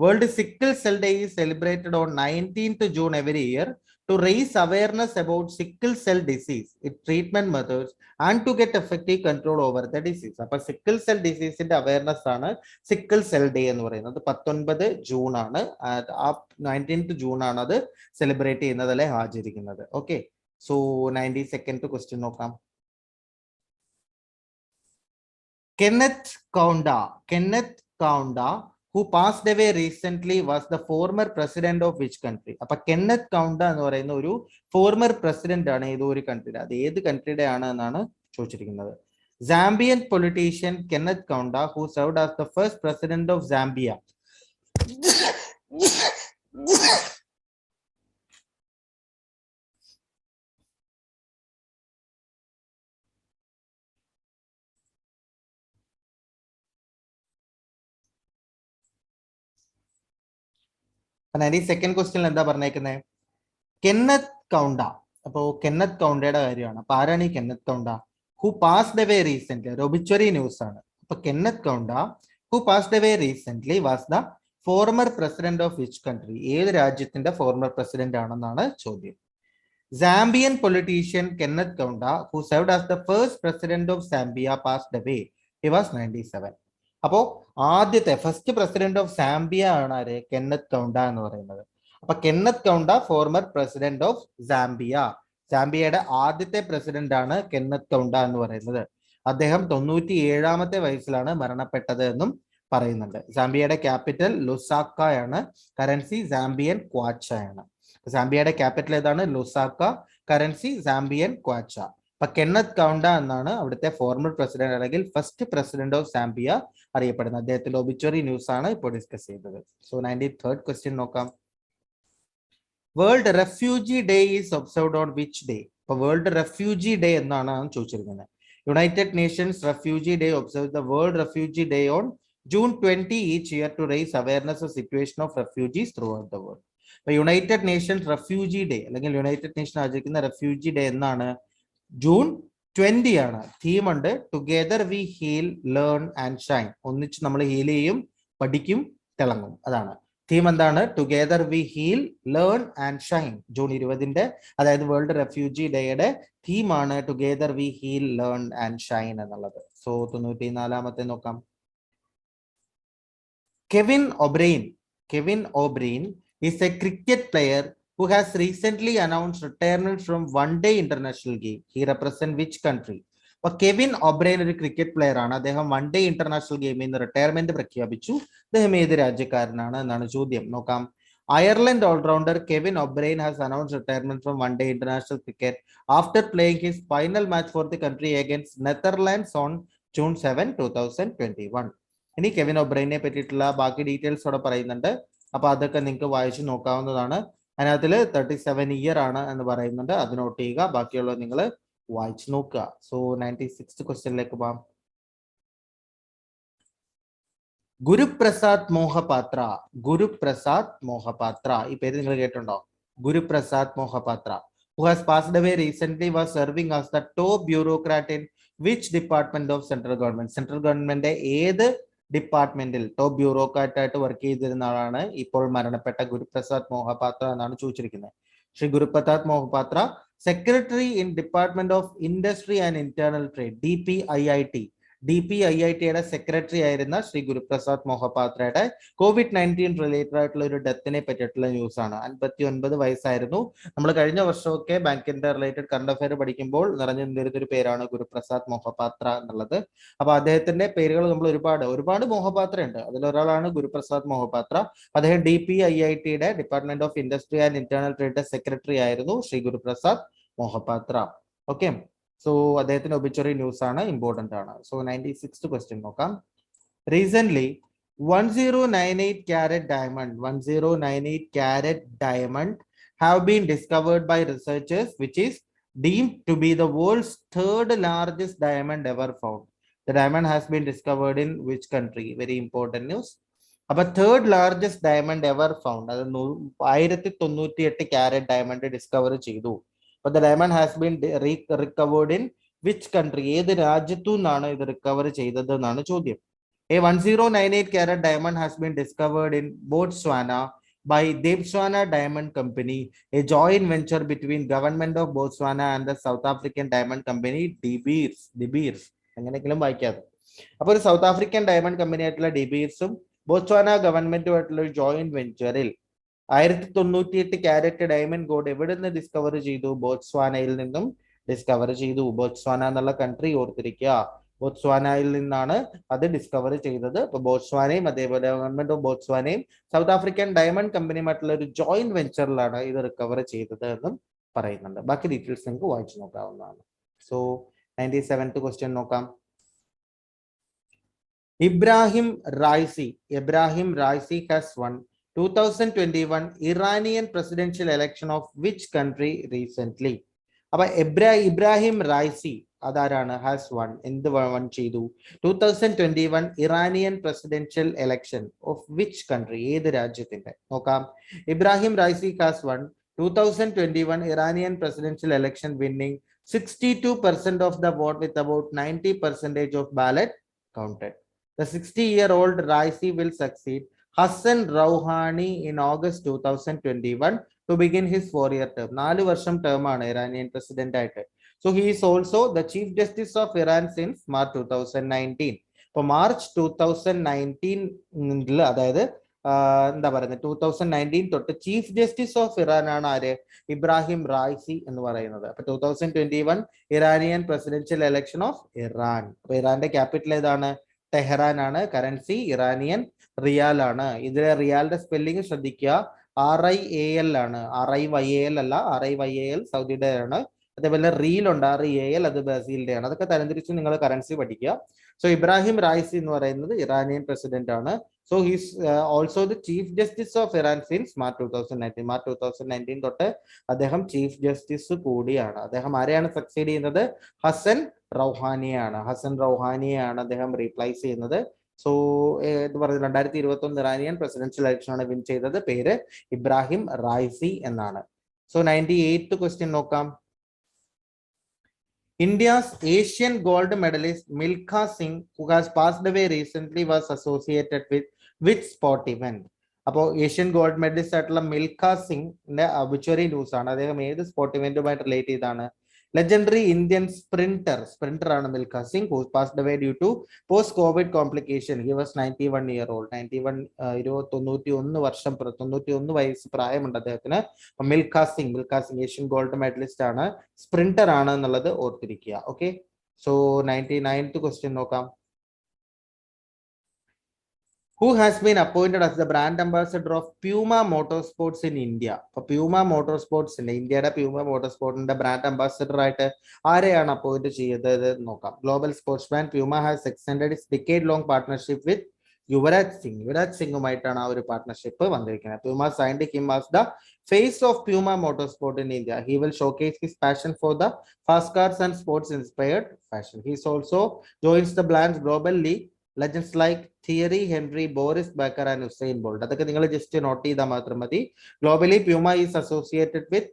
World Sickle Cell Day is celebrated on 19th June every year to raise awareness about sickle cell disease, its treatment methods, and to get effective control over the disease. അപ്പൊ sickle cell ഡിസീസിന്റെ awareness ആണ് sickle cell day എന്ന് പറയുന്നത്. 19 June ആണ്, 19th June ആണ് അത് celebrate ചെയ്യുന്നത് അല്ലെ ആചരിക്കുന്നത്. ഓക്കെ, സോ 92nd ക്വസ്റ്റ്യൻ നോക്കാം. Kenneth Kaunda, who passed away recently, was the former president of which country? അപ്പൊ കെന്നത്ത് കൗണ്ട എന്ന് പറയുന്ന ഒരു ഫോർമർ പ്രസിഡന്റ് ആണ് ഏതോ ഒരു കൺട്രിയുടെ. അത് ഏത് കൺട്രിയുടെ ആണ് എന്നാണ് ചോദിച്ചിരിക്കുന്നത്. Zambian politician Kenneth Kaunda, who served as the first president of Zambia. Second question എന്താ പറഞ്ഞേക്കുന്നത്? Kenneth Kaunda. അപ്പോ കെന്നത്ത് കൗണ്ടയുടെ കാര്യമാണ്. അപ്പൊ ആരാണ് ഈ Kenneth Kaunda? Who passed away recent, ഒരു ഒബിച്വറി ന്യൂസ് ആണ്. അപ്പൊ Kenneth Kaunda who passed away recently was the former president of which country? ഏത് രാജ്യത്തിന്റെ ഫോർമർ പ്രസിഡന്റ് ആണെന്നാണ് ചോദ്യം. Zambian politician Kenneth Kaunda, who served as the first president of Zambia, passed away. He was 97. അപ്പോ ആദ്യത്തെ first president of Zambia ആണ് ആര്? Kenneth Kaunda എന്ന് പറയുന്നത്. അപ്പൊ Kenneth Kaunda former president of Zambia. സാംബിയയുടെ ആദ്യത്തെ പ്രസിഡന്റ് ആണ് കെന്നത്ത് കൗണ്ട എന്ന് പറയുന്നത്. അദ്ദേഹം 97ാമത്തെ വയസ്സിലാണ് മരണപ്പെട്ടത് എന്നും പറയുന്നുണ്ട്. സാംബിയയുടെ ക്യാപിറ്റൽ ലുസാക്കയാണ്. കറൻസി സാംബിയൻ ക്വാച്ചയാണ്. സാംബിയയുടെ ക്യാപിറ്റൽ ഏതാണ്? ലുസാക്ക. Currency Zambian kwacha. അപ്പൊ കെന്നത്ത് കൗണ്ട എന്നാണ് അവിടുത്തെ ഫോർമർ പ്രസിഡന്റ് അല്ലെങ്കിൽ ഫസ്റ്റ് പ്രസിഡന്റ് ഓഫ് സാംബിയ അറിയപ്പെടുന്നത്. അദ്ദേഹത്തിന്റെ ഒബിച്വറി ന്യൂസ് ആണ് ഇപ്പോൾ ഡിസ്കസ് ചെയ്തത്. സോ 93rd ക്വസ്റ്റ്യൻ നോക്കാം. World Refugee Day is observed on which day? അപ്പൊ വേൾഡ് റെഫ്യൂജി ഡേ എന്നാണ് ചോദിച്ചിരിക്കുന്നത്. United Nations Refugee Day observe the World Refugee Day on June 20 each year to raise awareness of situation of refugees throughout the world. അപ്പൊ United Nations Refugee Day അല്ലെങ്കിൽ United Nation ആചരിക്കുന്ന Refugee Day എന്നാണ്? June 20 ആണ്. Theme ഉണ്ട് together we heal learn and shine. ഒന്നിച്ച് നമ്മൾ heal ചെയ്യും, പഠിക്കും, തിളങ്ങും. അതാണ് തീം. എന്താണ്? Together we heal learn and shine. June 20 അതായത് വേൾഡ് റെഫ്യൂജി ഡേയുടെ തീമാണ് together we heal learn and shine എന്നുള്ളത്. സോ 94ാമത്തെ നോക്കാം. Kevin O'Brien is a cricket player who has recently announced retirement from one-day international game. He represents which country? അപ്പോൾ Kevin O'Brien ഒരു cricket player ആണ്. അദ്ദേഹം one-day international ഗെയിമിൽ നിന്ന് retirement പ്രഖ്യാപിച്ചു. അദ്ദേഹം ഏത് രാജ്യക്കാരനാണ് എന്നാണ് ചോദ്യം. നോക്കാം. Ireland all rounder Kevin O'Brien has announced retirement from one day international cricket after playing his final match for the country against Netherlands on June 7, 2021. ഇനി കെവിൻ ഒബ്രെയിനെ പറ്റിയിട്ടുള്ള ബാക്കി ഡീറ്റെയിൽസ് അവിടെ പറയുന്നുണ്ട്. അപ്പൊ അതൊക്കെ നിങ്ങൾക്ക് വായിച്ചു നോക്കാവുന്നതാണ്. അതിനകത്തിൽ 37 ഇയർ ആണ് എന്ന് പറയുന്നുണ്ട്. അത് നോട്ട് ചെയ്യുക. ബാക്കിയുള്ളത് നിങ്ങൾ വായിച്ചു നോക്കുക. സോ 96th ക്വസ്റ്റ്യനിലേക്ക് പോകാം. ഗുരുപ്രസാദ് മോഹപാത്ര ഈ പേര് നിങ്ങൾ കേട്ടിട്ടുണ്ടോ? Guruprasad Mohapatra, who has passed away recently, was serving as the top bureaucrat in which department of central government? Central government ഏത് ഡിപ്പാർട്ട്മെന്റിൽ ടോപ്പ് ബ്യൂറോക്രാറ്റ് ആയിട്ട് വർക്ക് ചെയ്തിരുന്ന ആളാണ് ഇപ്പോൾ മരണപ്പെട്ട ഗുരുപ്രസാദ് മോഹപാത്ര എന്നാണ് ചോദിച്ചിരിക്കുന്നത്. Shri Guruprasad Mohapatra, secretary in Department of Industry and Internal Trade, DPIIT, DPIITയുടെ സെക്രട്ടറി ആയിരുന്ന ശ്രീ ഗുരുപ്രസാദ് മൊഹപാത്രയുടെ COVID-19 റിലേറ്റഡ് ആയിട്ടുള്ള ഒരു ഡെത്തിനെ പറ്റിയിട്ടുള്ള ന്യൂസ് ആണ്. 59 വയസ്സായിരുന്നു. നമ്മൾ കഴിഞ്ഞ വർഷമൊക്കെ ബാങ്കിന്റെ റിലേറ്റഡ് കറണ്ട് അഫയർ പഠിക്കുമ്പോൾ നിറഞ്ഞു നിന്നിരുന്ന ഒരു പേരാണ് ഗുരുപ്രസാദ് മൊഹപാത്ര എന്നുള്ളത്. അപ്പൊ അദ്ദേഹത്തിന്റെ പേരുകൾ നമ്മൾ ഒരുപാട് മൊഹപാത്ര ഉണ്ട്. അതിലൊരാളാണ് ഗുരുപ്രസാദ് മൊഹപാത്ര. അദ്ദേഹം DPIITയുടെ Department of Industry and Internal Trade secretary ആയിരുന്നു ശ്രീ ഗുരുപ്രസാദ് മൊഹപാത്ര. ഓക്കെ, സോ അദ്ദേഹത്തിന്റെ ഒബിച്വറി ന്യൂസ് ആണ്, ഇമ്പോർട്ടന്റ് ആണ്. സോ 96th ക്വസ്റ്റ്യൻ നോക്കാം. Recent 1098 carat diamond have been discovered by researchers, which is deemed to be the world's third largest diamond ever found. The diamond has been discovered in which country? Very important news. അപ്പൊ third largest diamond ever found, അത് 1098 carrot diamond discover ചെയ്തു. But the diamond has been recovered in which country? ഏത് രാജ്യത്തു നിന്നാണ് ഇത് recover ചെയ്തത് എന്നാണ് ചോദ്യം. A 1098 carat diamond has been discovered in Botswana by Debswana Diamond Company, a joint venture between government of Botswana and the South African diamond company De Beers. അങ്ങനെയെങ്കിലും വായിക്കാതെ. അപ്പൊ ഒരു സൗത്ത് ആഫ്രിക്കൻ ഡയമണ്ട് കമ്പനി ആയിട്ടുള്ള De Beersഉം Botswana ഗവൺമെന്റുമായിട്ടുള്ള ഒരു joint വെഞ്ചറിൽ 1098 carrot diamond gold എവിടെ നിന്ന് discover ചെയ്തു? ബോട്സ്വാനയിൽ നിന്നും ഡിസ്കവർ ചെയ്തു. ബോട്സ്വാന എന്നുള്ള കൺട്രി ഓർത്തിരിക്കുക. ബോട്സ്വാനയിൽ നിന്നാണ് അത് ഡിസ്കവർ ചെയ്തത്. ഇപ്പൊ ബോട്സ്വാനയും അതേപോലെ ഗവൺമെന്റ് ഓഫ് ബോട്സ്വാനയും സൗത്ത് ആഫ്രിക്കൻ ഡയമണ്ട് കമ്പനിയുമായിട്ടുള്ള ഒരു ജോയിന്റ് വെഞ്ചറിലാണ് ഇത് റിക്കവർ ചെയ്തത് എന്നും പറയുന്നുണ്ട്. ബാക്കി ഡീറ്റെയിൽസ് നിങ്ങൾക്ക് വായിച്ചു നോക്കാവുന്നതാണ്. സോ 97th ക്വസ്റ്റ്യൻ നോക്കാം. Ibrahim Raisi has won 2021 Iranian presidential election of which country recently? അപ്പൊ ഇബ്രാഹിം റൈസി അതാരാണ്? ഹാസ് വൺ, എന്ത് വൺ ചെയ്തു? 2021 Iranian presidential election of which country? ഏത് രാജ്യത്തിന്റെ? നോക്കാം. Ebrahim Raisi has one 2021 Iranian presidential election, winning 62% of the vote with about 90% of ballot counted. The 60-year-old Raisi will succeed Hassan Rouhani in August 2021 to begin his 4-year term. 4 വർഷം term ആണ് Iranian president ആയിട്ട്. So he is also the Chief Justice of Iran since March 2019. അപ്പോൾ March 2019 അതായത് എന്താ പറയുന്നത് 2019 തൊട്ട് chief justice of Iran ആണ് ആര്? ഇബ്രാഹിം റൈസി എന്ന് പറയുന്നത്. അപ്പൊ 2021 Iranian presidential election of Iran. അപ്പൊ ഇറാന്റെ ക്യാപിറ്റൽ ഏതാണ്? ടെഹ്റാൻ ആണ്. കറൻസി ഇറാനിയൻ റിയാൽ ആണ്. ഇതിലെ റിയാലിന്റെ സ്പെല്ലിംഗ് ശ്രദ്ധിക്കുക. RIAL ആണ്. RIYAL അല്ല. RIYAL സൗദിയുടെ ആണ്. അതേപോലെ റീൽ ഉണ്ട്, REAL, അത് ബ്രസീലിന്റെ ആണ്. അതൊക്കെ തരംതിരിച്ച് നിങ്ങൾ കറൻസി പഠിക്കുക. സോ ഇബ്രാഹിം റൈസി എന്ന് പറയുന്നത് ഇറാനിയൻ പ്രസിഡന്റ് ആണ്. So he's also the chief justice of Iran since March 2019. March 2019 തൊട്ട് അദ്ദേഹം ചീഫ് ജസ്റ്റിസ് കൂടിയാണ്. അദ്ദേഹം ആരെയാണ് സക്സീഡ് ചെയ്യുന്നത്? ഹസൻ റൗഹാനിയാണ്. അദ്ദേഹം റീപ്ലേസ് ചെയ്യുന്നത്. സോ എന്ന് പറയുന്നത് 2021 ഇറാനിയൻ പ്രസിഡൻഷ്യൽ ഇലക്ഷൻ ആണ് വിൻ ചെയ്തത്. പേര് ഇബ്രാഹിം റൈസി എന്നാണ്. സോ 98th ക്വസ്റ്റ്യൻ നോക്കാം. India's Asian gold medalist Milkha Singh, who has passed away recently, was associated with which sport event? അപ്പോൾ ഏഷ്യൻ ഗോൾഡ് മെഡലിസ്റ്റ് ആയിട്ടുള്ള മിൽഖ സിംഗിന്റെ ഒബിച്വറി ന്യൂസ് ആണ്. അദ്ദേഹം ഏത് സ്പോർട്ട് ഇവന്റുമായിട്ട് റിലേറ്റ് ചെയ്താണ്? legendary Indian sprinter ആണ് Milkha Singh, who passed away due to post-COVID complication. He was 91 year old. 91 വയസ്സ് പ്രായമുണ്ട് അദ്ദേഹത്തിന്. Milkha Singh Asian gold medallist ആണ്, സ്പ്രിന്റർ ആണ് എന്നുള്ളത് ഓർത്തിരിക്കുക. ഓക്കെ, സോ 99th ക്വസ്റ്റ്യൻ നോക്കാം. Who has been appointed as the brand ambassador of Puma Motorsports in India? For Puma Motorsports in India, Puma Motorsports in the brand ambassador ആയിട്ട് ആരെയാണ് appoint ചെയ്തത് നോക്കാം. Global sportsman Puma has extended its decade-long partnership with Yuvraj സിംഗുമായിട്ടാണ് ആ ഒരു partnership വന്നിരിക്കുന്നത്. Puma signed him as the face of Puma Motorsport in India. He will showcase his passion for the fast cars and sports-inspired fashion. He also joins the brand's global league legends like Thierry Henry, Boris Becker and Usain Bolt. അതൊക്കെ നിങ്ങൾ just not ചെയ്താൽ മാത്രം മതി. Globally Puma is associated with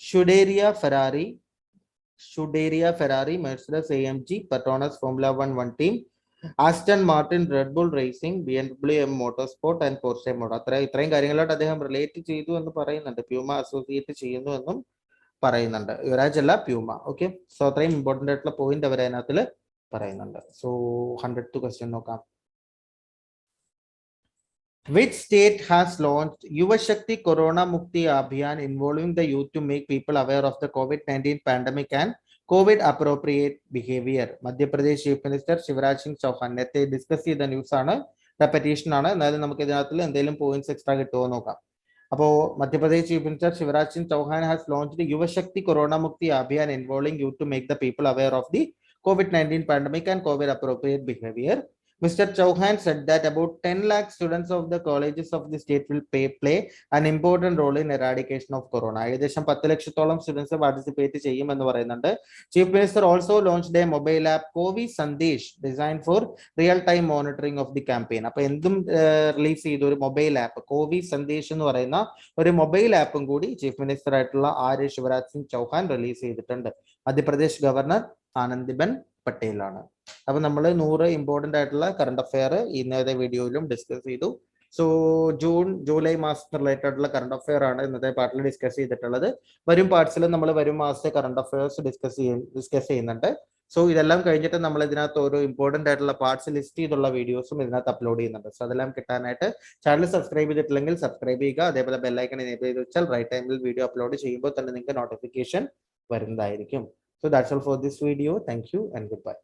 Scuderia Ferrari, Mercedes AMG, Petronas Formula 1 team, Aston Martin, Red Bull Racing, BMW Motorsport and Porsche Motor. ഇത്രയും കാര്യങ്ങളായിട്ട് അദ്ദേഹം relate ചെയ്തു എന്ന് പറയുന്നുണ്ട്. Puma അസോസിയേറ്റ് ചെയ്യുന്നു എന്നും പറയുന്നുണ്ട്. യുവരാജ് അല്ല, Puma. ഓക്കെ, സോ അത്രയും ഇമ്പോർട്ടൻ്റ് ആയിട്ടുള്ള പോയിന്റ് അവർ അതിനകത്തിൽ പറയുന്നുണ്ട്. സോ 100th ക്വസ്റ്റ്യൻ നോക്കാം. Which state has launched Yuva Shakti Corona Mukti Abhiyan involving the youth to make people aware of the COVID-19 pandemic and COVID appropriate behavior? Madhya Pradesh Chief Minister Shivraj Singh Chauhan. നേരത്തെ discuss ചെയ്ത news ആണ്, repetition ആണ്, എന്നാലും നമുക്ക് ഇതിനകത്ത് എന്തെങ്കിലും points extra കിട്ടുമോ നോക്കാം. അപ്പോൾ Madhya Pradesh chief minister Shivraj Singh Chouhan has launched Yuvashakti corona Mukti Abhiyan involving youth to make the people aware of the COVID-19 pandemic and COVID appropriate behavior. Mr. Chauhan said that about 10 lakh students of the colleges of the state will play an important role in eradication of corona. ഏകദേശം 10 ലക്ഷത്തോളം students participate ചെയ്യുമെന്ന് പറയുന്നുണ്ട്. Chief minister also launched a mobile app Covi Sandesh design for real time monitoring of the campaign. അപ്പൊ എന്തും release ചെയ്ത ഒരു mobile app Covi Sandesh എന്ന് പറയുന്ന ഒരു മൊബൈൽ ആപ്പും കൂടി ചീഫ് മിനിസ്റ്റർ ആയിട്ടുള്ള ആര്യ ശിവരാജ് സിംഗ് ചൗഹാൻ റിലീസ് ചെയ്തിട്ടുണ്ട്. മധ്യപ്രദേശ് ഗവർണർ ആനന്ദിബെൻ പട്ടേലാണ്. അപ്പൊ നമ്മൾ 100 ഇമ്പോർട്ടന്റ് ആയിട്ടുള്ള കറണ്ട് അഫെയർ ഇന്നത്തെ വീഡിയോയിലും ഡിസ്കസ് ചെയ്തു. സോ ജൂലൈ മാസത്തിന് റിലേറ്റഡ് ആയിട്ടുള്ള കറണ്ട് അഫെയർ ആണ് ഇന്നത്തെ പാർട്ടിൽ ഡിസ്കസ് ചെയ്തിട്ടുള്ളത്. വരും പാർട്സിലും നമ്മൾ വരും മാസത്തെ കറണ്ട് അഫെയർസ് ഡിസ്കസ് ചെയ്യുന്നുണ്ട്. സോ ഇതെല്ലാം കഴിഞ്ഞിട്ട് നമ്മൾ ഇതിനകത്ത് ഓരോ ഇമ്പോർട്ടന്റ് ആയിട്ടുള്ള പാർട്സ് ലിസ്റ്റ് ചെയ്തുള്ള വീഡിയോസും ഇതിനകത്ത് അപ്ലോഡ് ചെയ്യുന്നുണ്ട്. സോ അതെല്ലാം കിട്ടാനായിട്ട് ചാനൽ സബ്സ്ക്രൈബ് ചെയ്തിട്ടില്ലെങ്കിൽ സബ്സ്ക്രൈബ് ചെയ്യുക. അതേപോലെ ബെല്ലൈക്കൺ എനേബിൾ ചെയ്ത് വെച്ചാൽ റൈറ്റ് ടൈമിൽ വീഡിയോ അപ്ലോഡ് ചെയ്യുമ്പോൾ തന്നെ നിങ്ങൾക്ക് നോട്ടിഫിക്കേഷൻ വരുന്നതായിരിക്കും. So that's all for this video. Thank you and goodbye.